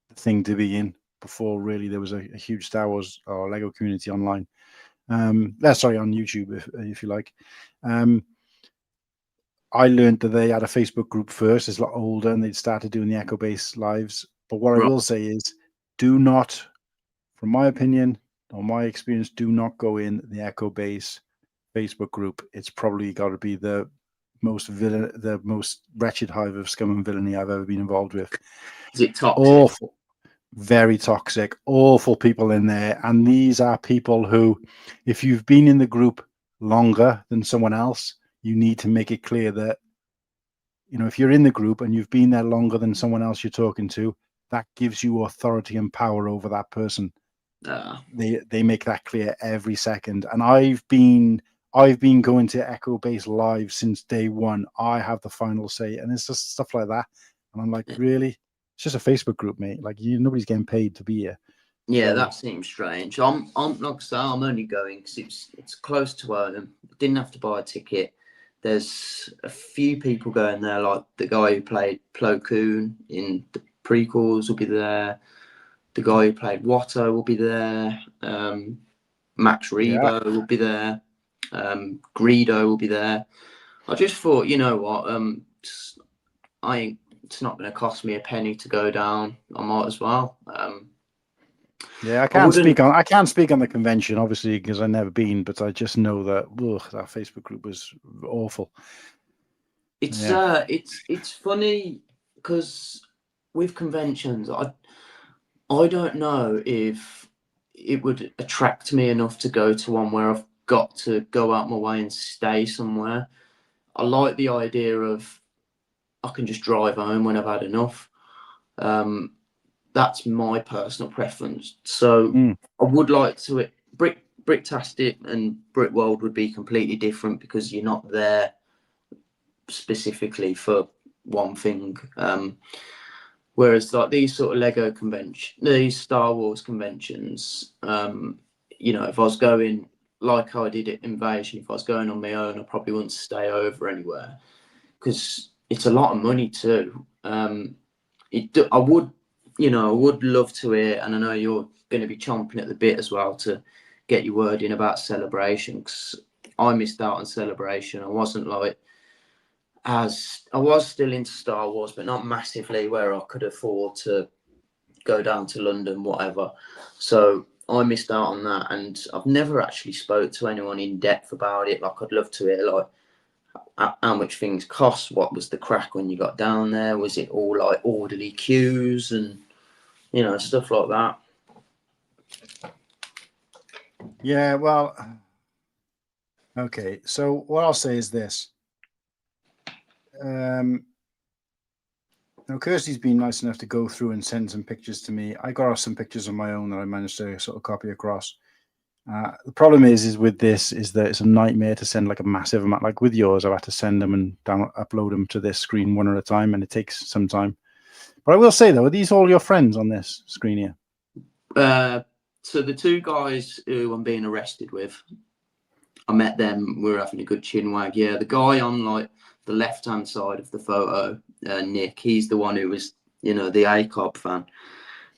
the thing to be in, before really there was a huge Star Wars or Lego community online. On YouTube, if you like. I learned that they had a Facebook group first. It's a lot older, and they'd started doing the Echo Base Lives. But what I will say is, do not, from my opinion or my experience, do not go in the Echo Base Facebook group. It's probably got to be the most wretched hive of scum and villainy I've ever been involved with. Is it toxic? Awful, very toxic, awful people in there. And these are people who, if you've been in the group longer than someone else, you need to make it clear that, if you're in the group and you've been there longer than someone else you're talking to, that gives you authority and power over that person. They make that clear every second. And I've been going to Echo Base Live since day one. I have the final say, and it's just stuff like that. And I'm like, really? It's just a Facebook group, mate. Like, nobody's getting paid to be here. Yeah, so that seems strange. I'm only going because it's close to home. Didn't have to buy a ticket. There's a few people going there, like the guy who played Plo Koon in the prequels will be there. The guy who played Watto will be there. Max Rebo will be there. Greedo will be there. I just thought, you know what? It's not going to cost me a penny to go down. I might as well. I can't speak on the convention, obviously, because I've never been, but I just know that that Facebook group was awful. It's funny because with conventions, I don't know if it would attract me enough to go to one where I've got to go out my way and stay somewhere. I like the idea of I can just drive home when I've had enough. That's my personal preference. So I would like to Bricktastic and Brickworld would be completely different because you're not there specifically for one thing. Whereas like these sort of Lego convention, these Star Wars conventions, you know, if I was going like how I did at Invasion, if I was going on my own, I probably wouldn't stay over anywhere because it's a lot of money too. I would, you know, I would love to hear, and I know you're going to be chomping at the bit as well to get your word in about Celebration, because I missed out on Celebration. I wasn't like, as I was still into Star Wars, but not massively where I could afford to go down to London, whatever. So I missed out on that, and I've never actually spoke to anyone in depth about it. Like, I'd love to hear like how much things cost, what was the crack when you got down there, was it all like orderly queues and, you know, stuff like that. Yeah, well, okay. So what I'll say is this. Now, Kirsty's been nice enough to go through and send some pictures to me. I got some pictures of my own that I managed to sort of copy across. The problem is with this is that it's a nightmare to send like a massive amount. Like with yours, I've had to send them and upload them to this screen one at a time, and it takes some time. But I will say though, are these all your friends on this screen here? So the two guys who I'm being arrested with, I met them. We were having a good chinwag. Yeah, the guy on like the left-hand side of the photo, Nick, he's the one who was, you know, the ACOB fan.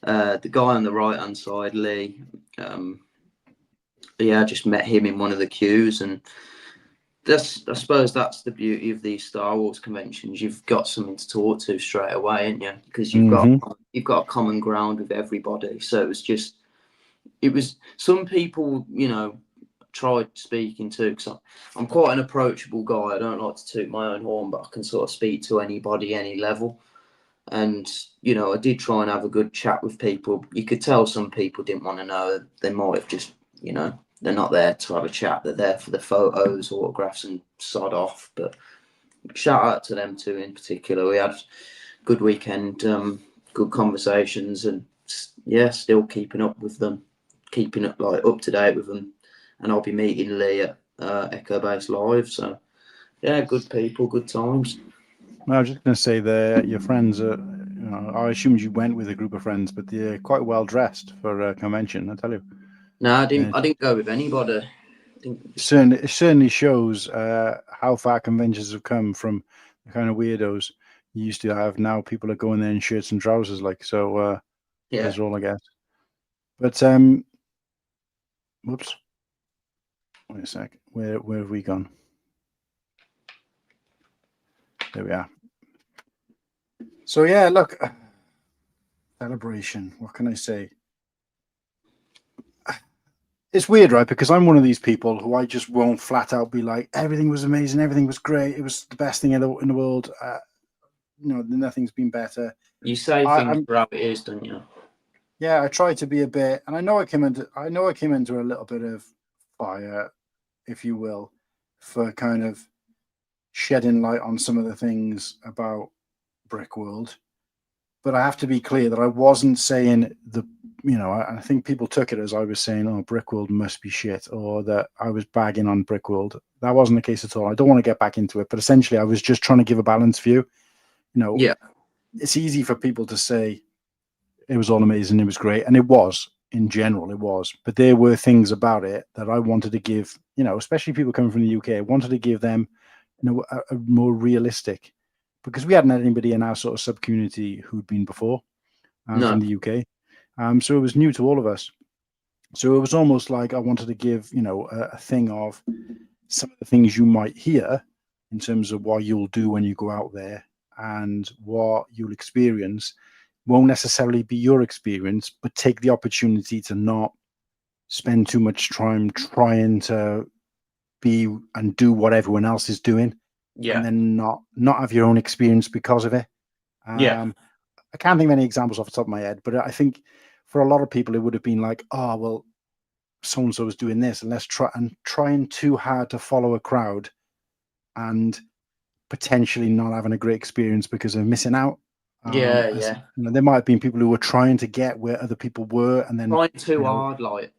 The guy on the right-hand side, Lee, yeah, I just met him in one of the queues, and I suppose that's the beauty of these Star Wars conventions. You've got something to talk to straight away, ain't you? Because you've got a common ground with everybody. So it was some people, you know, tried speaking to, because I'm quite an approachable guy. I don't like to toot my own horn, but I can sort of speak to anybody, any level. And, you know, I did try and have a good chat with people. You could tell some people didn't want to know. They might have just, you know, they're not there to have a chat. They're there for the photos, autographs, and sod off. But shout out to them too in particular. We had a good weekend, good conversations, and yeah, still keeping up with them, keeping up like up to date with them. And I'll be meeting Lee at Echo Base Live. So yeah, good people, good times. Well, I was just going to say that your friends are, you know, I assumed you went with a group of friends, but they're quite well dressed for a convention, I tell you. No, I didn't go with anybody. It certainly shows how far conventions have come from the kind of weirdos you used to have. Now people are going there in shirts and trousers, like, so Yeah. that's all, I guess. But whoops. Wait a sec. Where have we gone? There we are. So yeah, look, Celebration. What can I say? It's weird, right? Because I'm one of these people who I just won't flat out be like, everything was amazing, everything was great, it was the best thing in the world. You know, nothing's been better. You say things for how it is, don't you? Yeah, I try to be a bit, and I know I came into a little bit of fire, if you will, for kind of shedding light on some of the things about Brickworld. But I have to be clear that I wasn't saying I think people took it as I was saying, oh, Brickworld must be shit, or that I was bagging on Brickworld. That wasn't the case at all. I don't want to get back into it, but essentially I was just trying to give a balanced view. You know, yeah, it's easy for people to say it was all amazing, it was great, and it was, in general, it was. But there were things about it that I wanted to give, you know, especially people coming from the UK, I wanted to give them, you know, a more realistic, because we hadn't had anybody in our sort of sub-community who'd been before from the UK. So it was new to all of us. So it was almost like I wanted to give, you know, a thing of some of the things you might hear in terms of what you'll do when you go out there and what you'll experience won't necessarily be your experience, but take the opportunity to not spend too much time trying to be and do what everyone else is doing. Yeah. And then not have your own experience because of it. Yeah. I can't think of any examples off the top of my head, but I think for a lot of people, it would have been like, oh, well, so-and-so was doing this, and trying too hard to follow a crowd and potentially not having a great experience because of missing out. Yeah. You know, there might have been people who were trying to get where other people were, and then trying too hard, like.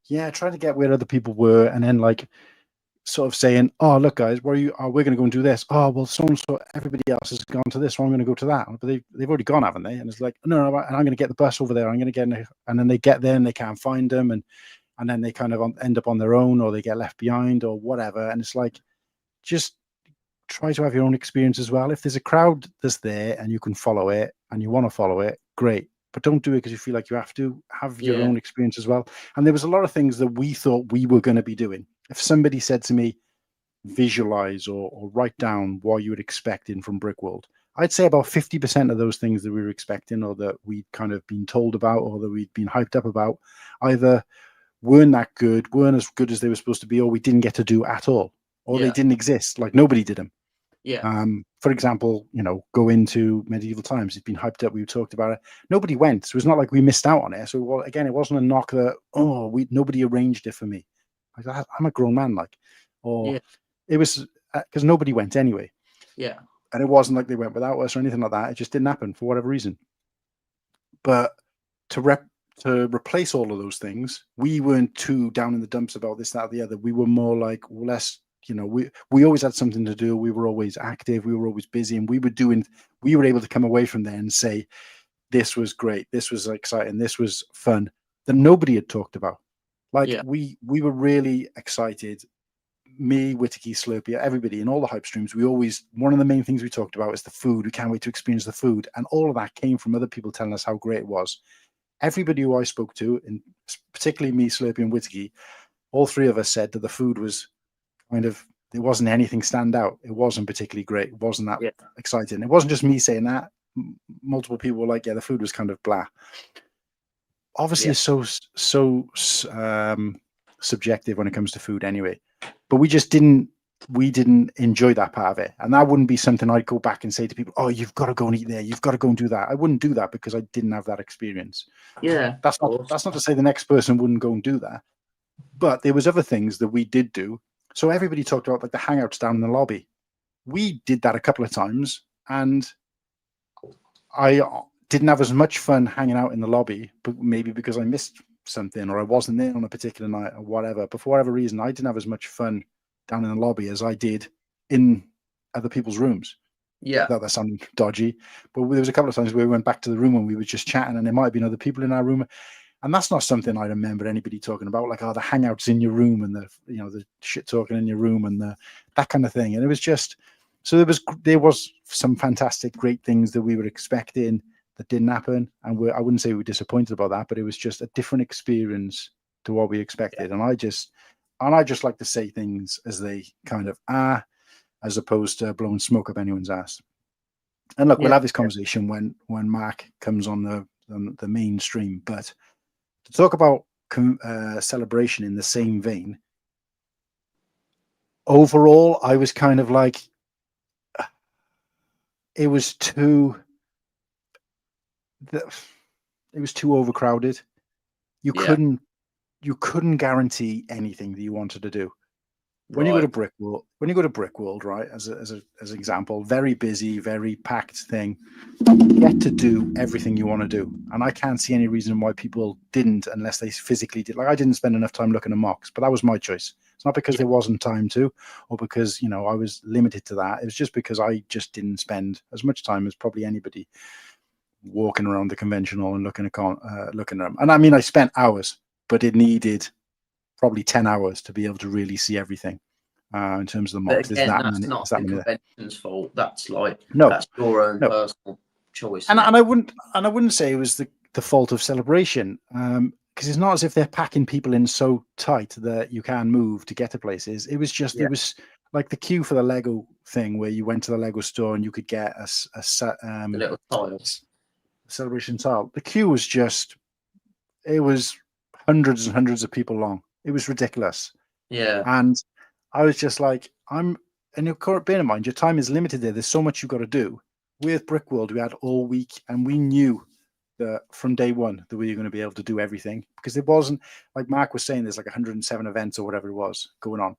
trying to get where other people were, and then like sort of saying, "Oh, look, guys, where are you? Oh, we're going to go and do this. Oh, well, so and so, everybody else has gone to this, so I'm going to go to that." But they've already gone, haven't they? And it's like, no, and I'm going to get the bus over there. I'm going to get, and then they get there and they can't find them, and then they kind of end up on their own, or they get left behind, or whatever. And it's like, just try to have your own experience as well. If there's a crowd that's there and you can follow it and you want to follow it, great. But don't do it because you feel like you have to. Have your own experience as well. And there was a lot of things that we thought we were going to be doing. If somebody said to me, visualize or write down what you would expect in from Brickworld, I'd say about 50% of those things that we were expecting, or that we'd kind of been told about, or that we'd been hyped up about, either weren't that good, weren't as good as they were supposed to be, or we didn't get to do at all, or they didn't exist. Like nobody did them. For example, go into medieval times. It's been hyped up. We talked about it. Nobody went. So it's not like we missed out on it. So well, again, it wasn't a knock that nobody arranged it for me. Like, I'm a grown man, it was because nobody went anyway. Yeah, and it wasn't like they went without us or anything like that. It just didn't happen for whatever reason. But to replace all of those things, we weren't too down in the dumps about this, that, or the other. We were more like, well, let's. We always had something to do. We were always active. We were always busy, and we were able to come away from there and say, this was great. This was exciting. This was fun that nobody had talked about. We were really excited. Me, Whittaky, Slurpee, everybody in all the hype streams. One of the main things we talked about is the food. We can't wait to experience the food. And all of that came from other people telling us how great it was. Everybody who I spoke to, and particularly me, Slurpee, and Whittaky, all three of us said that the food was there wasn't anything stand out. It wasn't particularly great. It wasn't that exciting. It wasn't just me saying that. Multiple people were like, the food was kind of blah. Obviously, it's so subjective when it comes to food anyway. But we didn't enjoy that part of it. And that wouldn't be something I'd go back and say to people, oh, you've got to go and eat there. You've got to go and do that. I wouldn't do that because I didn't have that experience. Yeah. That's not to say the next person wouldn't go and do that. But there was other things that we did do. So everybody talked about like the hangouts down in the lobby. We did that a couple of times, and I didn't have as much fun hanging out in the lobby, but maybe because I missed something or I wasn't there on a particular night or whatever. But for whatever reason, I didn't have as much fun down in the lobby as I did in other people's rooms. Yeah. That sounded dodgy. But there was a couple of times where we went back to the room and we were just chatting, and there might have been other people in our room. And that's not something I remember anybody talking about, like, the hangouts in your room and the shit talking in your room and that kind of thing. And it was just, so there was some fantastic, great things that we were expecting that didn't happen. And I wouldn't say we were disappointed about that, but it was just a different experience to what we expected. And I just like to say things as they kind of are, as opposed to blowing smoke up anyone's ass. And look, we'll have this conversation when Mark comes on the mainstream, but to talk about celebration in the same vein, overall, I was kind of like, it was too overcrowded. You couldn't guarantee anything that you wanted to do. When you go to Brickworld, right, as an example, very busy, very packed thing, you get to do everything you want to do. And I can't see any reason why people didn't, unless they physically did. Like, I didn't spend enough time looking at mocks, but that was my choice. It's not because there wasn't time to, or because, I was limited to that. It was just because I just didn't spend as much time as probably anybody walking around the conventional and looking at them. And I mean, I spent hours, but it needed probably 10 hours to be able to really see everything in terms of the mocks. Again, that's not the convention's fault. That's that's your own personal choice. And I wouldn't say it was the fault of celebration, because it's not as if they're packing people in so tight that you can't move to get to places. It was just it was like the queue for the Lego thing, where you went to the Lego store and you could get the little tiles, celebration tile. The queue was it was hundreds and hundreds of people long. It was ridiculous. Yeah. And I was just like, and bear in mind, your time is limited there. There's so much you've got to do. With Brickworld, we had all week, and we knew that from day one that we were going to be able to do everything, because it wasn't, like Mark was saying, there's like 107 events or whatever it was going on.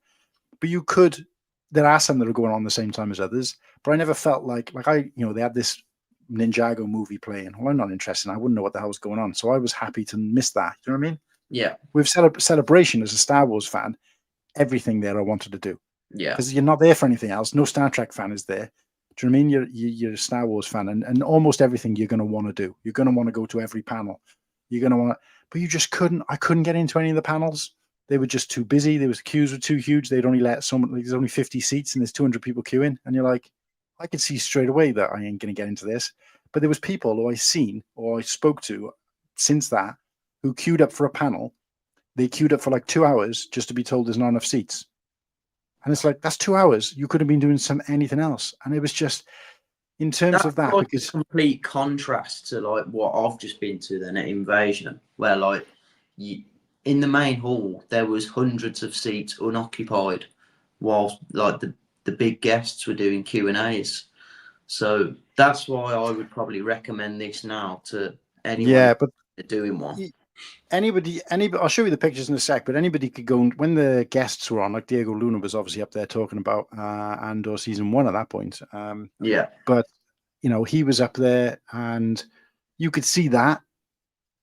But there are some that are going on the same time as others, but I never felt like they had this Ninjago movie playing. Well, I'm not interested. I wouldn't know what the hell was going on. So I was happy to miss that. Do you know what I mean? Yeah. With Celebration, as a Star Wars fan, everything there I wanted to do. Yeah. Because you're not there for anything else. No Star Trek fan is there. Do you know what I mean? You're a Star Wars fan, and almost everything you're going to want to do. You're going to want to go to every panel. You're going to want to, but you just couldn't. I couldn't get into any of the panels. They were just too busy. The queues were too huge. They'd only let someone. Like, there's only 50 seats, and there's 200 people queuing, and you're like, I could see straight away that I ain't going to get into this. But there was people who I seen or I spoke to since that who queued up for a panel. They queued up for like 2 hours just to be told there's not enough seats. And it's like, that's 2 hours. You could have been doing anything else. And it was just, in terms of that, like because a complete contrast to like what I've just been to then at Invasion, where like in the main hall, there was hundreds of seats unoccupied whilst like the big guests were doing Q&As. So that's why I would probably recommend this now to anyone doing one. Anybody, I'll show you the pictures in a sec, but anybody could go, when the guests were on, like Diego Luna was obviously up there talking about Andor season 1 at that point. But, you know, he was up there and you could see that.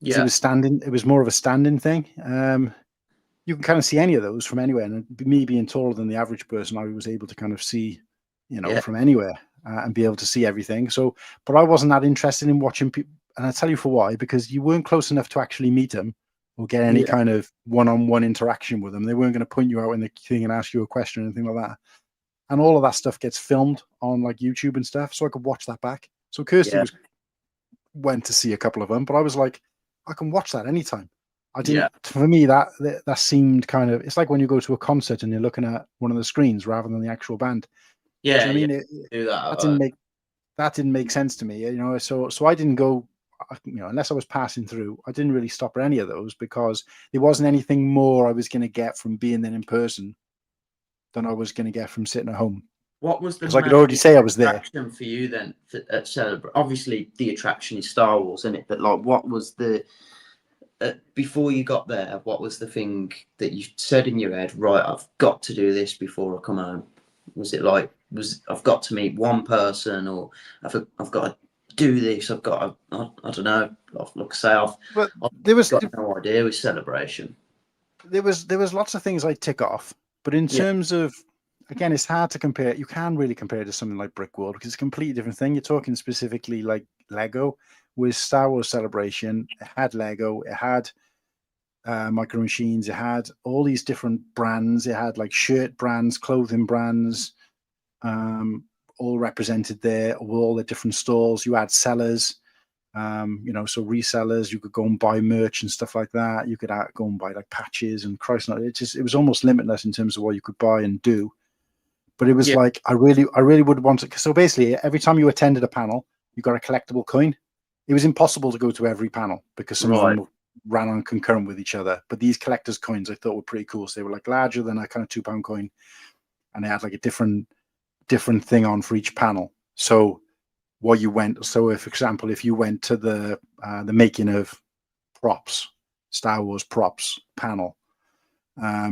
Yeah. It was standing. It was more of a standing thing. You can kind of see any of those from anywhere. And me being taller than the average person, I was able to kind of see, you know, from anywhere and be able to see everything. So, but I wasn't that interested in watching people. And I'll tell you for why, because you weren't close enough to actually meet them or get any kind of one-on-one interaction with them. They weren't going to point you out in the thing and ask you a question or anything like that. And all of that stuff gets filmed on like YouTube and stuff, so I could watch that back. So Kirsty went to see a couple of them, but I was like, I can watch that anytime. I didn't. For me, that seemed kind of. It's like when you go to a concert and you're looking at one of the screens rather than the actual band. Yeah, I mean, that didn't make sense to me. You know, so I didn't go. You know, unless I was passing through, I didn't really stop at any of those because there wasn't anything more I was going to get from being there in person than I was going to get from sitting at home. What was the? Because I could already say I was there. For you then at Celebrate? Obviously, the attraction is Star Wars, isn't it? But like, what was the before you got there? What was the thing that you said in your head? Right, I've got to do this before I come home. Was it like I've got to meet one person, or I've got to do this? I've got to, I don't know. There was no idea with Celebration. There was lots of things I tick off, but in terms of, again, it's hard to compare. You can really compare it to something like Brickworld because it's a completely different thing. You're talking specifically like Lego. With Star Wars Celebration, it had Lego, it had Micro Machines, it had all these different brands. It had like shirt brands, clothing brands, all represented there with all the different stalls. You had sellers, you know, so resellers. You could go and buy merch and stuff like that. You could go and buy like patches and Christ, it was almost limitless in terms of what you could buy and do. But it was like I really would want it. So basically, every time you attended a panel, you got a collectible coin. It was impossible to go to every panel because some of them ran on concurrent with each other. But these collector's coins I thought were pretty cool. So they were like larger than a kind of £2 coin, and they had like a different thing on for each panel. So what you went, so if, for example, if you went to the making of props, Star Wars props panel,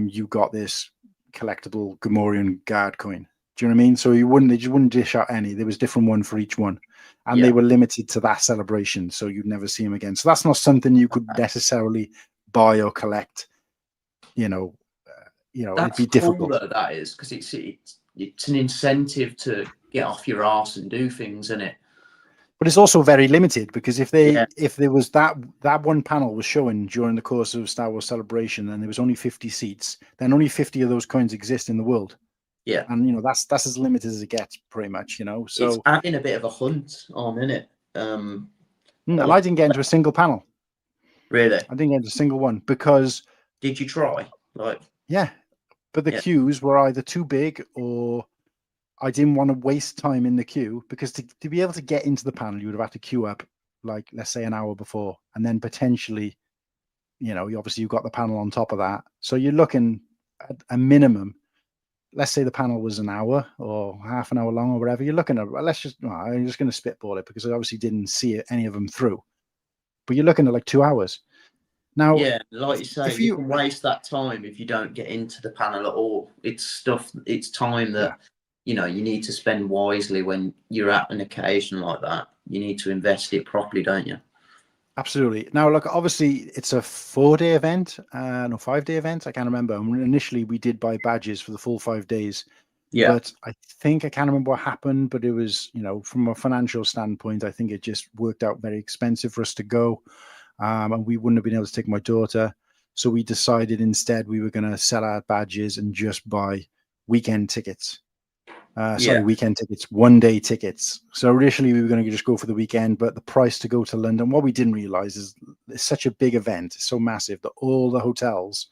you got this collectible Gamorrean guard coin. Do you know what I mean? So they just wouldn't dish out any. There was different one for each one. And they were limited to that celebration, so you'd never see them again. So that's not something you could necessarily buy or collect. You know, that's it'd be difficult. Cool, though, that is, because it's an incentive to get off your arse and do things, isn't it? But it's also very limited because if there was that one panel was showing during the course of Star Wars Celebration, and there was only 50 seats, then only 50 of those coins exist in the world. Yeah, and you know that's as limited as it gets, pretty much. You know, so it's adding a bit of a hunt on, isn't it? And I didn't get into a single panel. Really, I didn't get into a single one because. Did you try? Yeah, but the queues were either too big or I didn't want to waste time in the queue because to be able to get into the panel, you would have had to queue up like let's say an hour before, and then potentially, you know, you've got the panel on top of that, so you're looking at a minimum. Let's say the panel was an hour or half an hour long or whatever. You're looking at, I'm just going to spitball it because I obviously didn't see any of them through. But you're looking at like 2 hours. Now, like you say, you can waste that time if you don't get into the panel at all. It's time that, you know, you need to spend wisely when you're at an occasion like that. You need to invest it properly, don't you? Absolutely. Now, look, obviously, it's a 4-day event, no 5-day event. I can't remember. And initially, we did buy badges for the full 5 days, Yeah. but I think I can't remember what happened. But it was, from a financial standpoint, I think it just worked out very expensive for us to go, and we wouldn't have been able to take my daughter. So we decided instead we were going to sell our badges and just buy weekend tickets. Weekend tickets, 1-day tickets. So initially we were going to just go for the weekend, but the price to go to London, what we didn't realize is it's such a big event, it's so massive that all the hotels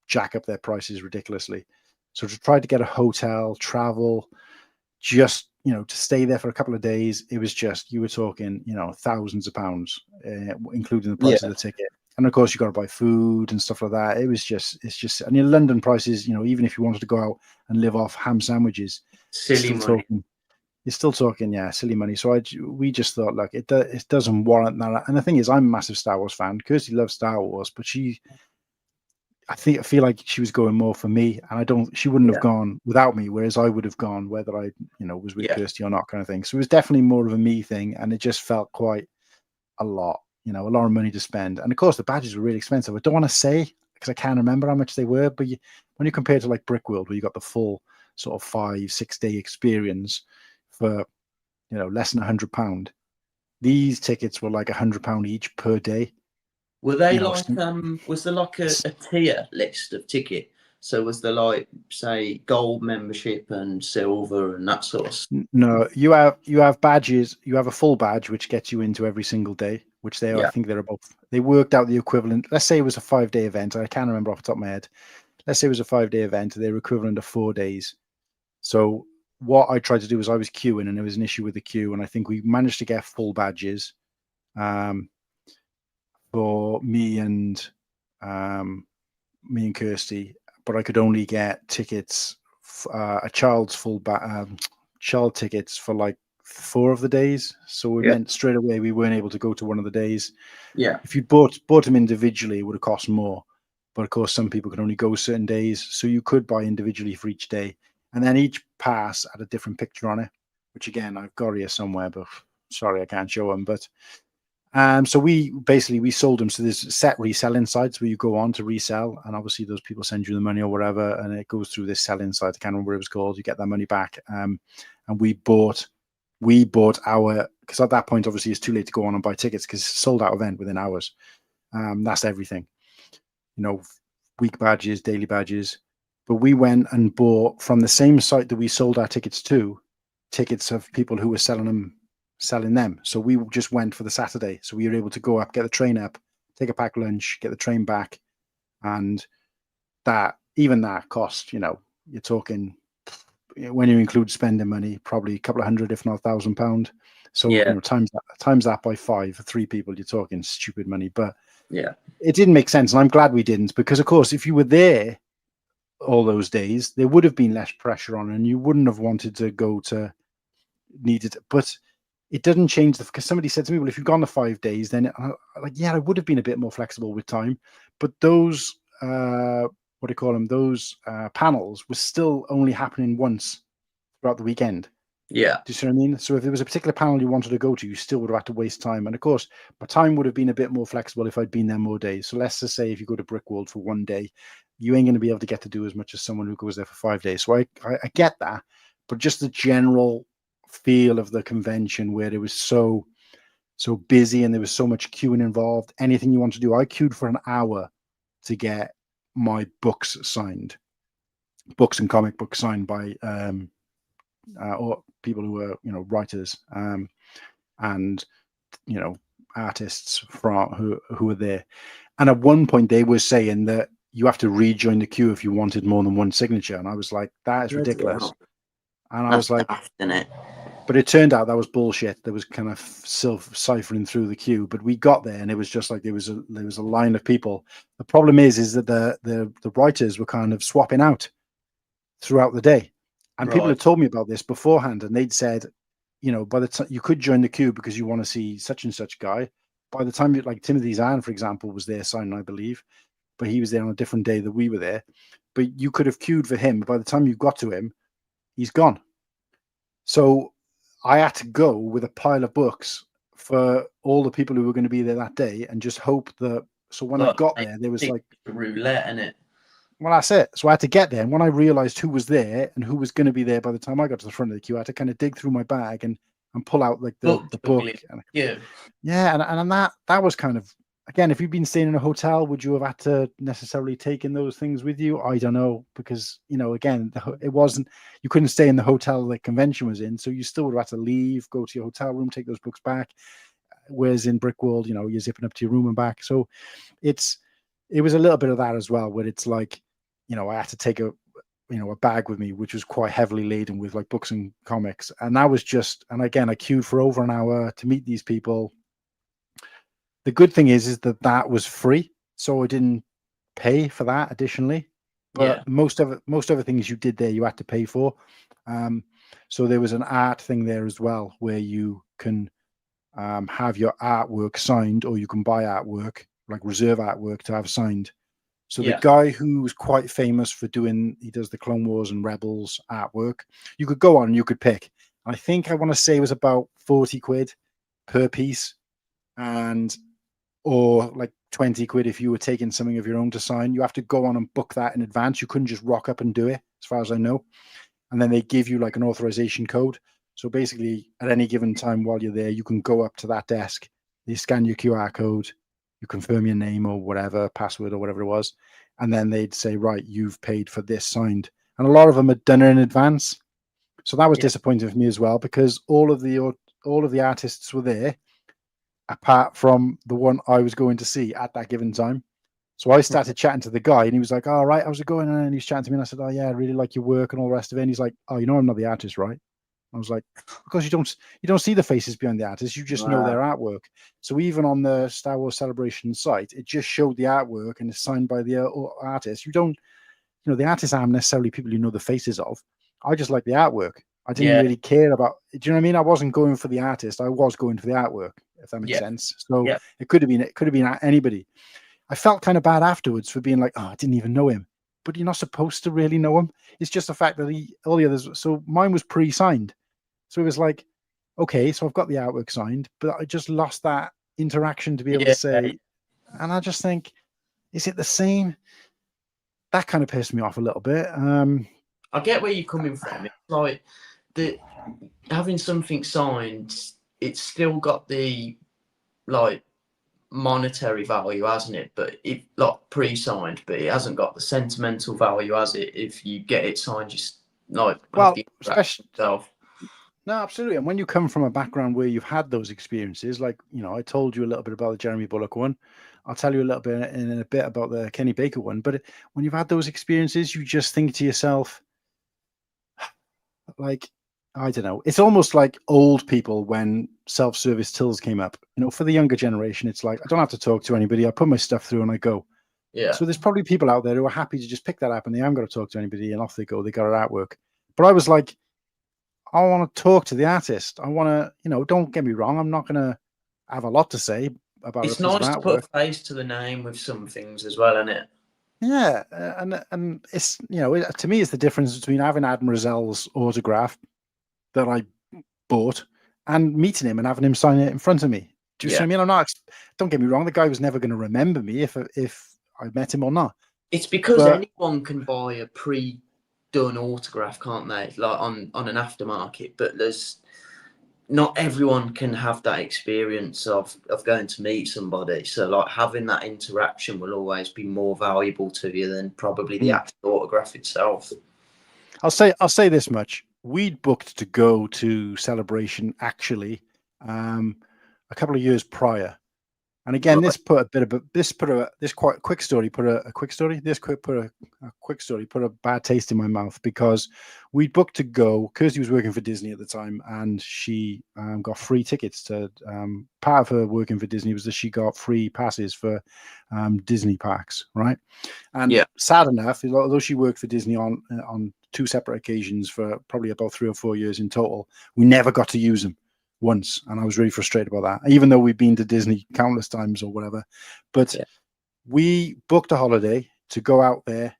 jack up their prices ridiculously. So to try to get a hotel, travel, just, to stay there for a couple of days, it was just, you were talking, thousands of pounds, including the price of the ticket. And of course, you got to buy food and stuff like that. It's just, and in London prices, even if you wanted to go out and live off ham sandwiches, Silly money. You're still talking, silly money. So we just thought, look, it doesn't warrant that. And the thing is, I'm a massive Star Wars fan. Kirsty loves Star Wars, but I feel like she was going more for me, and she wouldn't have gone without me, whereas I would have gone whether I, was with Kirsty or not, kind of thing. So it was definitely more of a me thing, and it just felt quite a lot of money to spend. And of course, the badges were really expensive. I don't want to say because I can't remember how much they were, but when you compare to like Brickworld, where you got the full sort of 5-6 day experience for less than £100, these tickets were like £100 each per day. Were they was there like a tier list of ticket? So was there like, say, gold membership and silver and that sort of stuff? No, you have badges. You have a full badge, which gets you into every single day, which I think they're about. They worked out the equivalent. Let's say it was a 5-day event. I can't remember off the top of my head. Let's say it was a 5-day event. They're equivalent of 4 days. So what I tried to do was I was queuing, and there was an issue with the queue, and I think we managed to get full badges for me and Kirsty, but I could only get tickets, a child's child tickets for like 4 of the days. So we meant straight away we weren't able to go to one of the days. Yeah. If you bought them individually, it would have cost more. But of course, some people can only go certain days, so you could buy individually for each day. And then each pass had a different picture on it, which again, I've got here somewhere, but sorry, I can't show them. But so we sold them. So there's set reselling sites where you go on to resell, and obviously those people send you the money or whatever, and it goes through this selling site. I can't remember what it was called. You get that money back. And we bought our, because at that point, obviously it's too late to go on and buy tickets because it's a sold out event within hours. That's everything, week badges, daily badges. But we went and bought from the same site that we sold our tickets to, tickets of people who were selling them. So we just went for the Saturday. So we were able to go up, get the train up, take a packed lunch, get the train back. And that cost, you're talking, when you include spending money, probably a couple of hundred, if not £1,000. So times that by 5 for 3 people, you're talking stupid money. But it didn't make sense. And I'm glad we didn't, because of course, if you were there all those days, there would have been less pressure on, and you wouldn't have wanted to go to needed. But it doesn't change because somebody said to me, well, if you've gone the 5 days, then I would have been a bit more flexible with time. But those what do you call them? Those panels were still only happening once throughout the weekend. Yeah. Do you see what I mean? So if there was a particular panel you wanted to go to, you still would have had to waste time. And of course, my time would have been a bit more flexible if I'd been there more days. So let's just say if you go to Brickworld for 1 day, you ain't going to be able to get to do as much as someone who goes there for 5 days. So I get that, but just the general feel of the convention where it was so busy and there was so much queuing involved. Anything you want to do, I queued for an hour to get my books and comic books signed by or people who were writers and artists from who were there. And at one point they were saying that you have to rejoin the queue if you wanted more than one signature, and I was like, that is ridiculous. And I was like, but it turned out that was bullshit. There was kind of ciphering through the queue, but we got there and it was just like there was a line of people. The problem is that the writers were kind of swapping out throughout the day, and people had told me about this beforehand, and they'd said, by the time you could join the queue because you want to see such and such guy. By the time, like Timothy Zahn, for example, was there signing, I believe, but he was there on a different day that we were there. But you could have queued for him. By the time you got to him, he's gone. So I had to go with a pile of books for all the people who were going to be there that day, and just hope that. So when I got there was like roulette in it. Well, that's it. So I had to get there, and when I realized who was there and who was going to be there by the time I got to the front of the queue, I had to kind of dig through my bag and pull out like the book. And that was kind of, again, if you'd been staying in a hotel, would you have had to necessarily take in those things with you? I don't know, because again, it wasn't, you couldn't stay in the hotel the convention was in, so you still would have had to leave, go to your hotel room, take those books back. Whereas in Brickworld, you're zipping up to your room and back. So it was a little bit of that as well, where it's like, I had to take a bag with me, which was quite heavily laden with like books and comics. And that was and again, I queued for over an hour to meet these people. The good thing is that was free. So I didn't pay for that additionally, but most other things you did there, you had to pay for. So there was an art thing there as well, where you can have your artwork signed, or you can buy artwork, like reserve artwork to have signed. So the guy who was quite famous for he does the Clone Wars and Rebels artwork, you could go on and you could pick. I think I want to say it was about 40 quid per piece, or like 20 quid if you were taking something of your own to sign. You have to go on and book that in advance. You couldn't just rock up and do it, as far as I know. And then they give you like an authorization code. So basically, at any given time while you're there, you can go up to that desk, they scan your QR code, you confirm your name or whatever, password or whatever it was, and then they'd say, right, you've paid for this signed. And a lot of them had done it in advance. So that was disappointing for me as well, because all of the artists were there, apart from the one I was going to see at that given time. So I started chatting to the guy, and he was like, all right, how's it going? And he was chatting to me, and I said, oh yeah, I really like your work and all the rest of it. And he's like, oh, I'm not the artist, right? I was like, because you don't see the faces behind the artists, you just know their artwork. So even on the Star Wars Celebration site, it just showed the artwork and it's signed by the artist. You don't, the artists aren't necessarily people you know the faces of. I just like the artwork. I didn't really care about. Do you know what I mean? I wasn't going for the artist. I was going for the artwork, if that makes sense. So it could have been anybody. I felt kind of bad afterwards for being like, oh, I didn't even know him. But you're not supposed to really know him. It's just the fact that all the others. So mine was pre-signed. So it was like, okay, so I've got the artwork signed, but I just lost that interaction to be able to say. And I just think, is it the same? That kind of pissed me off a little bit. I get where you're coming from. It's like having something signed, it's still got the like monetary value, hasn't it? But it like pre-signed, but it hasn't got the sentimental value, has it? If you get it signed, just like especially yourself. No, absolutely. And when you come from a background where you've had those experiences, like, I told you a little bit about the Jeremy Bullock one. I'll tell you a little bit in a bit about the Kenny Baker one. But when you've had those experiences, you just think to yourself, like, I don't know. It's almost like old people when self-service tills came up. For the younger generation, it's like, I don't have to talk to anybody. I put my stuff through and I go. Yeah. So there's probably people out there who are happy to just pick that up and they haven't got to talk to anybody and off they go. They got it artwork. But I was like, I want to talk to the artist. I want to, don't get me wrong. I'm not going to have a lot to say about it. It's nice to put a face to the name with some things as well, isn't it? Yeah. And it's, to me, it's the difference between having Adam Rozel's autograph that I bought and meeting him and having him sign it in front of me. Do you see what I mean? I'm not, don't get me wrong. The guy was never going to remember me if I met him or not. It's because anyone can buy a pre-done autograph, can't they? Like on an aftermarket, but not everyone can have that experience of going to meet somebody. So like having that interaction will always be more valuable to you than probably the actual autograph itself. I'll say this much. We'd booked to go to Celebration actually a couple of years prior. And again, this put a quick story put a bad taste in my mouth, because we booked to go. Kirsty was working for Disney at the time, and she got free tickets to. Part of her working for Disney was that she got free passes for Disney parks, right? And sad enough, although she worked for Disney on two separate occasions for probably about 3 or 4 years in total, we never got to use them once, and I was really frustrated about that, even though we've been to Disney countless times or whatever. But we booked a holiday to go out there,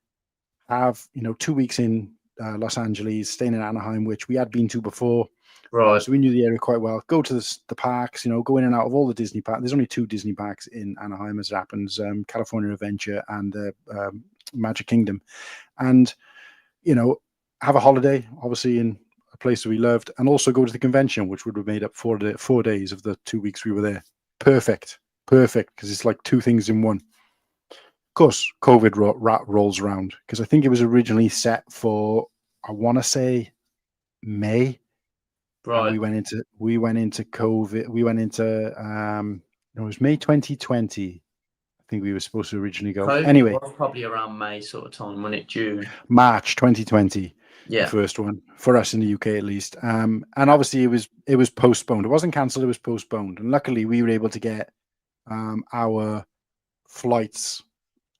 have 2 weeks in Los Angeles, staying in Anaheim, which we had been to before. Right. So we knew the area quite well. Go to the parks, go in and out of all the Disney parks. There's only 2 Disney parks in Anaheim, as it happens, California Adventure and Magic Kingdom. And, have a holiday, obviously, in a place that we loved, and also go to the convention, which would have made up 4 days of the 2 weeks we were there. Perfect, because it's like 2 things in one. Of course, COVID rolls around, because I think it was originally set for, I want to say, May. Right. And we went into COVID. We went into it was May 2020. I think we were supposed to originally go. COVID anyway, was probably around May sort of time, wasn't it? June. March 2020. Yeah. The first one for us in the UK, at least. And obviously it was postponed. It wasn't cancelled. It was postponed. And luckily we were able to get our flights,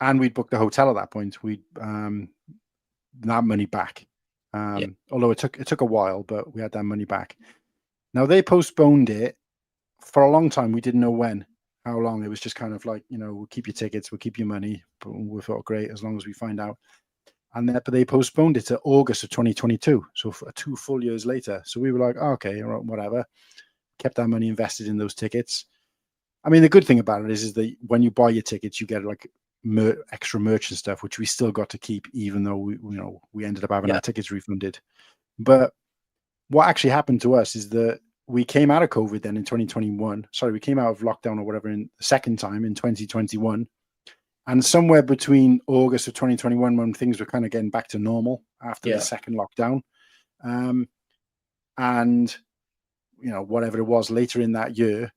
and we'd booked the hotel at that point. We'd that money back. Although it took a while, but we had that money back. Now they postponed it for a long time. We didn't know how long. It was just kind of like, we'll keep your tickets, we'll keep your money. But we thought, great, as long as we find out. But they postponed it to August of 2022. So for 2 full years later. So we were like, oh, okay, whatever. Kept our money invested in those tickets. I mean, the good thing about it is that when you buy your tickets, you get like extra merch and stuff, which we still got to keep, even though we ended up having our tickets refunded. But what actually happened to us is that we came out of COVID then in 2021. Sorry, we came out of lockdown or whatever in the second time in 2021. And somewhere between August of 2021, when things were kind of getting back to normal after the second lockdown, and whatever it was later in that year,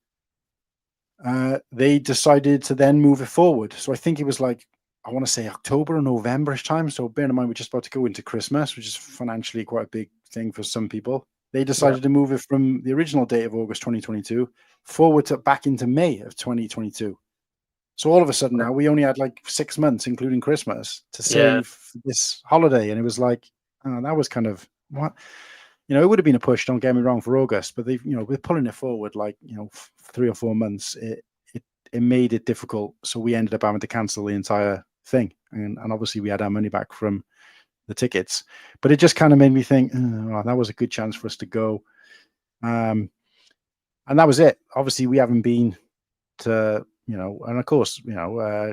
they decided to then move it forward. So I think it was like, I want to say October or November-ish time. So bear in mind, we're just about to go into Christmas, which is financially quite a big thing for some people. They decided to move it from the original date of August 2022 forward to back into May of 2022. So all of a sudden now we only had like 6 months, including Christmas, to save this holiday. And it was like, that was kind of what, it would have been a push, don't get me wrong, for August, but they've, we're pulling it forward like, 3 or 4 months. It made it difficult. So we ended up having to cancel the entire thing. And obviously we had our money back from the tickets, but it just kind of made me think, that was a good chance for us to go. And that was it. Obviously we haven't been to, and of course,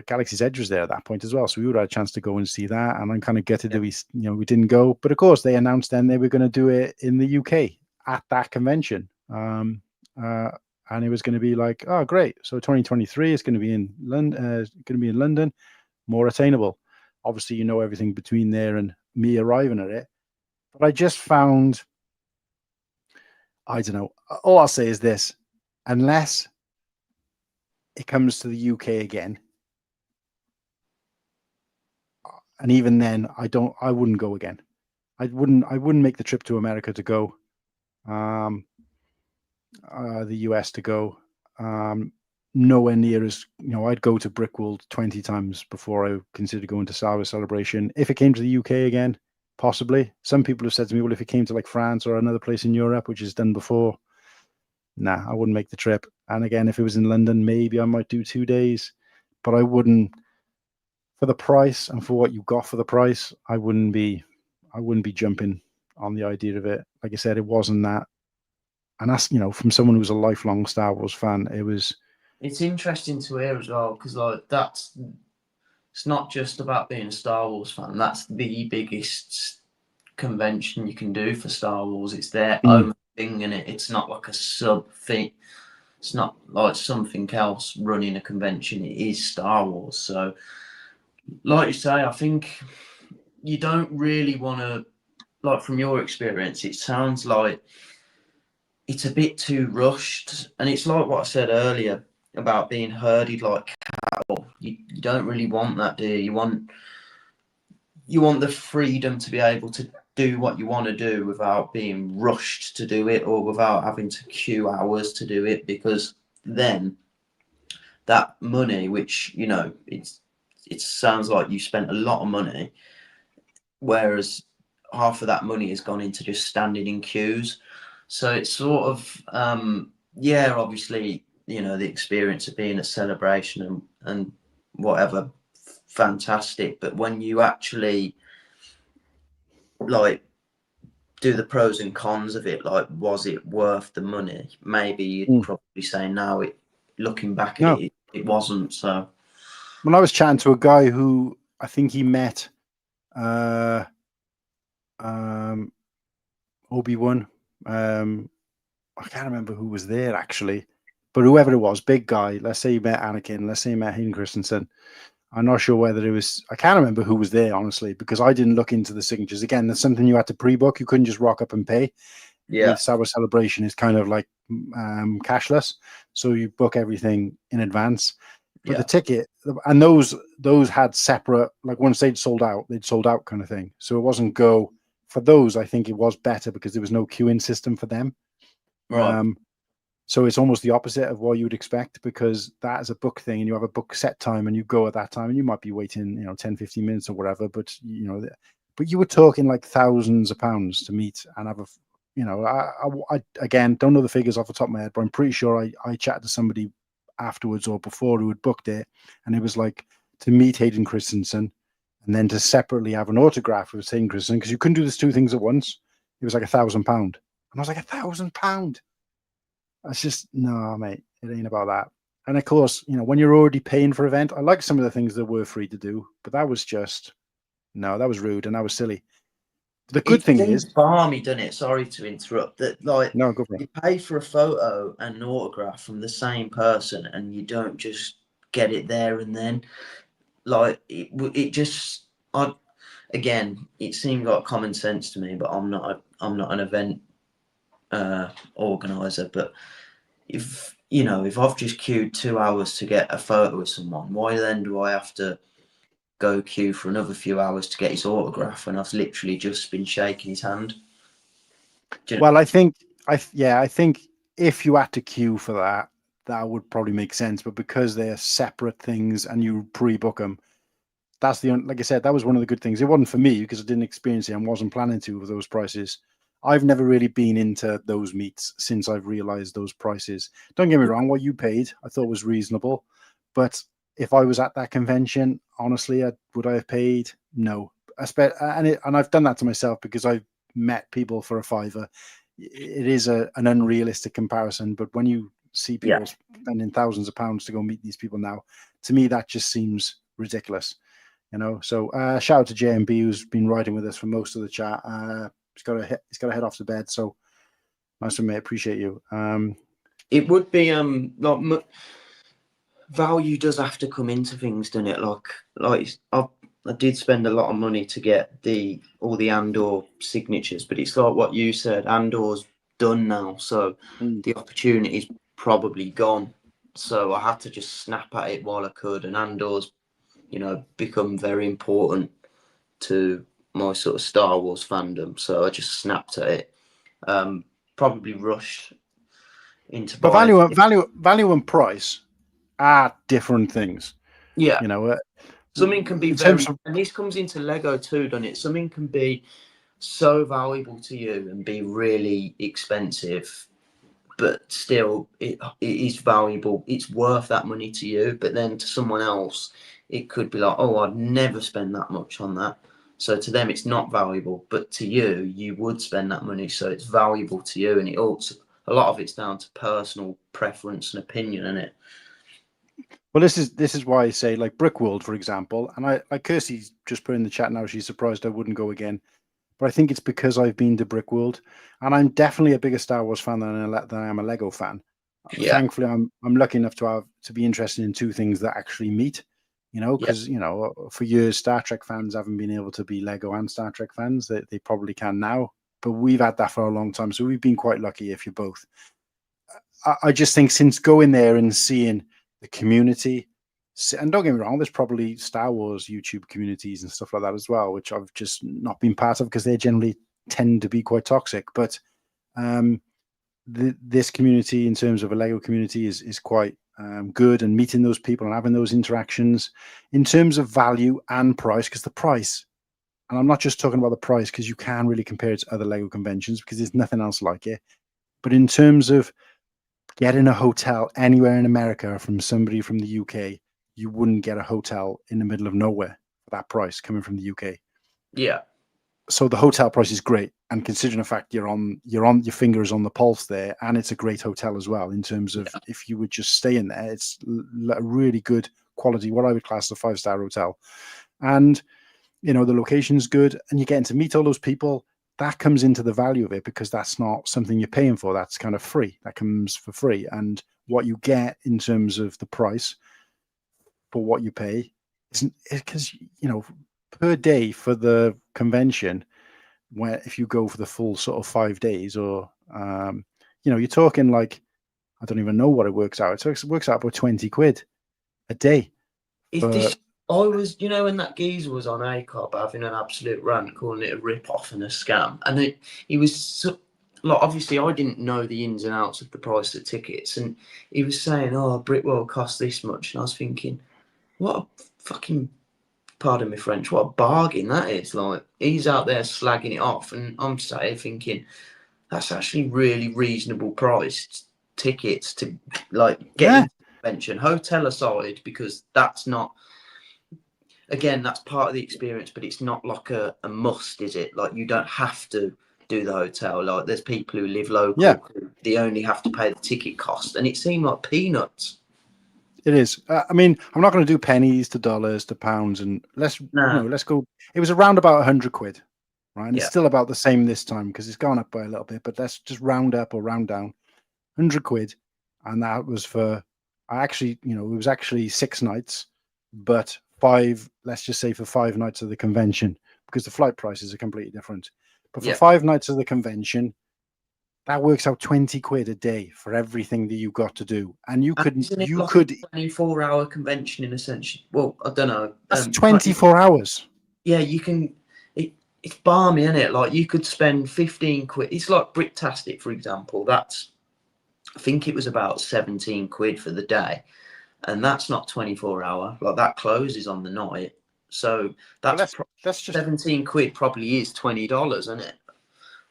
Galaxy's Edge was there at that point as well. So we would have had a chance to go and see that. And I'm kind of gutted that we didn't go. But of course, they announced then they were going to do it in the UK at that convention. And it was going to be like, oh, great. So 2023 is going to be in London, more attainable. Obviously, everything between there and me arriving at it. But I just found, I don't know. All I'll say is this: unless it comes to the UK again, and even then, I wouldn't go again. I wouldn't make the trip to America to go, the US to go. Nowhere near as, I'd go to Brickworld 20 times before I consider going to Star Wars Celebration. If it came to the UK again, possibly. Some people have said to me, well, if it came to like France or another place in Europe, which is done before, nah, I wouldn't make the trip. And again, if it was in London, maybe I might do 2 days, but I wouldn't, for the price and for what you got for the price, I wouldn't be jumping on the idea of it. Like I said, it wasn't that. And that's, from someone who's a lifelong Star Wars fan, it's interesting to hear as well, because it's not just about being a Star Wars fan. That's the biggest convention you can do for Star Wars. It's their own thing, and it's not like a sub thing. It's not like something else running a convention. It is Star Wars. So, like you say, I think you don't really want to, like, from your experience, it sounds like it's a bit too rushed. And it's like what I said earlier about being herded like cattle. You don't really want that, do you? You want the freedom to be able to do what you want to do without being rushed to do it, or without having to queue hours to do it, because then that money, which, it sounds like you spent a lot of money, whereas half of that money has gone into just standing in queues. So it's sort of, obviously, the experience of being at Celebration and whatever, fantastic. But when you actually like do the pros and cons of it. Like, was it worth the money? Maybe you'd probably say no. Looking back at No. it wasn't. So When I was chatting to a guy who I think he met Obi-Wan. I can't remember who was there actually, but whoever it was, big guy. Let's say he met Anakin. Let's say he met Hayden Christensen. I'm not sure whether it was. I can't remember who was there honestly, because I didn't look into the signatures. Again, that's something you had to pre-book. You couldn't just rock up and pay. yeah, With Star Wars Celebration is kind of like cashless, so you book everything in advance. But the ticket, and those had separate, like once they'd sold out kind of thing. So it wasn't go for those. I think it was better because there was no queuing system for them. right. So it's almost the opposite of what you would expect, because that is a book thing and you have a book set time and you go at that time and you might be waiting, 10, 15 minutes or whatever. But, but you were talking like thousands of pounds to meet and have I again, don't know the figures off the top of my head, but I'm pretty sure I chatted to somebody afterwards or before who had booked it. And it was like to meet Hayden Christensen and then to separately have an autograph with Hayden Christensen, because you couldn't do these two things at once. It was like £1,000. And I was like, £1,000? That's just, no, mate, it ain't about that. And of course, when you're already paying for an event, I like some of the things that were free to do, but that was just, no, that was rude and that was silly. The good thing is, balmy, doesn't it? Sorry to interrupt. That no, go for it. You pay for a photo and an autograph from the same person, and you don't just get it there and then. Like it just, again, it seemed like common sense to me, but I'm not an event organizer. But if I've just queued 2 hours to get a photo with someone, why then do I have to go queue for another few hours to get his autograph when I've literally just been shaking his hand? Well, I think if you had to queue for that would probably make sense. But because they're separate things and you pre-book them, that's like I said, that was one of the good things. It wasn't for me because I didn't experience it and wasn't planning to with those prices. I've never really been into those meets since I've realized those prices. Don't get me wrong, what you paid I thought was reasonable, but if I was at that convention, honestly, would I have paid? No. And I've done that to myself because I've met people for a $5. It is an unrealistic comparison, but when you see people spending thousands of pounds to go meet these people now, to me that just seems ridiculous. So shout out to JMB, who's been riding with us for most of the chat. He's got to head off to bed, so nice one, mate. Appreciate you. It would be like value does have to come into things, doesn't it? Like I did spend a lot of money to get all the Andor signatures, but it's like what you said, Andor's done now, so the opportunity's probably gone. So I had to just snap at it while I could, and Andor's become very important to my sort of Star Wars fandom, so I just snapped at it. Probably rushed into but value and price are different things. Yeah, something can be and this comes into Lego too, doesn't it? Something can be so valuable to you and be really expensive, but still it is valuable. It's worth that money to you, but then to someone else, it could be like, oh, I'd never spend that much on that. So to them, it's not valuable, but to you, you would spend that money, so it's valuable to you. And it also, a lot of it's down to personal preference and opinion, isn't it? Well, this is why I say, like Brickworld, for example, and like Kirsty's just put in the chat now, she's surprised I wouldn't go again. But I think it's because I've been to Brickworld, and I'm definitely a bigger Star Wars fan than I am a Lego fan. Yeah. Thankfully, I'm lucky enough to be interested in two things that actually meet. Because for years Star Trek fans haven't been able to be Lego and Star Trek fans. They probably can now, but we've had that for a long time, so we've been quite lucky if you're both. I just think since going there and seeing the community, and don't get me wrong, there's probably Star Wars YouTube communities and stuff like that as well, which I've just not been part of because they generally tend to be quite toxic. But this community, in terms of a Lego community, is quite good, and meeting those people and having those interactions in terms of value and price, because the price, and I'm not just talking about the price because you can really compare it to other Lego conventions because there's nothing else like it, but in terms of getting a hotel anywhere in America from somebody from the UK, you wouldn't get a hotel in the middle of nowhere for that price coming from the UK. Yeah. so the hotel price is great, and considering the fact you're on your fingers on the pulse there, and it's a great hotel as well in terms of if you would just stay in there, it's a really good quality, what I would class as a 5-star hotel. And the location's good, and you're getting to meet all those people. That comes into the value of it, because that's not something you're paying for. That's kind of free. That comes for free. And what you get in terms of the price for what you pay isn't, because per day for the convention, where if you go for the full sort of 5 days, or you're talking like, I don't even know what it works out. It works out about 20 quid a day. I was, when that geezer was on ACOB having an absolute rant, calling it a rip-off and a scam, and he was obviously I didn't know the ins and outs of the price of tickets, and he was saying, "Oh, Brickworld costs this much," and I was thinking, what a fucking, pardon me French, what a bargain that is. Like, he's out there slagging it off, and I'm sat thinking, that's actually really reasonable priced tickets to get into the convention, hotel aside, because that's not. Again, that's part of the experience, but it's not like a must, is it? Like, you don't have to do the hotel. Like, there's people who live local who they only have to pay the ticket cost, and it seemed like peanuts. It is. I mean, I'm not going to do pennies to dollars to pounds, and let's go. It was around about 100 quid, right? And it's still about the same this time, because it's gone up by a little bit, but let's just round up or round down. 100 quid, and that was for, it was actually 6 nights, but 5, let's just say for 5 nights of the convention, because the flight prices are completely different. But for 5 nights of the convention, that works out 20 quid a day for everything that you got to do. And you could 24-hour convention in a sense. Well, I don't know. That's 24 hours. Yeah, you can. It's balmy, isn't it? Like, you could spend 15 quid. It's like Bricktastic, for example. I think it was about 17 quid for the day. And that's not 24-hour. Like, that closes on the night. So that's just 17 quid probably is $20, isn't it?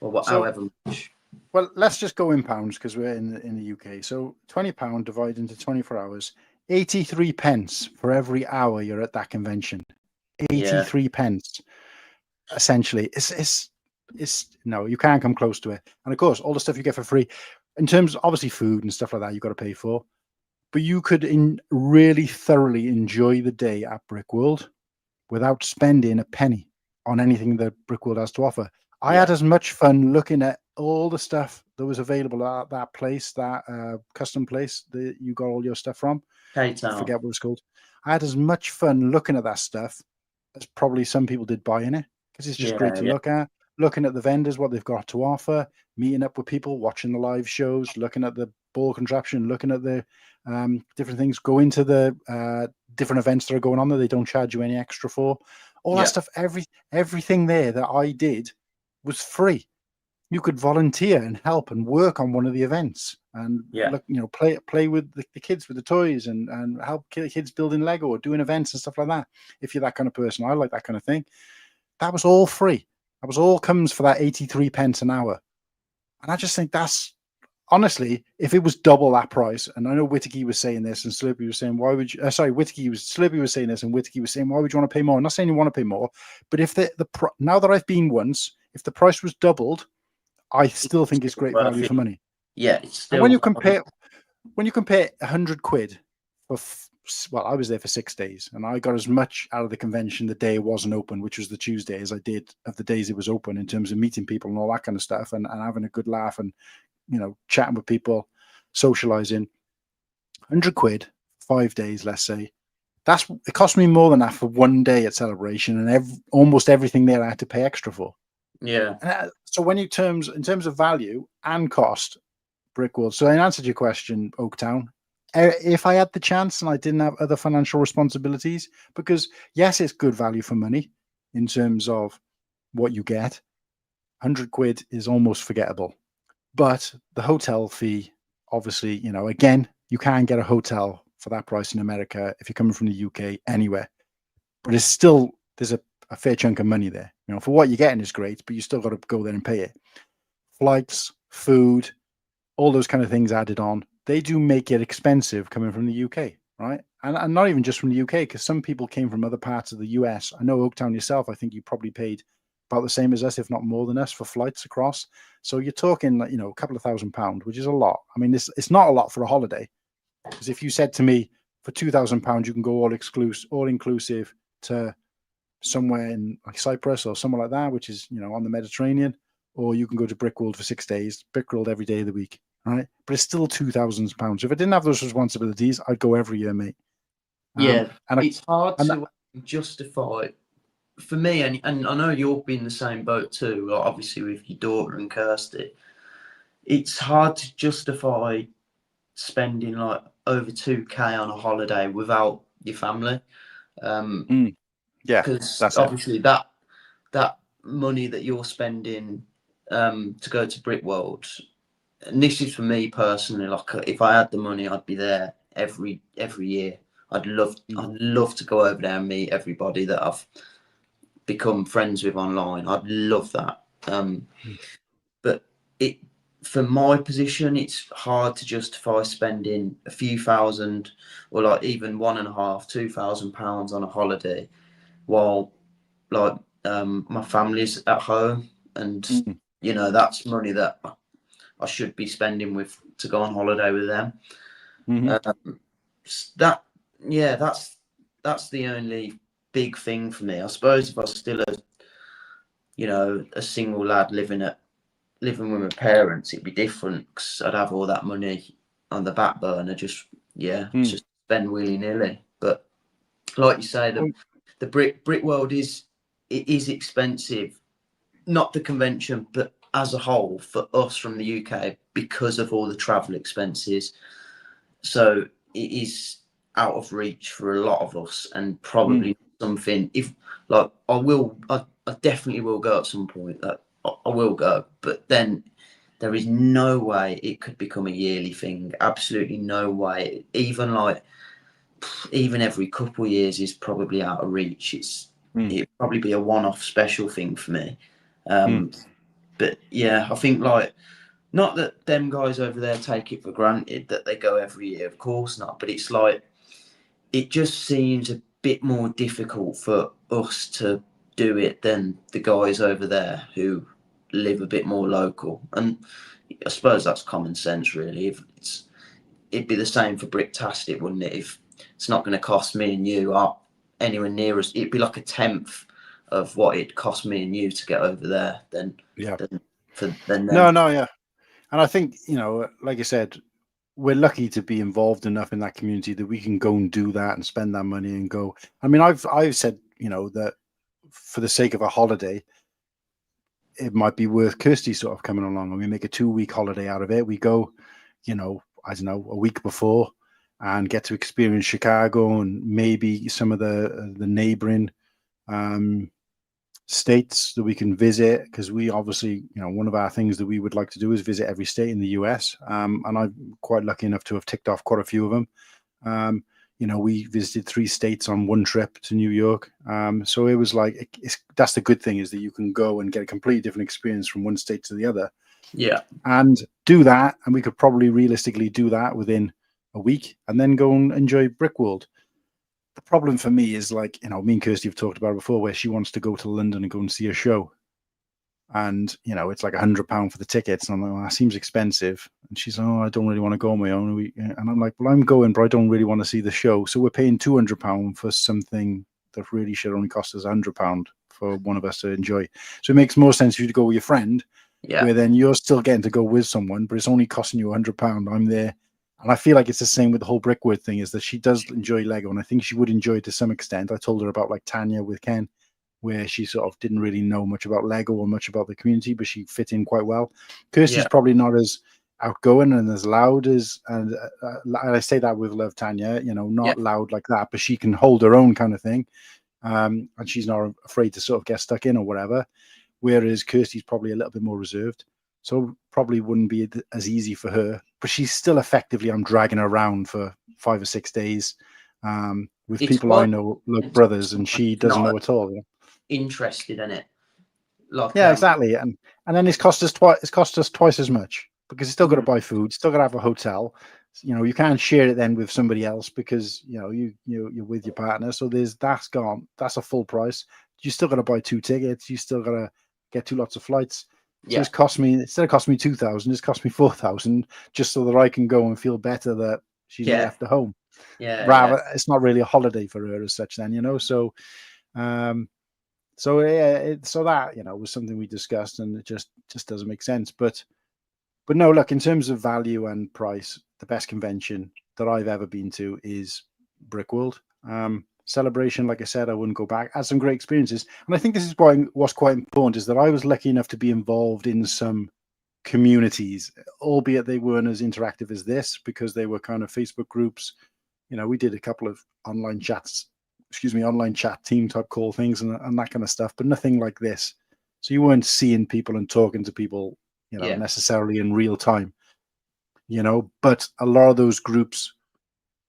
Or however much. Well, let's just go in pounds, because we're in the UK. So £20 divided into 24 hours, 83 pence for every hour you're at that convention. 83 pence. Essentially, it's no, you can't come close to it. And of course, all the stuff you get for free, in terms of obviously food and stuff like that, you've got to pay for. But you could really thoroughly enjoy the day at Brickworld without spending a penny on anything that Brickworld has to offer. I had as much fun looking at all the stuff that was available at that place, that custom place that you got all your stuff from. I forget what it's called. I had as much fun looking at that stuff as probably some people did buying it, because it's just great to look at. Looking at the vendors, what they've got to offer, meeting up with people, watching the live shows, looking at the ball contraption, looking at the different things, going to the different events that are going on that they don't charge you any extra for. All that stuff, everything there that I did was free. You could volunteer and help and work on one of the events, and play with the kids with the toys, and help kids building Lego or doing events and stuff like that. If you're that kind of person, I like that kind of thing. That was all free. That was all comes for that 83 pence an hour. And I just think that's, honestly, if it was double that price, and I know Whittaky was saying this, and Slurpee was saying, why would you, Slurpee was saying this, and Whittaky was saying, why would you want to pay more? I'm not saying you want to pay more, but if now that I've been once, if the price was doubled, I still think it's great value for money. Yeah. It's still, and when you compare 100 quid for, I was there for 6 days, and I got as much out of the convention the day it wasn't open, which was the Tuesday, as I did of the days it was open, in terms of meeting people and all that kind of stuff, and having a good laugh, and chatting with people, socializing. 100 quid, 5 days, let's say. It cost me more than that for 1 day at Celebration, and almost everything there I had to pay extra for. Yeah. So when in terms of value and cost, Brickworld. So in answer to your question, Oaktown, if I had the chance and I didn't have other financial responsibilities, because yes, it's good value for money in terms of what you get. 100 quid is almost forgettable. But the hotel fee, obviously, again, you can't get a hotel for that price in America if you're coming from the UK anywhere. But it's still, there's a fair chunk of money there. For what you're getting is great, but you still got to go there and pay it. Flights, food, all those kind of things added on, they do make it expensive coming from the UK, right? And not even just from the UK, because some people came from other parts of the US. I know Oaktown yourself, I think you probably paid about the same as us, if not more than us, for flights across. So you're talking, like, a couple of £1,000, which is a lot. I mean, it's not a lot for a holiday. Because if you said to me, for £2,000, you can go all inclusive to somewhere in like Cyprus or somewhere like that, which is, on the Mediterranean, or you can go to Brickworld for 6 days, Brickworld every day of the week, right? But it's still £2,000. If I didn't have those responsibilities, I'd go every year, mate. And it's hard to justify for me, and I know you'll be in the same boat too, like obviously with your daughter and Kirsty. It's hard to justify spending like over 2K on a holiday without your family. Because obviously that money that you're spending to go to Brickworld, and this is for me personally, like if I had the money, I'd be there every year. I'd love to go over there and meet everybody that I've become friends with online. I'd love that. But for my position, it's hard to justify spending a few thousand or like even £1,500–2,000 on a holiday while like my family's at home, and that's money that I should be spending to go on holiday with them. That's the only big thing for me. I suppose if I was still a single lad living with my parents, it'd be different because I'd have all that money on the back burner, just spend willy-nilly. But like you say, the Brickworld is expensive, not the convention, but as a whole for us from the UK because of all the travel expenses. So it is out of reach for a lot of us, and probably something. If like I definitely will go at some point. I will go, but then there is no way it could become a yearly thing. Absolutely no way. Even every couple of years is probably out of reach. It'd probably be a one-off special thing for me. But yeah, I think like, not that them guys over there take it for granted that they go every year, of course not. But it's like, it just seems a bit more difficult for us to do it than the guys over there who live a bit more local. And I suppose that's common sense, really. It'd be the same for Bricktastic, wouldn't it? If it's not going to cost me and you anywhere near us, it'd be like a tenth of what it cost me and you to get over there. Then No, yeah. And I think, like I said, we're lucky to be involved enough in that community that we can go and do that and spend that money and go. I mean, I've said, that for the sake of a holiday, it might be worth Kirsty sort of coming along and we make a 2-week holiday out of it. We go, I don't know, a week before and get to experience Chicago and maybe some of the neighboring states that we can visit, because we obviously, one of our things that we would like to do is visit every state in the US. And I'm quite lucky enough to have ticked off quite a few of them. We visited 3 states on one trip to New York. So it was like, that's the good thing, is that you can go and get a completely different experience from one state to the other. Yeah. And do that. And we could probably realistically do that within a week and then go and enjoy Brickworld. The problem for me is like, me and Kirsty have talked about it before, where she wants to go to London and go and see a show. And, it's like £100 for the tickets. And I'm like, well, that seems expensive. And she's like, oh, I don't really want to go on my own. And I'm like, well, I'm going, but I don't really want to see the show. So we're paying £200 for something that really should only cost us £100 for one of us to enjoy. So it makes more sense for you to go with your friend, where then you're still getting to go with someone, but it's only costing you £100. I'm there. And I feel like it's the same with the whole Brickworld thing, is that she does enjoy Lego. And I think she would enjoy it to some extent. I told her about like Tanya with Ken, where she sort of didn't really know much about Lego or much about the community, but she fit in quite well. Kirsty's probably not as outgoing and as loud as, and I say that with love, Tanya, not loud like that, but she can hold her own kind of thing. And she's not afraid to sort of get stuck in or whatever. Whereas Kirsty's probably a little bit more reserved. So probably wouldn't be as easy for her, but she's still effectively, I'm dragging her around for 5 or 6 days with people I know, like brothers, and she doesn't know at all. Interested in it. Like, exactly. And then it's cost us twice as much, because you still got to buy food, still got to have a hotel. You can't share it then with somebody else because you're with your partner. So that's gone. That's a full price. you still got to buy 2 tickets. You still got to get 2 lots of flights. So Yeah. instead of costing me 2,000, it's cost me 4,000 just so that I can go and feel better that she's not left at home. Yeah. It's not really a holiday for her as such then, So, so that, was something we discussed, and it just doesn't make sense. But no, look, in terms of value and price, the best convention that I've ever been to is Brickworld. Celebration, like I said, I wouldn't go back. Had some great experiences, and I think this is what's quite important is that I was lucky enough to be involved in some communities, albeit they weren't as interactive as this because they were kind of Facebook groups. We did a couple of online chat team type call things and that kind of stuff, but nothing like this. So you weren't seeing people and talking to people, necessarily in real time, but a lot of those groups,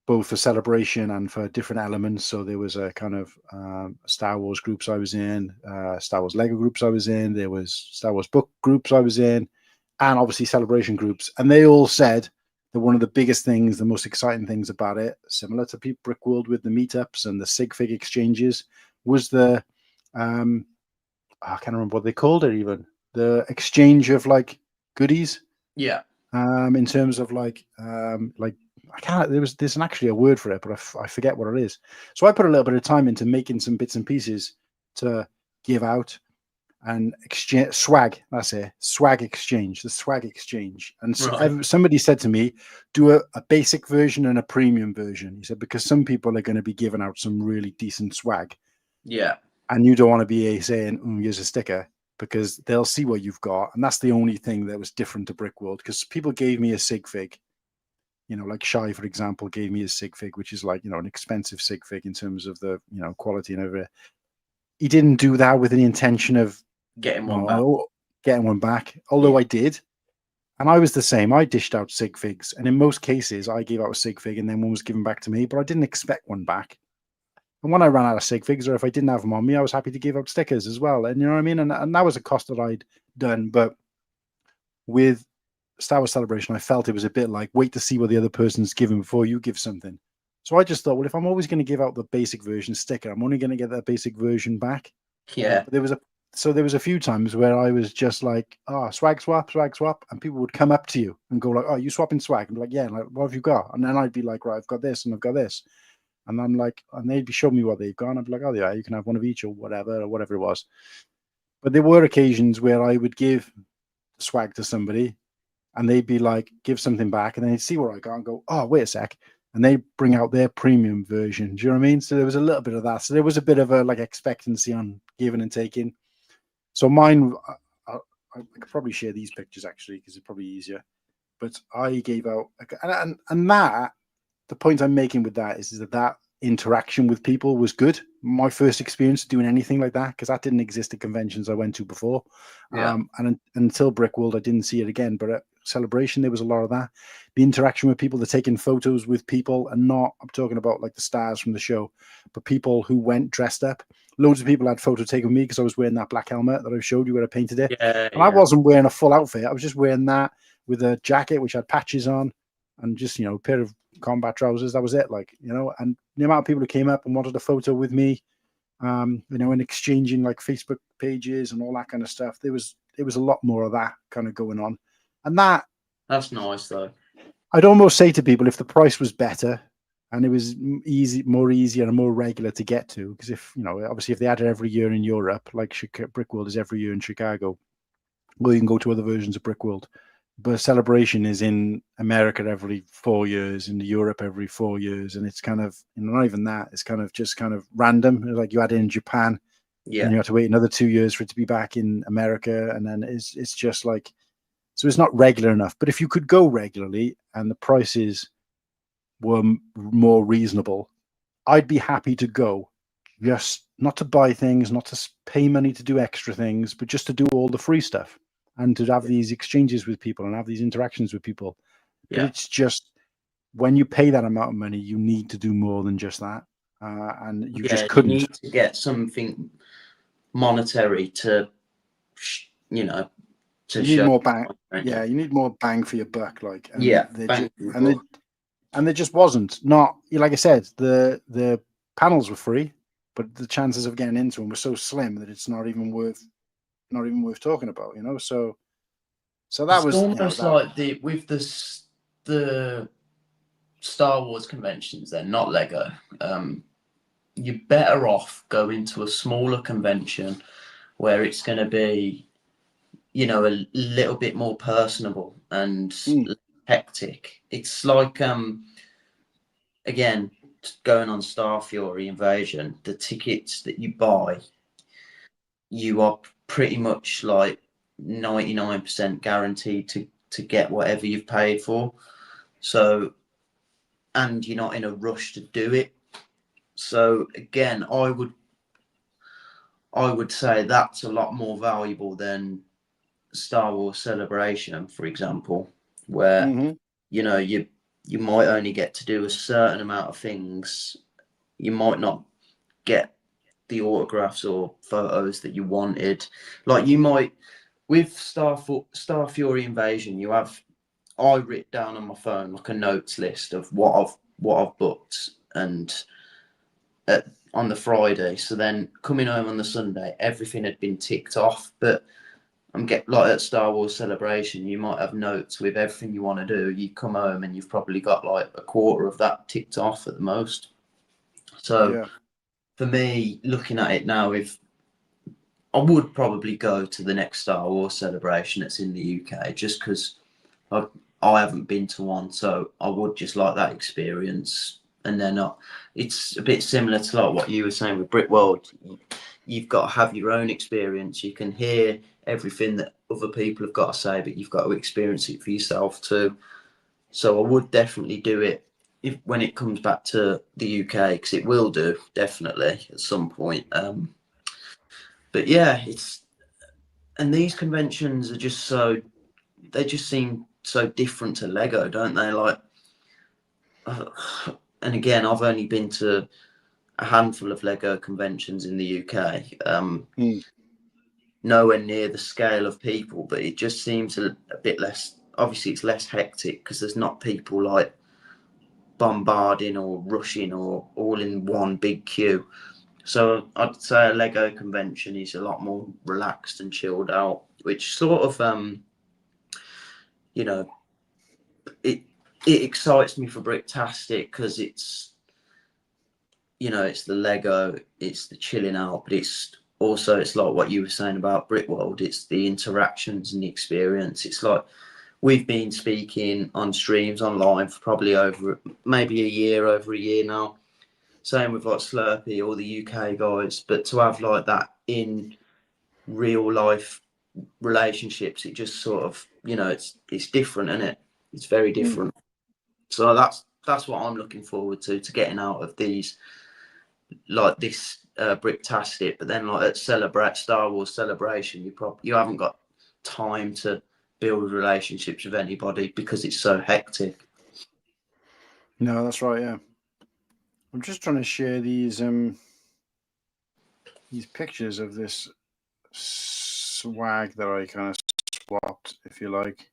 both for celebration and for different elements. So there was a kind of Star Wars groups I was in, Star Wars Lego groups I was in, there was Star Wars book groups I was in, and obviously celebration groups. And they all said that one of the biggest things, the most exciting things about it, similar to Brickworld with the meetups and the sig fig exchanges, was the, I can't remember what they called it even, the exchange of like goodies. Yeah. In terms of like I can't. There's actually a word for it, but I forget what it is. So I put a little bit of time into making some bits and pieces to give out and exchange swag. That's it, swag exchange. The swag exchange. And somebody said to me, do a basic version and a premium version. He said because some people are going to be giving out some really decent swag. Yeah. And you don't want to be saying, here's a sticker, because they'll see what you've got, and that's the only thing that was different to Brickworld. Because people gave me a sig fig. Like Shy, for example, gave me a sig fig, which is like, an expensive sig fig in terms of the, quality and everything. He didn't do that with the intention of getting one back. Although I did. And I was the same. I dished out sig figs. And in most cases, I gave out a sig fig and then one was given back to me, but I didn't expect one back. And when I ran out of sig figs, or if I didn't have them on me, I was happy to give out stickers as well. And you know what I mean? And that was a cost that I'd done. But with Star Wars Celebration, I felt it was a bit like wait to see what the other person's giving before you give something. So I just thought, well, if I'm always going to give out the basic version sticker, I'm only going to get that basic version back. Yeah. But there was a few times where I was just like, swag swap, and people would come up to you and go like, you swapping swag? And be like, yeah, like, what have you got? And then I'd be like, right, I've got this and I've got this. And I'm like, and they'd be showing me what they've got. And I'd be like, oh yeah, you can have one of each or whatever it was. But there were occasions where I would give swag to somebody and they'd be like, give something back, and then they'd see what I got and go, oh, wait a sec. And they bring out their premium version. Do you know what I mean? So there was a little bit of that. So there was a bit of a like expectancy on giving and taking. So mine, I could probably share these pictures actually, because it's probably easier. But I gave out, and that, the point I'm making with that is that interaction with people was good. My first experience doing anything like that, because that didn't exist at conventions I went to before. Yeah. And until Brickworld, I didn't see it again. But at Celebration, there was a lot of that. The interaction with people, the taking photos with people, and not, I'm talking about like the stars from the show, but people who went dressed up. Loads of people had photo taken with me because I was wearing that black helmet that I showed you where I painted it. I wasn't wearing a full outfit. I was just wearing that with a jacket which had patches on and just, a pair of combat trousers. That was it, and the amount of people who came up and wanted a photo with me, and exchanging like Facebook pages and all that kind of stuff. There was a lot more of that kind of going on. And that's nice though. I'd almost say to people, if the price was better and it was more easier and more regular to get to, because if, obviously if they had it every year in Europe, like Brickworld is every year in Chicago, well, you can go to other versions of Brickworld. But Celebration is in America every 4 years, in Europe every 4 years, and it's kind of, not even that. It's kind of just kind of random. It's like you had it in Japan, and you have to wait another 2 years for it to be back in America, and then it's just like, so it's not regular enough. But if you could go regularly and the prices were more reasonable, I'd be happy to go, just not to buy things, not to pay money to do extra things, but just to do all the free stuff. And to have these exchanges with people and have these interactions with people. But it's just, when you pay that amount of money, you need to do more than just that. And you just couldn't. You need to get something monetary to, to you show need more bang. Yeah, you need more bang for your buck. And there just wasn't. Not, like I said, the panels were free. but the chances of getting into them were so slim that it's not even worth talking about, you know. So that it's was almost like with the Star Wars conventions. Then not Lego. You're better off going to a smaller convention where it's going to be, you know, a little bit more personable and hectic. It's like again, going on StarFury Invasion, the tickets that you buy, you are pretty much like 99% guaranteed to get whatever you've paid for. So, and you're not in a rush to do it. So again, I would say that's a lot more valuable than Star Wars Celebration, for example, where you know you might only get to do a certain amount of things. You might not get the autographs or photos that you wanted. Like you might with StarFury Invasion, I write down on my phone like a notes list of what I've booked and on the Friday. So then coming home on the Sunday, everything had been ticked off. But I'm like at Star Wars Celebration, you might have notes with everything you want to do. You come home and you've probably got like a quarter of that ticked off at the most. So for me, looking at it now, if I would probably go to the next Star Wars Celebration that's in the UK, just because I haven't been to one, so I would just like that experience. And then it's a bit similar to like what you were saying with Brickworld. You've got to have your own experience. You can hear everything that other people have got to say, but you've got to experience it for yourself too. So I would definitely do it when it comes back to the UK, because it will do definitely at some point. But yeah, and these conventions are just they just seem so different to Lego, don't they? Like, and again, I've only been to a handful of Lego conventions in the UK. Nowhere near the scale of people, but it just seems a bit less. Obviously, it's less hectic because there's not people like bombarding or rushing or all in one big queue. So I'd say a Lego convention is a lot more relaxed and chilled out, which sort of, you know, it excites me for Bricktastic because it's, you know, it's the Lego, it's the chilling out, but it's like what you were saying about Brickworld. It's the interactions and the experience. It's like we've been speaking on streams online for probably over a year now. Same with like Slurpee, all the UK guys, but to have like that in real life relationships, it just sort of, you know, it's different, isn't it? It's very different. So that's what I'm looking forward to getting out of these, like this Bricktastic. But then like at Star Wars Celebration, you haven't got time to build relationships with anybody because it's so hectic. No, that's right. Yeah, I'm just trying to share these pictures of this swag that I kind of swapped, if you like,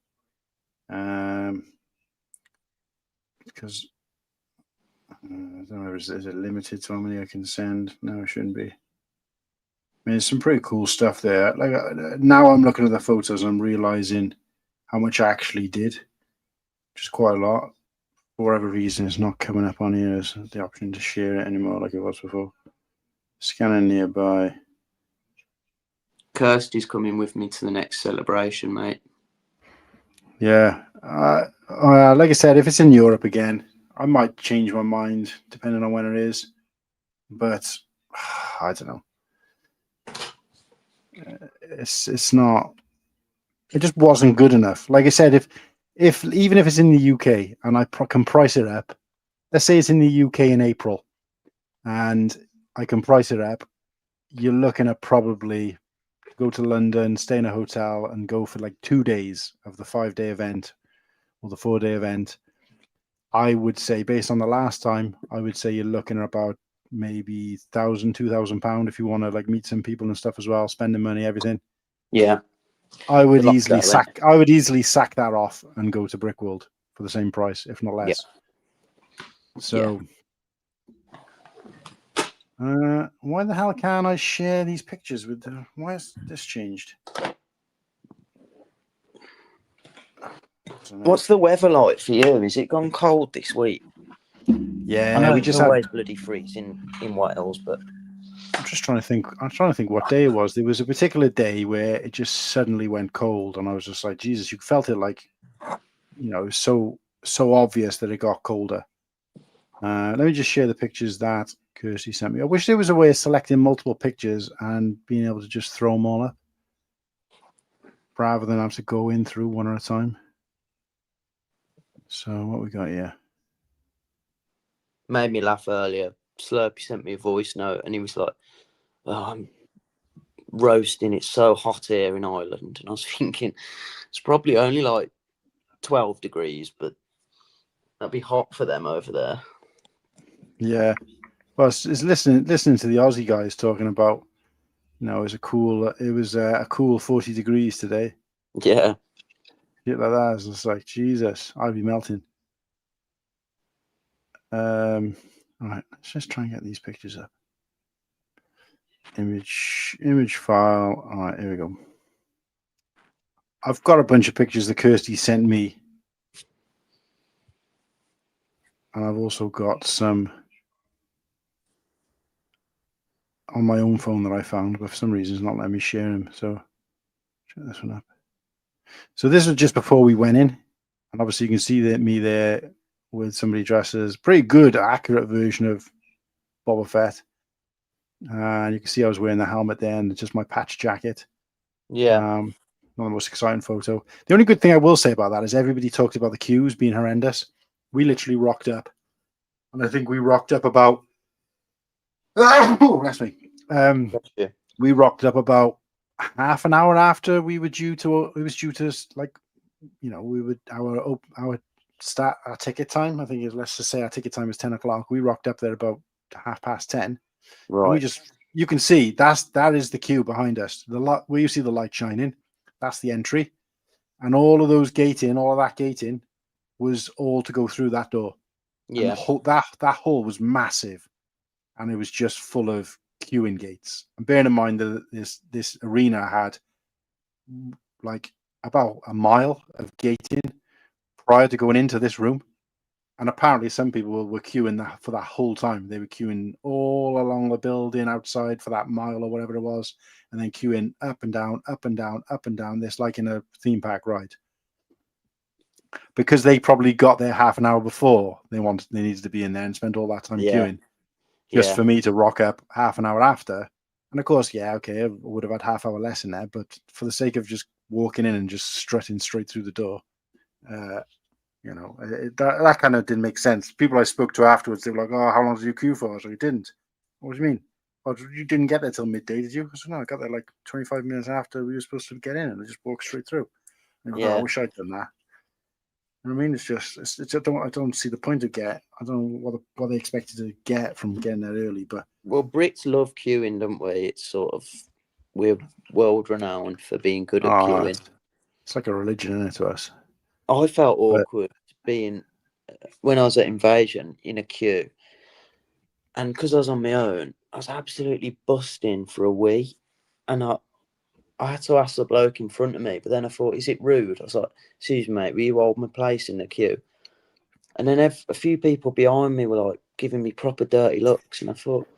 because I don't know, is it limited to how many I can send? No, it shouldn't be. I mean, there's some pretty cool stuff there. Like now I'm looking at the photos and I'm realizing how much I actually did, which is quite a lot. For whatever reason, it's not coming up on here as the option to share it anymore like it was before. Scanning nearby. Kirsty's coming with me to the next celebration, mate. Yeah. Like I said, if it's in Europe again, I might change my mind depending on when it is. But I don't know. It's not. It just wasn't good enough. Like I said, if even if it's in the UK and I can price it up, let's say it's in the UK in April, and I can price it up, you're looking at probably go to London, stay in a hotel, and go for like 2 days of the 5-day event or the 4-day event. I would say, based on the last time, I would say you're looking at about maybe £1,000-2,000 if you want to like meet some people and stuff as well, spending money, everything. Yeah, I would easily sack that off and go to Brickworld for the same price, if not less. Yeah. So, Why the hell can't I share these pictures with the... Why has this changed? What's the weather like for you? Is it gone cold this week? Yeah, I know we it's just always had... bloody freezing in Wales, but I'm just trying to think. I'm trying to think what day it was. There was a particular day where it just suddenly went cold, and I was just like, Jesus, you felt it like, it was so obvious that it got colder. Let me just share the pictures that Kirsty sent me. I wish there was a way of selecting multiple pictures and being able to just throw them all up, rather than have to go in through one at a time. So what we got here? made me laugh earlier. Slurpy sent me a voice note, and he was like, "Oh, I'm roasting. It's so hot here in Ireland," and I was thinking it's probably only like 12 degrees, but that'd be hot for them over there. Yeah. Well, it's listening to the Aussie guys talking about, it was a cool 40 degrees today. Yeah. Shit like that. It's like, Jesus, I'd be melting. All right, let's just try and get these pictures up. Image file. All right, here we go. I've got a bunch of pictures that Kirsty sent me. And I've also got some on my own phone that I found, but for some reason it's not letting me share them. So check this one up. So this was just before we went in. And obviously you can see me there with somebody dressed as pretty good, accurate version of Boba Fett. And you can see I was wearing the helmet there and just my patch jacket. Yeah. Not the most exciting photo. The only good thing I will say about that is everybody talked about the queues being horrendous. We literally rocked up. And I think we rocked up about... Oh, that's me. We rocked up about half an hour after we were due to... It was due to, like, we would... Our ticket time, I think is, let's just say our ticket time is 10 o'clock. We rocked up there about 10:30. Right. And you can see that is the queue behind us. The lot where you see the light shining, that's the entry, and all of that gating was all to go through that door. Yeah. And that hall was massive, and it was just full of queuing gates. And bearing in mind that this arena had like about a mile of gating prior to going into this room. And apparently some people were queuing for that whole time. They were queuing all along the building outside for that mile or whatever it was, and then queuing up and down, up and down, up and down, this like in a theme park ride. Because they probably got there half an hour before they needed to be in there and spent all that time queuing. Just for me to rock up half an hour after. And of course, I would have had half hour less in there, but for the sake of just walking in and just strutting straight through the door, that kind of didn't make sense. People I spoke to afterwards, they were like, "Oh, how long did you queue for?" I was like, "You didn't." What do you mean? "Oh, you didn't get there till midday, did you?" I said, "No, I got there like 25 minutes after we were supposed to get in, and I just walked straight through." And like, I wish I'd done that. I mean, I don't see the point of I don't know what they expected to get from getting there early, but Brits love queuing, don't we? It's sort of, we're world renowned for being good at queuing. It's like a religion, isn't it, to us? I felt awkward being when I was at Invasion in a queue, and because I was on my own, I was absolutely busting for a wee, and I had to ask the bloke in front of me, but then I thought, is it rude? I was like, "Excuse me, mate, will you hold my place in the queue?" And then a few people behind me were like giving me proper dirty looks, and I thought,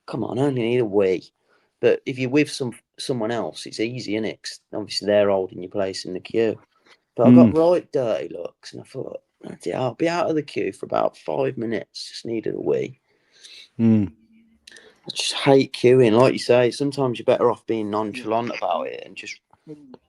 come on, I only need a wee. But if you're with someone else, it's easy, innit? 'Cause obviously they're holding your place in the queue. But I got right dirty looks, and I thought, yeah, I'll be out of the queue for about 5 minutes. Just needed a wee. I just hate queuing. Like you say, sometimes you're better off being nonchalant about it and just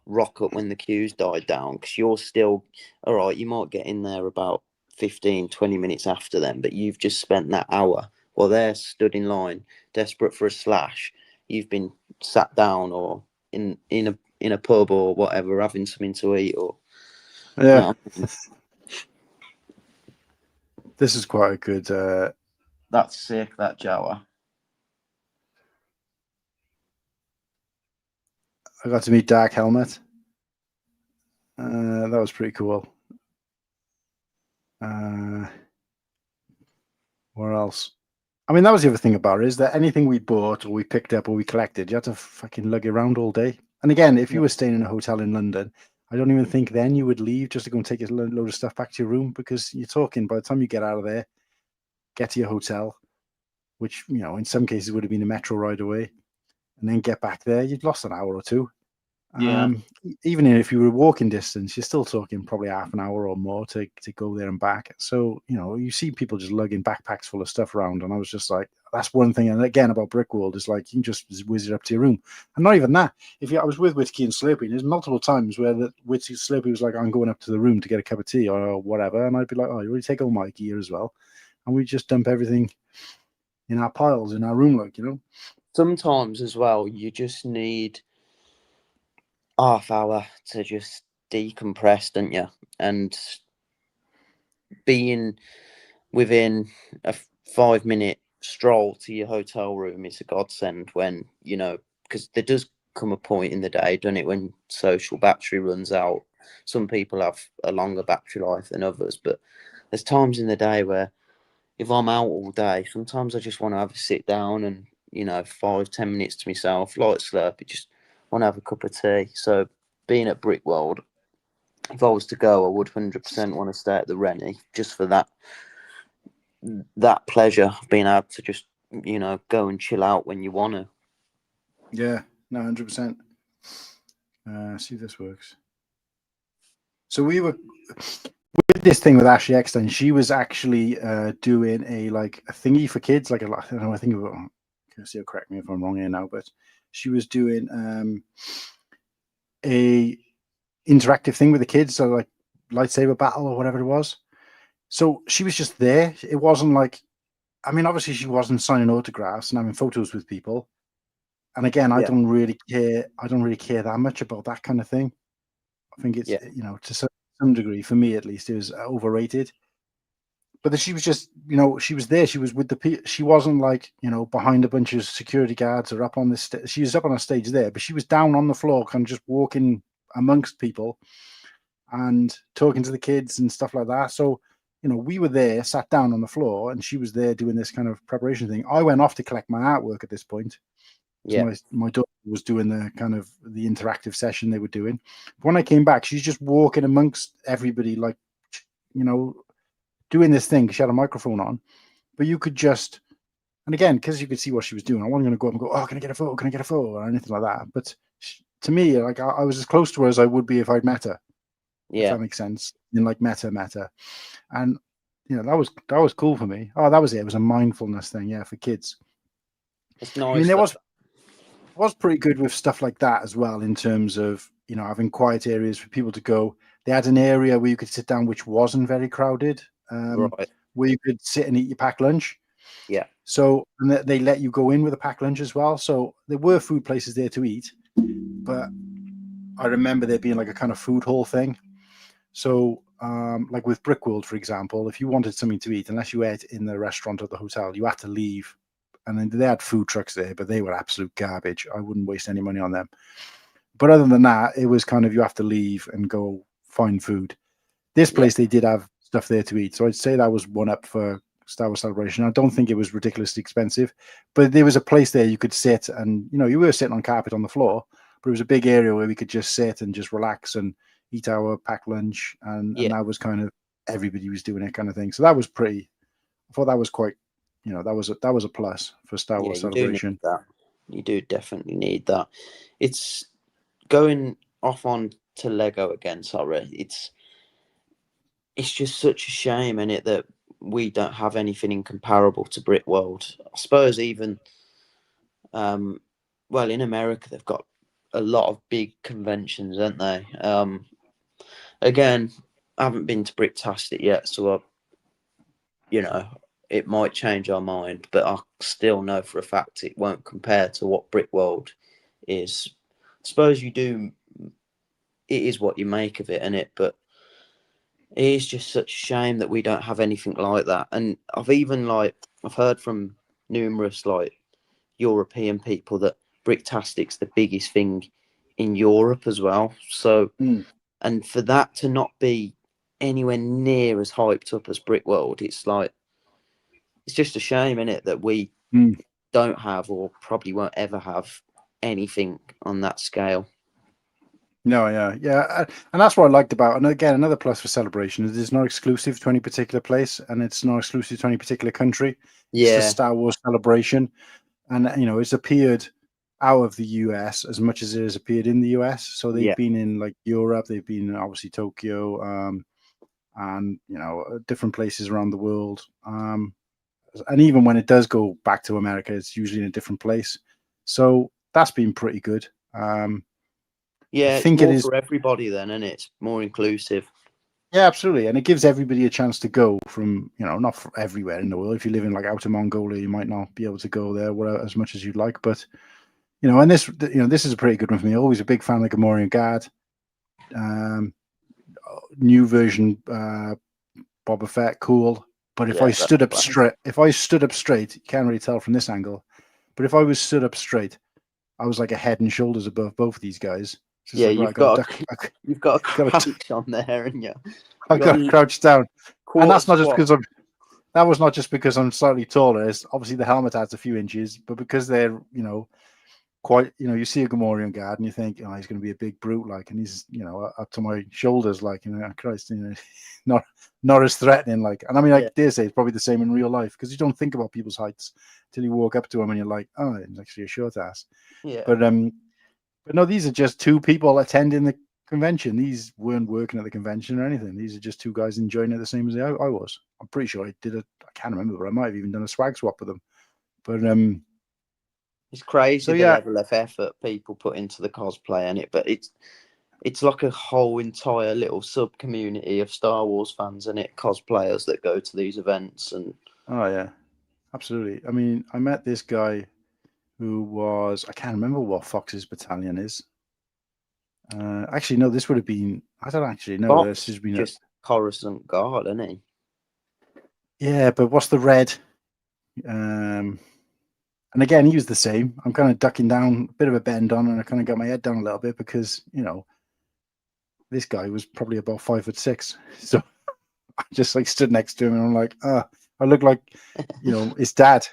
rock up when the queue's died down, because you're still, all right, you might get in there about 15, 20 minutes after them, but you've just spent that hour while they're stood in line, desperate for a slash. You've been sat down or in a pub or whatever, having something to eat or... Yeah. This is quite a good... That's sick, that Jawa. I got to meet Dark Helmet. That was pretty cool. Where else? I mean, that was the other thing about it, is that anything we bought or we picked up or we collected, you had to fucking lug it around all day. And again, if you were staying in a hotel in London, I don't even think then you would leave just to go and take a load of stuff back to your room, because you're talking by the time you get out of there, get to your hotel, which, you know, in some cases would have been a metro ride away, and then get back there, you've lost an hour or two. Yeah. Even if you were walking distance, you're still talking probably half an hour or more to go there and back. So, you know, you see people just lugging backpacks full of stuff around. And I was just like, that's one thing. And again, about Brickworld is like, you can just whiz it up to your room. And not even that. I was with Whiskey and Slurpee, there's multiple times where Whiskey and Slurpee was like, I'm going up to the room to get a cup of tea or whatever. And I'd be like, oh, you already take all my gear as well. And we just dump everything in our piles in our room, like, you know. Sometimes as well, you just need half hour to just decompress, don't you? And being within a 5-minute stroll to your hotel room is a godsend when, you know, because there does come a point in the day, doesn't it, when social battery runs out. Some people have a longer battery life than others, but there's times in the day where if I'm out all day, sometimes I just want to have a sit down and, you know, 5-10 minutes to myself, light Slurpee, just want to have a cup of tea. So being at Brickworld, if I was to go, I would 100% want to stay at the Rennie just for that pleasure of being able to just, you know, go and chill out when you want to. Yeah, no, 100%. See if this works. So we were with this thing with Ashley Eckstein. She was actually doing a thingy for kids, I don't know. I think of it. She'll correct me if I'm wrong here now, but she was doing a interactive thing with the kids, so like lightsaber battle or whatever it was. So she was just there. It wasn't like, I mean, obviously she wasn't signing autographs and having photos with people. And again, I don't really care. I don't really care that much about that kind of thing. I think it's, you know, to some degree, for me at least, it was overrated. But she was just, you know, she was there. She was with the people. She wasn't like, you know, behind a bunch of security guards or up on this. She was up on a stage there, but she was down on the floor, kind of just walking amongst people and talking to the kids and stuff like that. So, you know, we were there, sat down on the floor, and she was there doing this kind of preparation thing. I went off to collect my artwork at this point. So my daughter was doing the kind of the interactive session they were doing. But when I came back, she's just walking amongst everybody, like, you know, doing this thing. She had a microphone on, but you could just, and again, because you could see what she was doing, I wasn't going to go up and go, oh, can I get a photo? Can I get a photo? Or anything like that. But to me, like, I was as close to her as I would be if I'd met her. If that makes sense. In like meta. And, you know, that was cool for me. Oh, that was it. It was a mindfulness thing, for kids. It's nice. I mean, there was pretty good with stuff like that as well, in terms of, you know, having quiet areas for people to go. They had an area where you could sit down, which wasn't very crowded, where you could sit and eat your packed lunch. Yeah. So and they let you go in with a packed lunch as well. So there were food places there to eat, but I remember there being like a kind of food hall thing. So, like with Brickworld, for example, if you wanted something to eat, unless you ate in the restaurant or the hotel, you had to leave. And then they had food trucks there, but they were absolute garbage. I wouldn't waste any money on them. But other than that, it was kind of, you have to leave and go find food. This place, they did have stuff there to eat. So I'd say that was one up for Star Wars Celebration. I don't think it was ridiculously expensive, but there was a place there you could sit, and, you know, you were sitting on carpet on the floor, but it was a big area where we could just sit and just relax and eat our packed lunch. And that was kind of, everybody was doing it kind of thing. So that was pretty, I thought that was quite, you know, that was a plus for Star Wars Celebration. You do definitely need that. It's going off on to Lego again. Sorry, it's just such a shame, isn't it, that we don't have anything incomparable to Brickworld. I suppose even, well, in America they've got a lot of big conventions, haven't they? Again, I haven't been to Bricktastic yet, so you know, it might change our mind, but I still know for a fact it won't compare to what Brickworld is. I suppose it is what you make of it, isn't it? But it is just such a shame that we don't have anything like that. And I've heard from numerous European people that Bricktastic's the biggest thing in Europe as well. So, and for that to not be anywhere near as hyped up as Brickworld, it's like, it's just a shame, isn't it, that we don't have, or probably won't ever have, anything on that scale. No, yeah, and that's what I liked about. And again, another plus for Celebration is it's not exclusive to any particular place, and it's not exclusive to any particular country. It's the Yeah, Star Wars Celebration, and it's appeared out of the US as much as it has appeared in the US. So they've been in like Europe, they've been in, obviously Tokyo, and different places around the world. And even when it does go back to America, it's usually in a different place. So that's been pretty good. yeah, I think it's more it is for everybody then, and it's more inclusive. Yeah, absolutely, and it gives everybody a chance to go from not from everywhere in the world. If you live in like Outer Mongolia, you might not be able to go there as much as you'd like, but and this is a pretty good one for me. Always a big fan of Gamorrean Guard. New version Boba Fett, cool. But if I stood up straight, you can't really tell from this angle, but if I was stood up straight, I was like a head and shoulders above both of these guys. Yeah, like, you've got to crouch on there, haven't you? I've got to crouch down, and that's not just because that was not just because I'm slightly taller. It's obviously the helmet adds a few inches, but because they're quite you see a Gamorrean Guard and you think, oh, he's going to be a big brute, like, and he's up to my shoulders, like, Christ, not as threatening, like. And I mean, I dare say it's probably the same in real life, because you don't think about people's heights till you walk up to them and you're like, oh, it's actually a short ass. Yeah. But no, these are just two people attending the convention. These weren't working at the convention or anything. These are just two guys enjoying it the same as I was. I'm pretty sure I did it. I can't remember, but I might have even done a swag swap with them. But it's crazy the level of effort people put into the cosplay and it. But it's like a whole entire little sub community of Star Wars fans and cosplayers that go to these events. And oh yeah, absolutely. I mean, I met this guy who was, I can't remember what Fox's battalion is. Actually, no, this would have been, I don't actually know. Fox, this has been just Coruscant Guard, isn't he? Yeah, but what's the red? And again, he was the same. I'm kind of ducking down, a bit of a bend on, and I kind of got my head down a little bit because, this guy was probably about 5'6". So I just like stood next to him and I'm like, I look like, his dad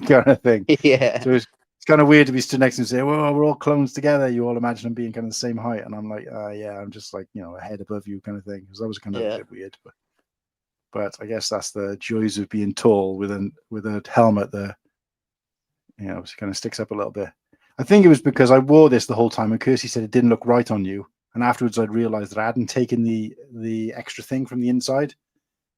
kind of thing. Yeah. So it's kind of weird to be stood next to him and say, well, we're all clones together. You all imagine them being kind of the same height. And I'm like, yeah, I'm just like, a head above you kind of thing. Because that was kind of a bit weird. But I guess that's the joys of being tall with a helmet that, it kind of sticks up a little bit. I think it was because I wore this the whole time and Kirsty said it didn't look right on you. And afterwards I'd realized that I hadn't taken the extra thing from the inside.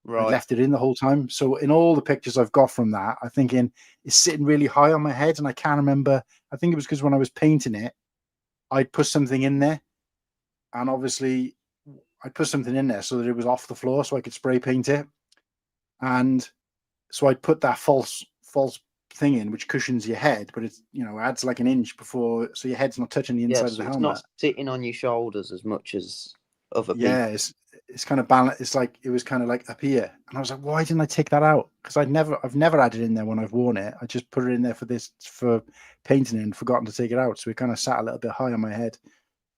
Right. I left it in the whole time. So in all the pictures I've got from that, I'm thinking it's sitting really high on my head. And I can't remember. I think it was because when I was painting it, I'd put something in there. And obviously I put something in there so that it was off the floor so I could spray paint it. And so I'd put that false thing in, which cushions your head, but it's, adds like an inch before, so your head's not touching the inside of the helmet. It's not sitting on your shoulders as much as other people. Yeah, it's kind of balanced. It's like, it was kind of like up here. And I was like, why didn't I take that out? Because I've never had it in there when I've worn it. I just put it in there for painting it and forgotten to take it out. So it kind of sat a little bit high on my head,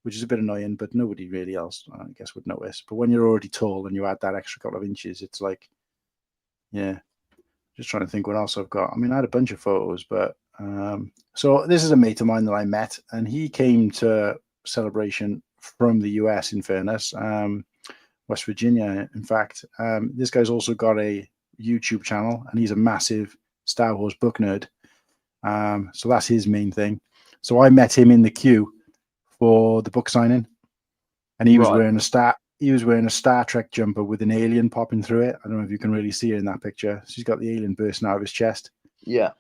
which is a bit annoying, but nobody really else, I guess, would notice. But when you're already tall and you add that extra couple of inches, it's like, yeah. Just trying to think what else I've got. I mean, I had a bunch of photos, but so this is a mate of mine that I met, and he came to Celebration from the US, in fairness, West Virginia, in fact. This guy's also got a YouTube channel, and he's a massive Star Wars book nerd. So that's his main thing. So I met him in the queue for the book signing, and he was wearing a Star Trek jumper with an alien popping through it. I don't know if you can really see her in that picture. She's got the alien bursting out of his chest. Yeah.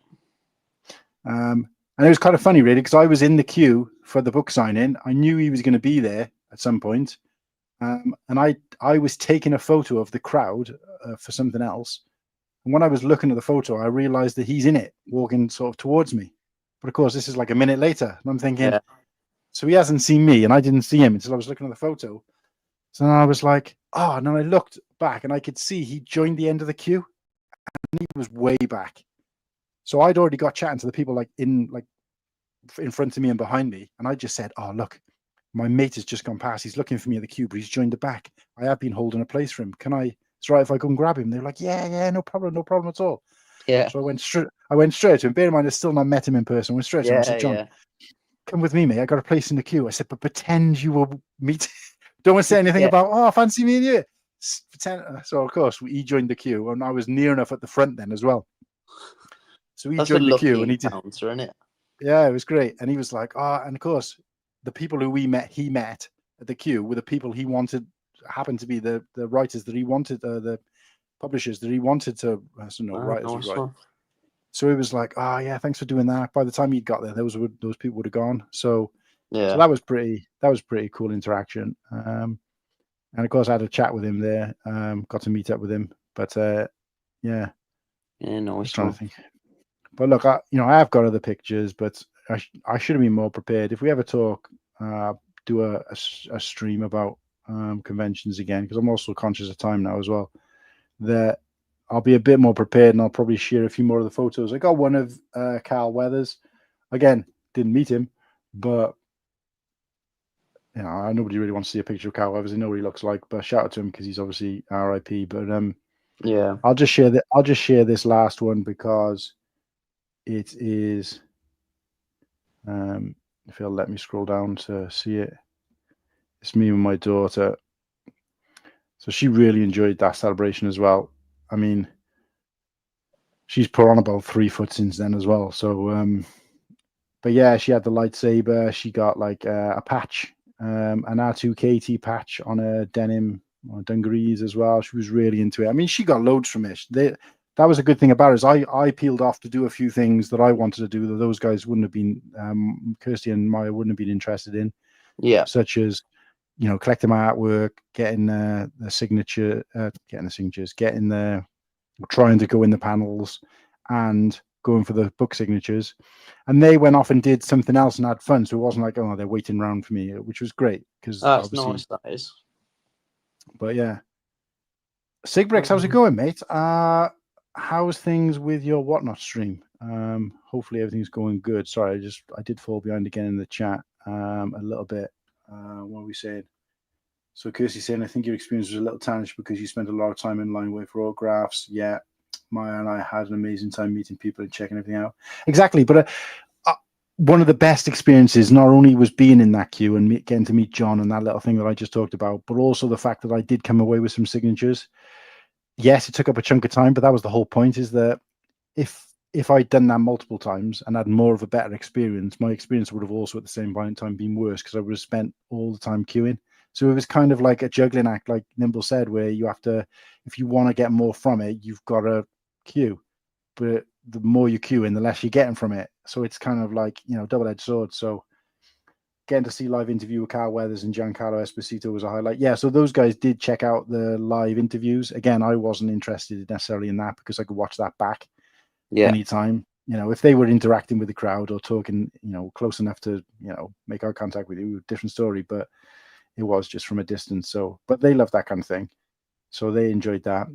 And it was kind of funny, really, because I was in the queue for the book signing. I knew he was going to be there at some point. And I was taking a photo of the crowd for something else. And when I was looking at the photo, I realized that he's in it, walking sort of towards me. But of course, this is like a minute later. And I'm thinking, so he hasn't seen me, and I didn't see him until I was looking at the photo. So then I was like, and then I looked back and I could see he joined the end of the queue and he was way back. So I'd already got chatting to the people in front of me and behind me. And I just said, look, my mate has just gone past. He's looking for me at the queue, but he's joined the back. I have been holding a place for him. It's right if I go and grab him? They're like, yeah, no problem at all. Yeah. So I went straight to him. Bear in mind, I still not met him in person. I went straight to him. I said, John, come with me, mate. I got a place in the queue. I said, but pretend you will meet. Don't want to say anything about, oh, fancy me and you. Pretend. So, of course, he joined the queue, and I was near enough at the front then as well. So he joined the queue, and he did. Isn't it? Yeah, it was great. And he was like, and of course, the people who he met at the queue were the people he wanted, happened to be the writers that he wanted, the publishers that he wanted to, writers nice write. one. So he was like, yeah, thanks for doing that. By the time he got there, those people would have gone. So that was pretty cool interaction. And of course, I had a chat with him there. Got to meet up with him. But yeah, no, I was trying to think. But look, I have got other pictures, but I should have been more prepared. If we ever talk, do a stream about conventions again, because I'm also conscious of time now as well, that I'll be a bit more prepared, and I'll probably share a few more of the photos. I got one of Carl Weathers. Again, didn't meet him, but nobody really wants to see a picture of Carl Weathers. They know what he looks like, but shout out to him because he's obviously RIP. But I'll just share this last one because it is. If you'll let me scroll down to see it, it's me and my daughter. So she really enjoyed that celebration as well. I mean, she's put on about 3 foot since then as well. So, but yeah, she had the lightsaber. She got like a patch, an R2KT patch on her denim dungarees as well. She was really into it. I mean, she got loads from it. That was a good thing about it. Is I peeled off to do a few things that I wanted to do that those guys wouldn't have been, Kirsty and Maya wouldn't have been interested in. Yeah. Such as, collecting my artwork, getting the signatures, trying to go in the panels and going for the book signatures. And they went off and did something else and had fun. So it wasn't like, oh, they're waiting around for me, which was great. That's nice, that is. But yeah. Sigbrix, how's it going, mate? How's things with your Whatnot stream? Hopefully everything's going good. Sorry, I did fall behind again in the chat a little bit. What are we saying? So Kirsty's saying, I think your experience was a little tarnished because you spent a lot of time in line waiting for autographs. Yeah, Maya and I had an amazing time meeting people and checking everything out. Exactly, but one of the best experiences not only was being in that queue and getting to meet John and that little thing that I just talked about, but also the fact that I did come away with some signatures. Yes, it took up a chunk of time, but that was the whole point, is that if I'd done that multiple times and had more of a better experience, my experience would have also at the same point in time been worse because I would have spent all the time queuing. So it was kind of like a juggling act, like Nimble said, where you have to, if you want to get more from it, you've got to queue. But the more you queue in, the less you're getting from it. So it's kind of like, double-edged sword. So getting to see live interview with Carl Weathers and Giancarlo Esposito was a highlight. Yeah, so those guys did check out the live interviews. Again, I wasn't interested necessarily in that because I could watch that back anytime. If they were interacting with the crowd or talking, close enough to, make eye contact with you, different story. But it was just from a distance. So, but they love that kind of thing. So they enjoyed that.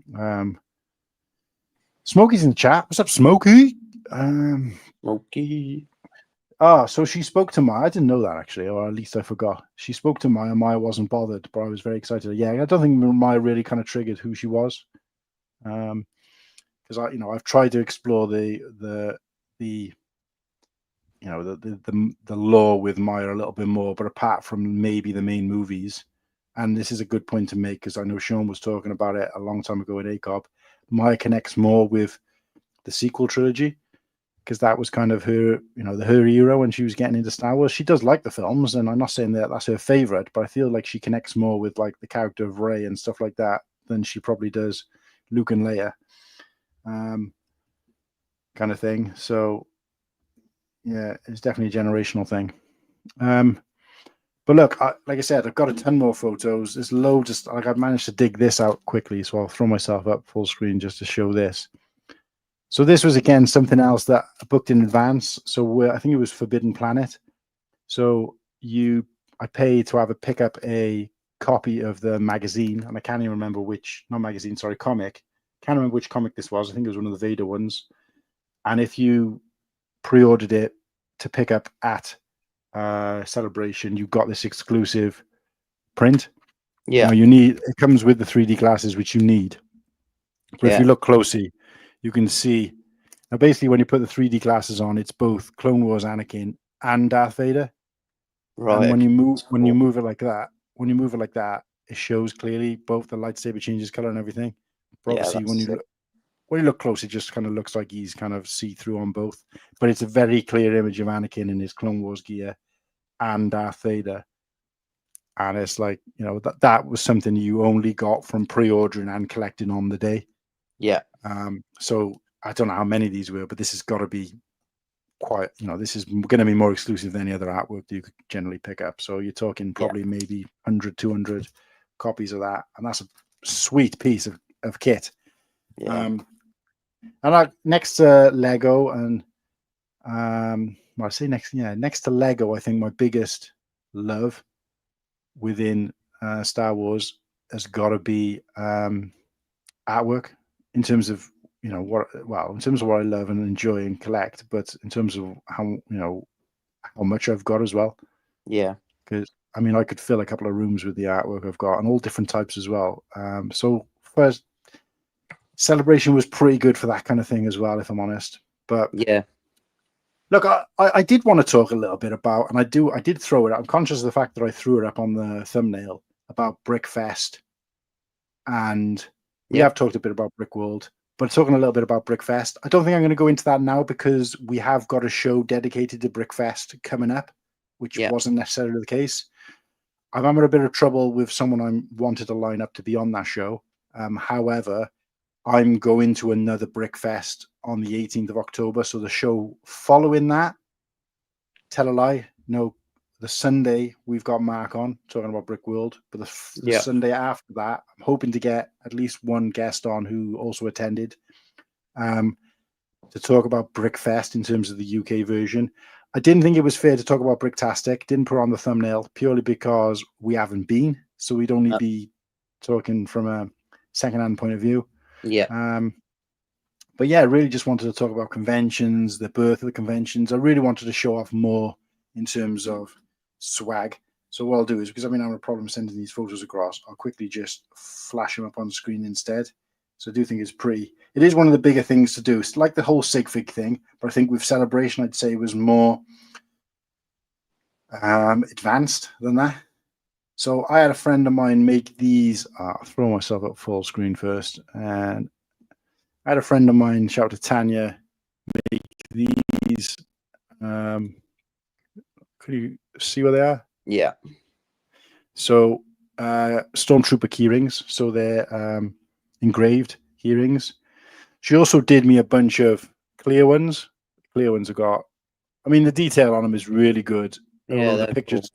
Smokey's in the chat. What's up, Smokey? Smokey. So she spoke to Maya. I didn't know that actually, or at least I forgot. She spoke to Maya. Maya wasn't bothered, but I was very excited. Yeah, I don't think Maya really kind of triggered who she was. Because I've tried to explore the lore with Maya a little bit more, but apart from maybe the main movies, and this is a good point to make because I know Sean was talking about it a long time ago in ACOB, Maya connects more with the sequel trilogy because that was kind of her, her era when she was getting into Star Wars. She does like the films, and I'm not saying that that's her favorite, but I feel like she connects more with like the character of Rey and stuff like that than she probably does Luke and Leia, kind of thing. So yeah, it's definitely a generational thing. But look, like I said, I've got a ton more photos. There's loads of, I've managed to dig this out quickly, so I'll throw myself up full screen just to show this. So this was, again, something else that I booked in advance. So I think it was Forbidden Planet. So I paid to pick up a copy of the magazine, and I can't even remember comic. Can't remember which comic this was. I think it was one of the Vader ones. And if you pre-ordered it to pick up at Celebration, you got this exclusive print. Yeah. It comes with the 3D glasses, which you need. But if you look closely, you can see Now, basically, when you put the 3D glasses on, it's both Clone Wars Anakin and Darth Vader. Right. And when you move Cool. it like that, it shows clearly both the lightsaber changes color and everything. But Yeah, obviously, that's sick. when you look close, it just kind of looks like he's kind of see through on both. But it's a very clear image of Anakin in his Clone Wars gear and Darth Vader. And it's like, you know, that was something you only got from pre-ordering and collecting on the day. Yeah. So I don't know how many of these were, but this has got to be quite, you know, this is going to be more exclusive than any other artwork that you could generally pick up. So you're talking probably maybe 100, 200 copies of that. And that's a sweet piece of kit. Yeah. And next to Lego and, well, I say next to Lego, I think my biggest love within Star Wars has got to be artwork in terms of, you know, in terms of what I love and enjoy and collect, but in terms of how much I've got as well. Yeah. Because I mean, I could fill a couple of rooms with the artwork I've got, and all different types as well. So first, Celebration was pretty good for that kind of thing as well, if I'm honest. But yeah, look, I did want to talk a little bit about, and I did throw it up. I'm conscious of the fact that I threw it up on the thumbnail about BrickFest, and we have talked a bit about Brickworld. But talking a little bit about BrickFest, I don't think I'm going to go into that now because we have got a show dedicated to BrickFest coming up, which wasn't necessarily the case. I'm having a bit of trouble with someone I wanted to line up to be on that show. However, I'm going to another BrickFest on the 18th of October. So the show following that, tell a lie, no, the Sunday we've got Mark on talking about Brickworld, but the Sunday after that, I'm hoping to get at least one guest on who also attended to talk about BrickFest in terms of the UK version. I didn't think it was fair to talk about Bricktastic. Didn't put on the thumbnail purely because we haven't been, so we'd only be talking from a second-hand point of view. Yeah. But yeah, I really just wanted to talk about conventions, the birth of the conventions. I really wanted to show off more in terms of swag. So what I'll do is, because I've been having a problem sending these photos across, I'll quickly just flash them up on the screen instead. So I do think it is one of the bigger things to do. It's like the whole sig fig thing, but I think with Celebration, I'd say it was more advanced than that. So I had a friend of mine make these. I'll throw myself up full screen first. And I had a friend of mine, shout out to Tanya, make these. Could you see where they are? Yeah. So Stormtrooper keyrings. So they're engraved keyrings. She also did me a bunch of clear ones. Clear ones have got, I mean, the detail on them is really good. Yeah, the pictures,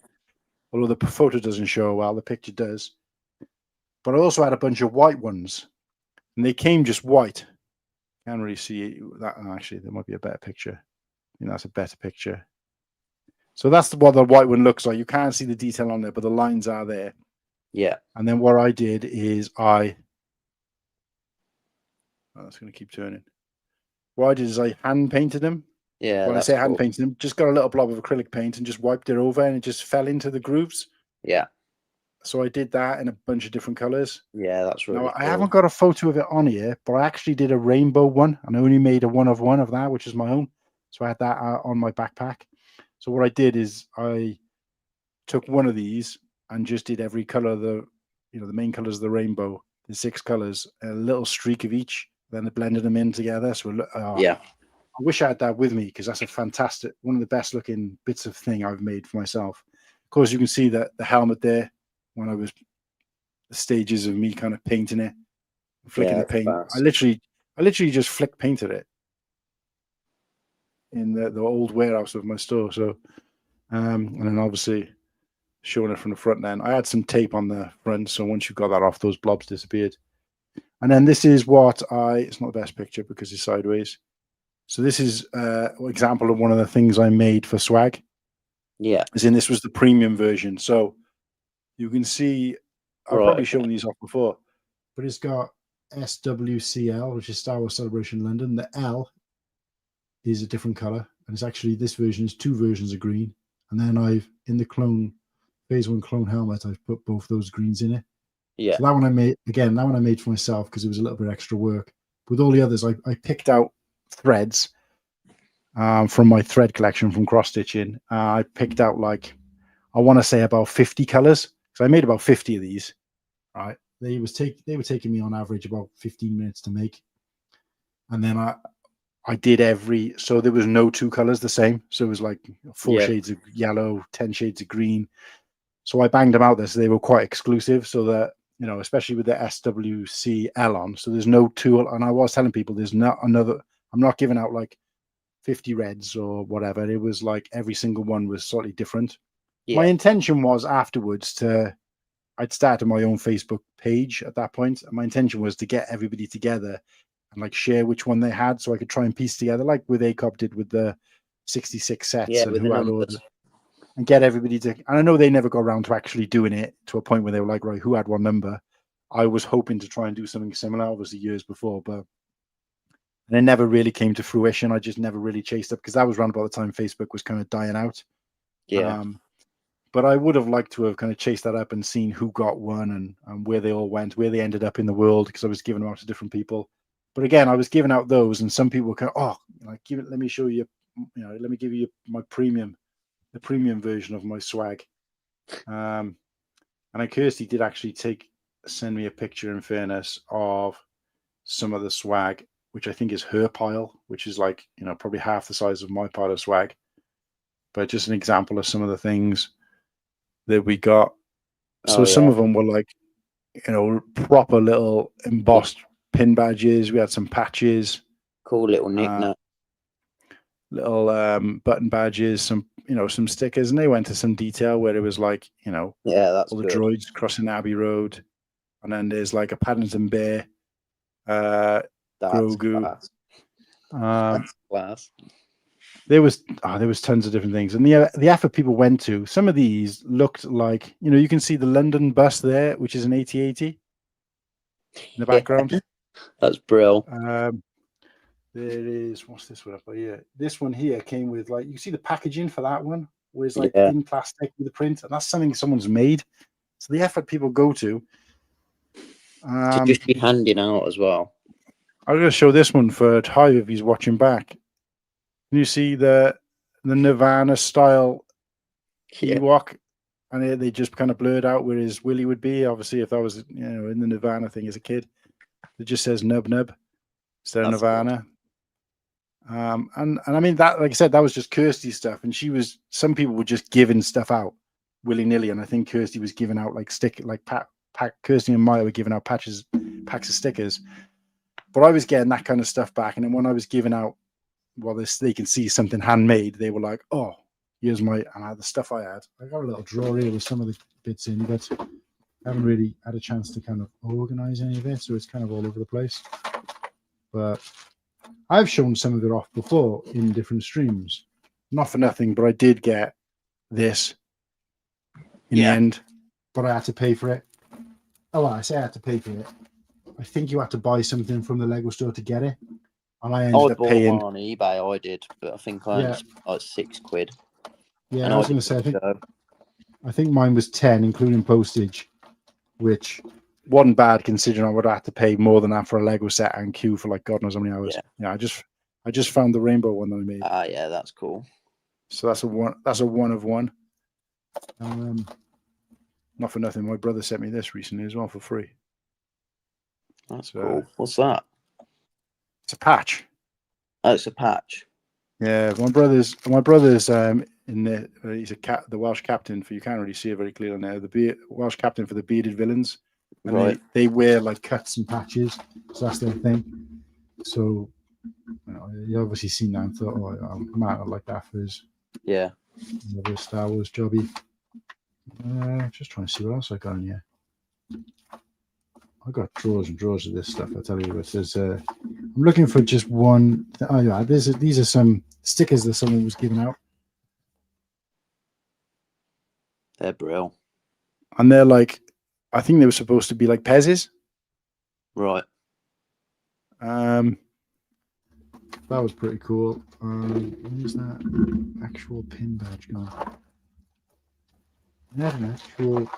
although the photo doesn't show well, the picture does. But I also had a bunch of white ones, and they came just white. Can't really see that. Actually, there might be a better picture. I think that's a better picture. So that's what the white one looks like. You can't see the detail on there, but the lines are there. Yeah. And then what I did is that's going to keep turning. What I did is I hand painted them. Yeah. When I say hand painted them, just got a little blob of acrylic paint and just wiped it over, and it just fell into the grooves. Yeah. So I did that in a bunch of different colors. Yeah, that's really cool. I haven't got a photo of it on here, but I actually did a rainbow one, and I only made a one of that, which is my own. So I had that on my backpack. So what I did is I took one of these and just did every color, the main colors of the rainbow, the 6 colors, a little streak of each. Then I blended them in together. So I wish I had that with me because that's a fantastic, one of the best looking bits of thing I've made for myself. Of course, you can see that the helmet there when I was the stages of me kind of painting it, flicking the paint. Fast. I literally just flick painted it in the old warehouse of my store. So, and then obviously showing it from the front then. I had some tape on the front, so once you got that off, those blobs disappeared. And then this is it's not the best picture because it's sideways. So this is an example of one of the things I made for swag. Yeah. As in this was the premium version. So you can see, I've probably shown these off before, but it's got SWCL, which is Star Wars Celebration London. The L is a different color. And it's actually, this version is 2 versions of green. And then in the Phase 1 clone helmet, I've put both those greens in it. Yeah. So that one I made for myself because it was a little bit extra work. With all the others, I picked out threads from my thread collection from cross stitching. I picked out like, I want to say about 50 colors. So I made about 50 of these. Right, they were taking me on average about 15 minutes to make, and then I did so there was no two colors the same. So it was like 4 shades of yellow, 10 shades of green. So I banged them out there, so they were quite exclusive. So that, you know, especially with the SWCL on, so there's no two. And I was telling people there's not another. I'm not giving out like 50 reds or whatever. It was like every single one was slightly different. Yeah. My intention was afterwards I'd started my own Facebook page at that point, and my intention was to get everybody together and like share which one they had, so I could try and piece together, like with ACOB did with the 66 sets and who had orders, and get everybody to. And I know they never got around to actually doing it to a point where they were like, right, who had one number? I was hoping to try and do something similar, obviously years before, but it never really came to fruition. I just never really chased up, because that was around about the time Facebook was kind of dying out. Yeah. But I would have liked to have kind of chased that up and seen who got one and where they all went, where they ended up in the world, because I was giving them out to different people. But again, I was giving out those, and some people were kind of, let me show you, let me give you my the premium version of my swag. And Kirsty did actually send me a picture, in fairness, of some of the swag, which I think is her pile, which is like, probably half the size of my pile of swag. But just an example of some of the things that we got. So some of them were like, proper little embossed pin badges. We had some patches, cool little knick-knack, little button badges, some stickers, and they went to some detail where it was like, that's all the good. droids crossing Abbey Road, and then there's like a Paddington Bear, Grogu. That's class. There was tons of different things, and the effort people went to. Some of these looked like, you can see the London bus there, which is an 8080 in the background. That's brilliant. There is, what's this one up here? This one here came with, like, you see the packaging for that one, where it's like in plastic with the print, and that's something someone's made. So the effort people go to just be handing out as well. I'm going to show this one for Hive if he's watching back. Can you see the Nirvana style Ewok? And they just kind of blurred out where his Willy would be. Obviously, if that was, in the Nirvana thing as a kid, it just says Nub Nub instead of Nirvana. And I mean, that, like I said, that was just Kirsty's stuff. And some people were just giving stuff out willy nilly. And I think Kirsty was giving out Kirsty and Maya were giving out packs of stickers. But I was getting that kind of stuff back. And then when I was giving out, they can see something handmade, they were like, oh, here's the stuff I had. I got a little drawer here with some of the bits in, but I haven't really had a chance to kind of organize any of it. So it's kind of all over the place. But I've shown some of it off before in different streams. Not for nothing, but I did get this in the end, but I had to pay for it. Oh, I say I had to pay for it. I think you had to buy something from the Lego store to get it. And I ended up paying on eBay. I did, but I think I like £6. Yeah, and I was going to say, I think mine was 10, including postage, which wasn't bad considering I would have to pay more than that for a Lego set and queue for like God knows how many hours. Yeah, I just found the rainbow one that I made. Yeah, that's cool. So that's a one of one. Not for nothing, my brother sent me this recently as well for free. That's cool. What's that? It's a patch. Oh, it's a patch. Yeah, my brother's he's the Welsh captain for, you can't really see it very clearly now, the Welsh captain for the bearded villains. And they wear like cuts and patches, so that's their thing. So you obviously seen that and thought, man, I like that for his Star Wars jobby. Just trying to see what else I got in here. I got drawers and drawers of this stuff. I tell you what, there's I'm looking for just one. These are some stickers that someone was giving out. They're brilliant. And they're like, I think they were supposed to be like Pez's. Right. That was pretty cool. Where's that actual pin badge gone? I had an actual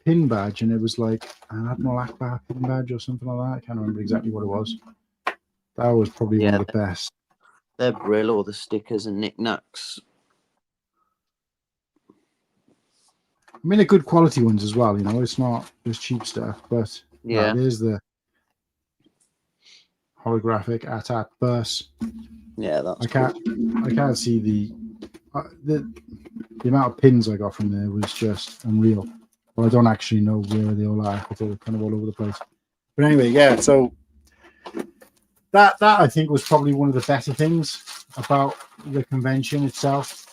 pin badge, and it was like an Admiral Akbar pin badge or something like that. I can't remember exactly what it was. That was probably one of the best. their brill or the stickers and knickknacks. I mean, they're good quality ones as well. You know, it's not just cheap stuff. But Yeah, there's the holographic AT-AT bus. yeah, that's I can't see the amount of pins I got from there was just unreal. Well, I don't actually know where they all are because they're kind of all over the place. But anyway, yeah. So that I think was probably one of the better things about the convention itself.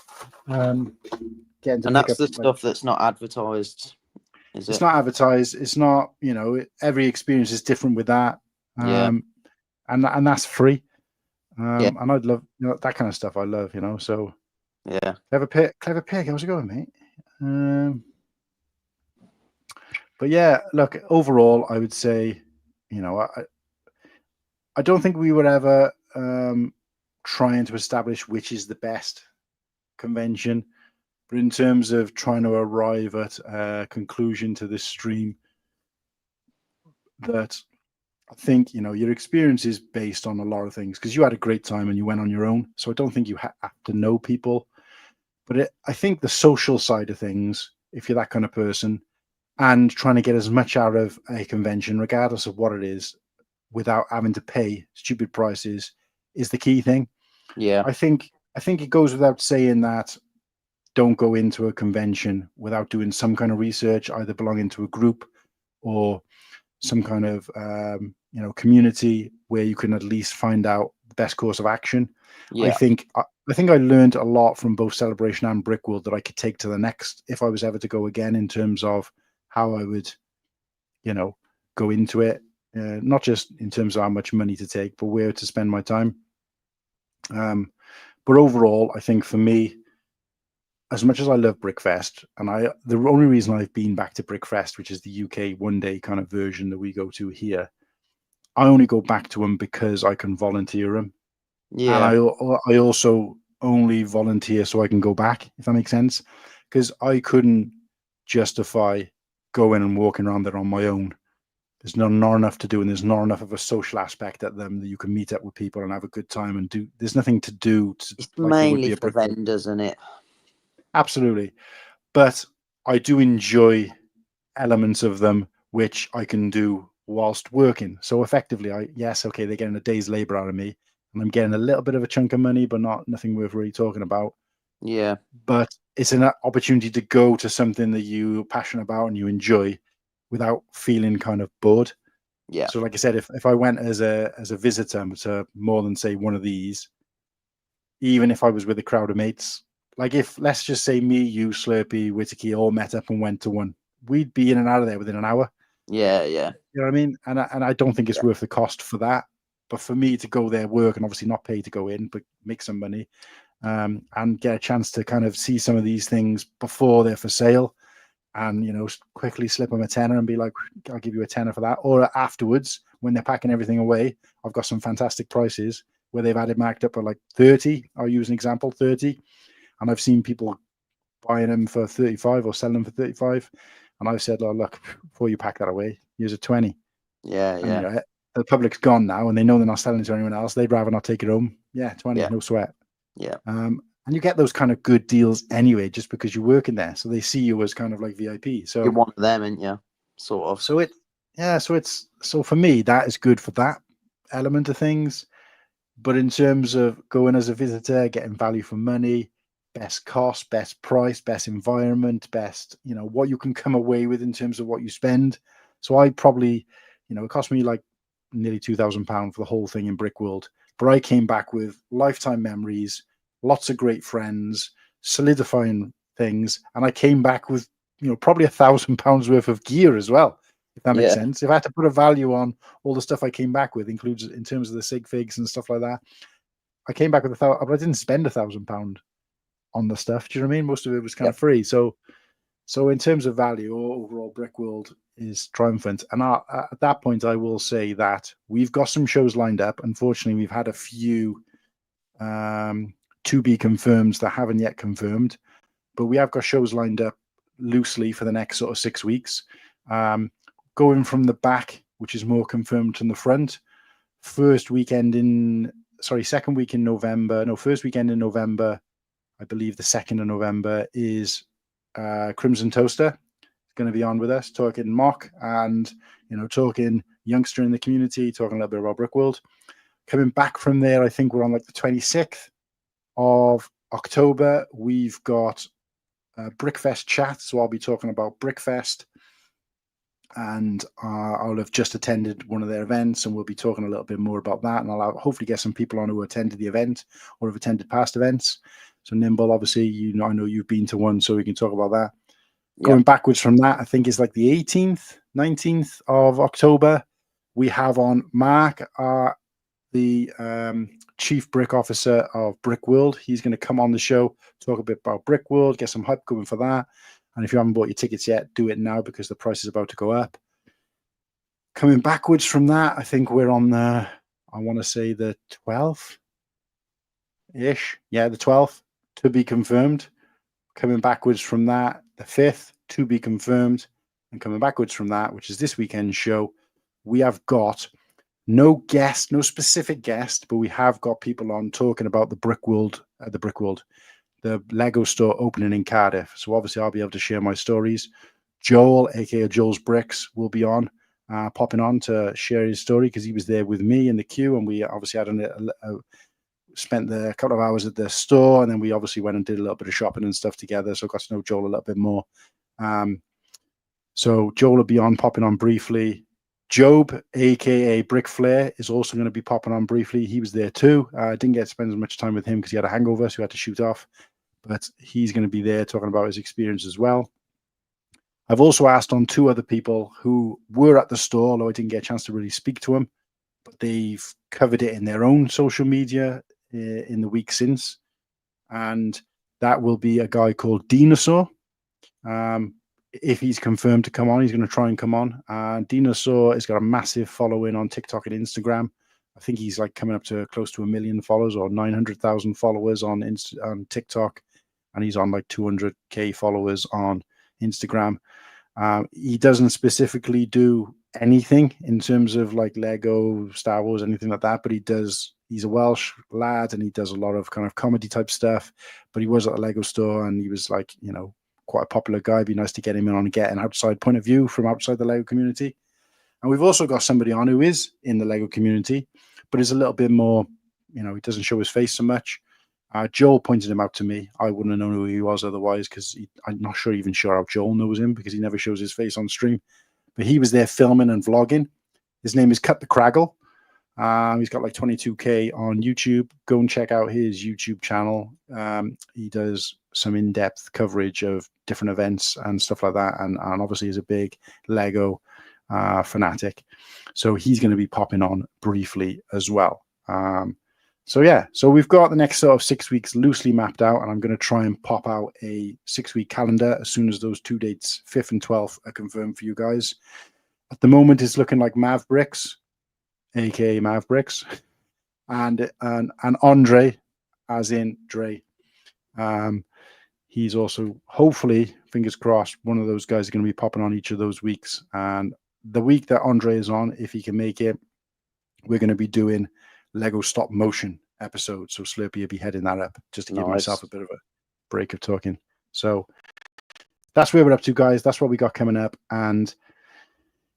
Getting to and that's pick up, the stuff that's not advertised, is it? It's not advertised. It's not, every experience is different with that. Yeah. And that's free. Yeah. And I'd love, that kind of stuff. I love, so Yeah. clever pig. How's it going, mate? But yeah, look, overall, I would say, I don't think we were ever trying to establish which is the best convention. But in terms of trying to arrive at a conclusion to this stream, that I think, your experience is based on a lot of things because you had a great time and you went on your own. So I don't think you have to know people. But I think the social side of things, if you're that kind of person, and trying to get as much out of a convention, regardless of what it is, without having to pay stupid prices, is the key thing. Yeah. I think it goes without saying that don't go into a convention without doing some kind of research, either belonging to a group or some kind of community where you can at least find out the best course of action. Yeah. I think I learned a lot from both Celebration and Brickworld that I could take to the next if I was ever to go again, in terms of how I would, go into it, not just in terms of how much money to take, but where to spend my time. But overall, I think for me, as much as I love BrickFest, and the only reason I've been back to BrickFest, which is the UK one-day kind of version that we go to here, I only go back to them because I can volunteer them. Yeah. And I also only volunteer so I can go back, if that makes sense, because I couldn't justify going and walking around there on my own. There's not enough to do, and there's not enough of a social aspect at them that you can meet up with people and have a good time and do. There's nothing to do. It's mainly for vendors, isn't it? Absolutely. But I do enjoy elements of them which I can do whilst working. So effectively, they're getting a day's labor out of me, and I'm getting a little bit of a chunk of money, but nothing worth really talking about. Yeah. But it's an opportunity to go to something that you're passionate about and you enjoy without feeling kind of bored. Yeah. So like I said, if I went as a visitor to more than, say, one of these, even if I was with a crowd of mates, like if, let's just say me, you, Slurpee, Whittaky all met up and went to one, we'd be in and out of there within an hour. Yeah, yeah. You know what I mean? And I don't think it's worth the cost for that. But for me to go there, work, and obviously not pay to go in, but make some money, and get a chance to kind of see some of these things before they're for sale, and quickly slip them a tenner and be like, I'll give you a tenner for that. Or afterwards, when they're packing everything away, I've got some fantastic prices where they've had it marked up at like 30. I'll use an example, 30. And I've seen people buying them for 35 or selling them for 35. And I've said, look, before you pack that away, here's a 20. Yeah, yeah. And, the public's gone now and they know they're not selling it to anyone else. They'd rather not take it home. Yeah, 20, no sweat. Yeah. And you get those kind of good deals anyway, just because you work in there. So they see you as kind of like VIP. So you're one of them, aren't you? Sort of. So for me, that is good for that element of things. But in terms of going as a visitor, getting value for money, best cost, best price, best environment, best, what you can come away with in terms of what you spend. So I probably, it cost me like nearly £2,000 for the whole thing in Brickworld. But I came back with lifetime memories, lots of great friends, solidifying things. And I came back with, probably £1,000 worth of gear as well, if that makes sense. If I had to put a value on all the stuff I came back with, includes in terms of the sig figs and stuff like that, I came back with £1,000, but I didn't spend £1,000 on the stuff. Do you know what I mean? Most of it was kind of free. So in terms of value, overall, Brickworld is triumphant. And at that point, I will say that we've got some shows lined up. Unfortunately, we've had a few to be confirmed that haven't yet confirmed, but we have got shows lined up loosely for the next sort of 6 weeks. Going from the back, which is more confirmed than the front. First weekend in second week in November. No, first weekend in November. I believe the 2nd of November is Crimson Toaster going to be on with us, talking mock and, talking youngster in the community, talking a little bit about Brickworld. Coming back from there, I think we're on like the 26th of October. We've got BrickFest chat, so I'll be talking about BrickFest, and I'll have just attended one of their events, and we'll be talking a little bit more about that, and I'll hopefully get some people on who attended the event or have attended past events. So Nimble, obviously, I know you've been to one, so we can talk about that. Yep. Going backwards from that, I think it's like the 18th, 19th of October. We have on Mark, the Chief Brick Officer of Brickworld. He's going to come on the show, talk a bit about Brickworld, get some hype going for that. And if you haven't bought your tickets yet, do it now because the price is about to go up. Coming backwards from that, I think we're on the, I want to say the 12th-ish. Yeah, the 12th, to be confirmed. Coming backwards from that, the 5th, to be confirmed. And coming backwards from that, which is this weekend's show, we have got no guest, no specific guest, but we have got people on talking about the Brickworld, the Lego store opening in Cardiff. So obviously I'll be able to share my stories. Joel, aka Joel's Bricks, will be on, popping on to share his story because he was there with me in the queue, and we obviously had spent a couple of hours at the store, and then we obviously went and did a little bit of shopping and stuff together. So I got to know Joel a little bit more. So Joel will be on, popping on briefly. Job, aka Brick Flair, is also going to be popping on briefly. He was there too. I didn't get to spend as much time with him because he had a hangover, so he had to shoot off. But he's going to be there talking about his experience as well. I've also asked on 2 other people who were at the store, although I didn't get a chance to really speak to them, but they've covered it in their own social media in the week since. And that will be a guy called Dinosaur. If he's confirmed to come on, he's going to try and come on. Dinosaur has got a massive following on TikTok and Instagram. I think he's like coming up to close to 1 million followers or 900,000 followers on TikTok. And he's on like 200K followers on Instagram. He doesn't specifically do anything in terms of like Lego, Star Wars, anything like that, but he's a Welsh lad and he does a lot of kind of comedy type stuff. But he was at a Lego store and he was like, quite a popular guy. It'd be nice to get him in on and get an outside point of view from outside the Lego community. And we've also got somebody on who is in the Lego community, but is a little bit more, he doesn't show his face so much. Joel pointed him out to me. I wouldn't have known who he was otherwise because I'm not even sure how Joel knows him because he never shows his face on stream. But he was there filming and vlogging. His name is Cut the Craggle. He's got like 22K on YouTube. Go and check out his YouTube channel. He does some in-depth coverage of different events and stuff like that. And obviously is a big Lego fanatic. So he's going to be popping on briefly as well. So we've got the next sort of 6 weeks loosely mapped out, and I'm going to try and pop out a 6-week calendar as soon as those 2 dates, 5th and 12th, are confirmed for you guys. At the moment, it's looking like Mavericks, aka Mavericks, and Andre, as in Dre. He's also, hopefully, fingers crossed, one of those guys are going to be popping on each of those weeks. And the week that Andre is on, if he can make it, we're going to be doing Lego stop motion episode. So Slurpee will be heading that up just to give myself a bit of a break of talking. So that's where we're up to, guys. That's what we got coming up. And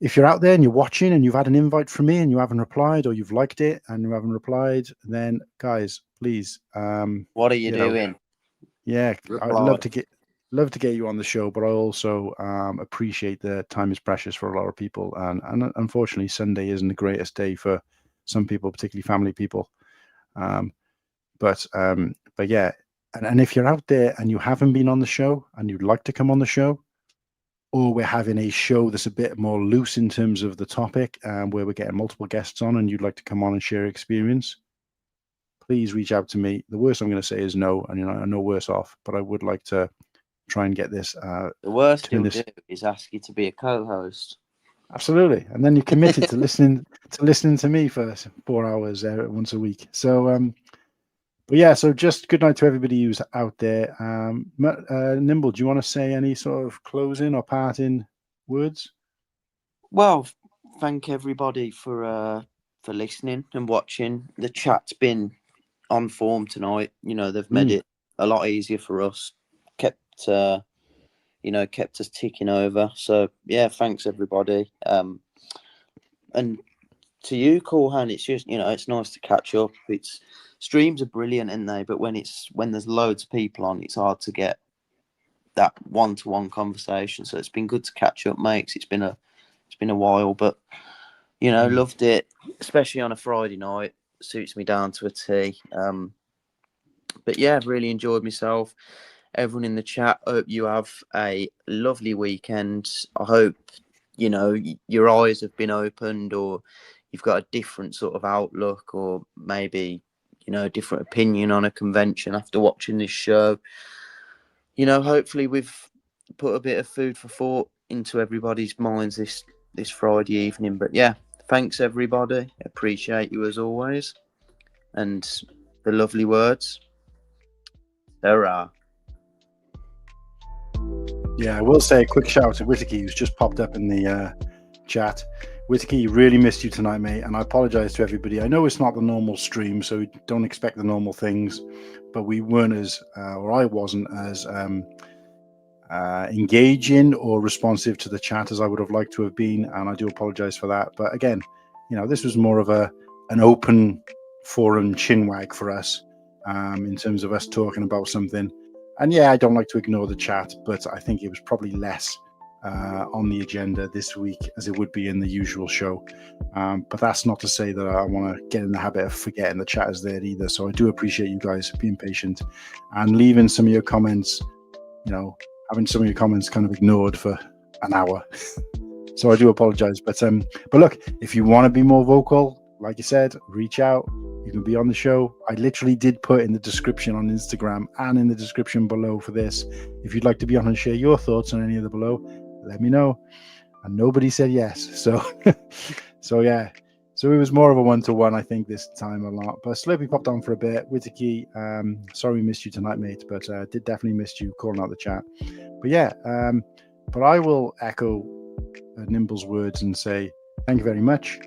if you're out there and you're watching and you've had an invite from me and you haven't replied, or you've liked it and you haven't replied, then guys, please. What are you doing? Yeah, I'd love to get you on the show, but I also appreciate that time is precious for a lot of people, and unfortunately Sunday isn't the greatest day for some people, particularly family people. But yeah, and if you're out there and you haven't been on the show and you'd like to come on the show, or we're having a show that's a bit more loose in terms of the topic, where we're getting multiple guests on and you'd like to come on and share experience, please reach out to me. The worst I'm going to say is no, and I'm no worse off, but I would like to try and get this. The worst you'll do is ask you to be a co-host. Absolutely, and then you're committed to listening to me for 4 hours once a week. So, but yeah, so just good night to everybody who's out there. Nimble, do you want to say any sort of closing or parting words? Well, thank everybody for for listening and watching. The chat's been on form tonight. You know, they've made it a lot easier for us. Kept us ticking over. So yeah, thanks everybody. And to you, Cool Han, it's just, it's nice to catch up. Streams are brilliant, aren't they? But when there's loads of people on, it's hard to get that one-to-one conversation. So it's been good to catch up, mates. It's been a while, but loved it, especially on a Friday night. Suits me down to a T. But yeah, I've really enjoyed myself. Everyone in the chat, hope you have a lovely weekend. I hope your eyes have been opened, or you've got a different sort of outlook, or maybe a different opinion on a convention after watching this show. Hopefully we've put a bit of food for thought into everybody's minds this Friday evening. But yeah, thanks everybody. Appreciate you as always. And the lovely words. There are. Yeah, I will say a quick shout out to Whittaky, who's just popped up in the chat. Whittaky, really missed you tonight, mate, and I apologise to everybody. I know it's not the normal stream, so don't expect the normal things, but we weren't as, or I wasn't as engaging or responsive to the chat as I would have liked to have been, and I do apologise for that. But again, this was more of an open forum chinwag for us in terms of us talking about something. And yeah, I don't like to ignore the chat, but I think it was probably less on the agenda this week as it would be in the usual show. But that's not to say that I want to get in the habit of forgetting the chat is there either. So I do appreciate you guys being patient and leaving some of your comments, having some of your comments kind of ignored for an hour. So I do apologize. But look, if you want to be more vocal, like you said, reach out. You can be on the show. I literally did put in the description on Instagram and in the description below for this. If you'd like to be on and share your thoughts on any of the below, let me know. And nobody said yes. So, yeah. So it was more of a one-to-one, I think, this time a lot. But Slurpee popped on for a bit. Whittaky, sorry we missed you tonight, mate. But did definitely miss you calling out the chat. But yeah, but I will echo Nimble's words and say thank you very much.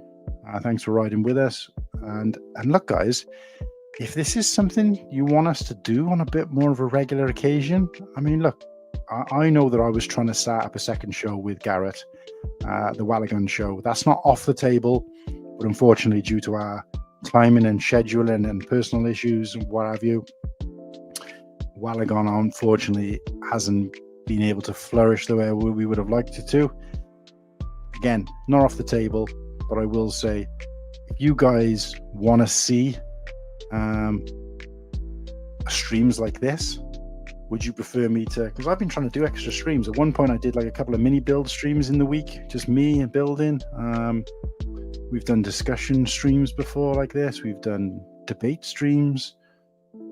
Thanks for riding with us. And look, guys, if this is something you want us to do on a bit more of a regular occasion, I mean, look, I know that I was trying to start up a second show with Garrett, the Wallagon show. That's not off the table, but unfortunately, due to our timing and scheduling and personal issues and what have you, Wallagon unfortunately hasn't been able to flourish the way we would have liked it to. Again, not off the table, but I will say, if you guys want to see streams like this, would you prefer me to, because I've been trying to do extra streams. At one point I did like a couple of mini build streams in the week, just me and building. We've done discussion streams before like this. We've done debate streams.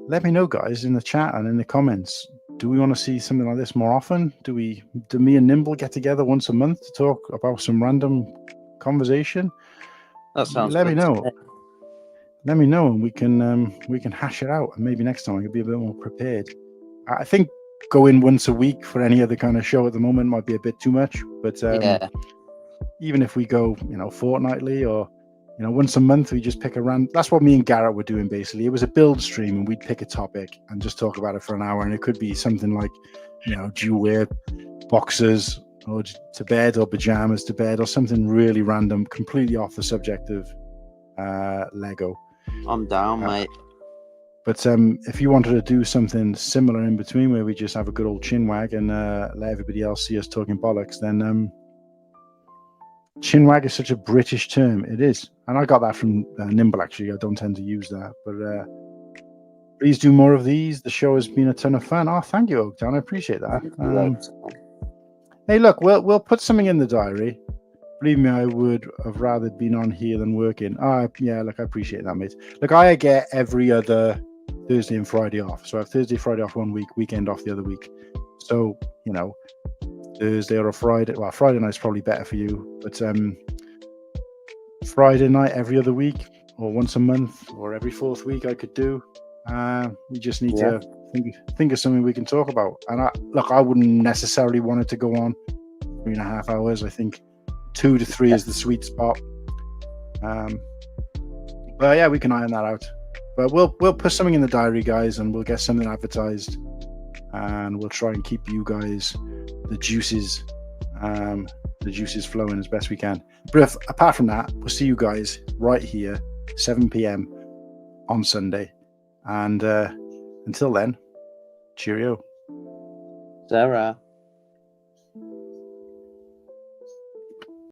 Let me know, guys, in the chat and in the comments. Do we want to see something like this more often? Do me and Nimble get together once a month to talk about some random conversation? That sounds Let good. me know. Let me know, and we can hash it out. And maybe next time I can be a bit more prepared. I think going once a week for any other kind of show at the moment might be a bit too much. But yeah. Even if we go, fortnightly or once a month, we just pick a random. That's what me and Garrett were doing basically. It was a build stream, and we'd pick a topic and just talk about it for an hour. And it could be something like, do you wear boxers or to bed or pajamas to bed or something really random, completely off the subject of Lego. I'm down, mate. But if you wanted to do something similar in between where we just have a good old chinwag and let everybody else see us talking bollocks, then chinwag is such a British term. It is. And I got that from Nimble, actually. I don't tend to use that. But please do more of these. The show has been a ton of fun. Oh, thank you, Oaktown. I appreciate that. Hey, look, we'll put something in the diary. Believe me, I would have rather been on here than working. Yeah, look, I appreciate that, mate. Look, I get every other Thursday and Friday off. So I have Thursday, Friday off one week, weekend off the other week. So, Thursday or a Friday. Well, Friday night's probably better for you. But Friday night every other week or once a month or every fourth week I could do. We just need to think of something we can talk about. And I wouldn't necessarily want it to go on 3.5 hours. I think 2 to 3 is the sweet spot. But yeah, we can iron that out. But we'll put something in the diary, guys, and we'll get something advertised, and we'll try and keep you guys the juices flowing as best we can. But apart from that, we'll see you guys right here, 7 p.m. on Sunday. And until then, cheerio. Sarah.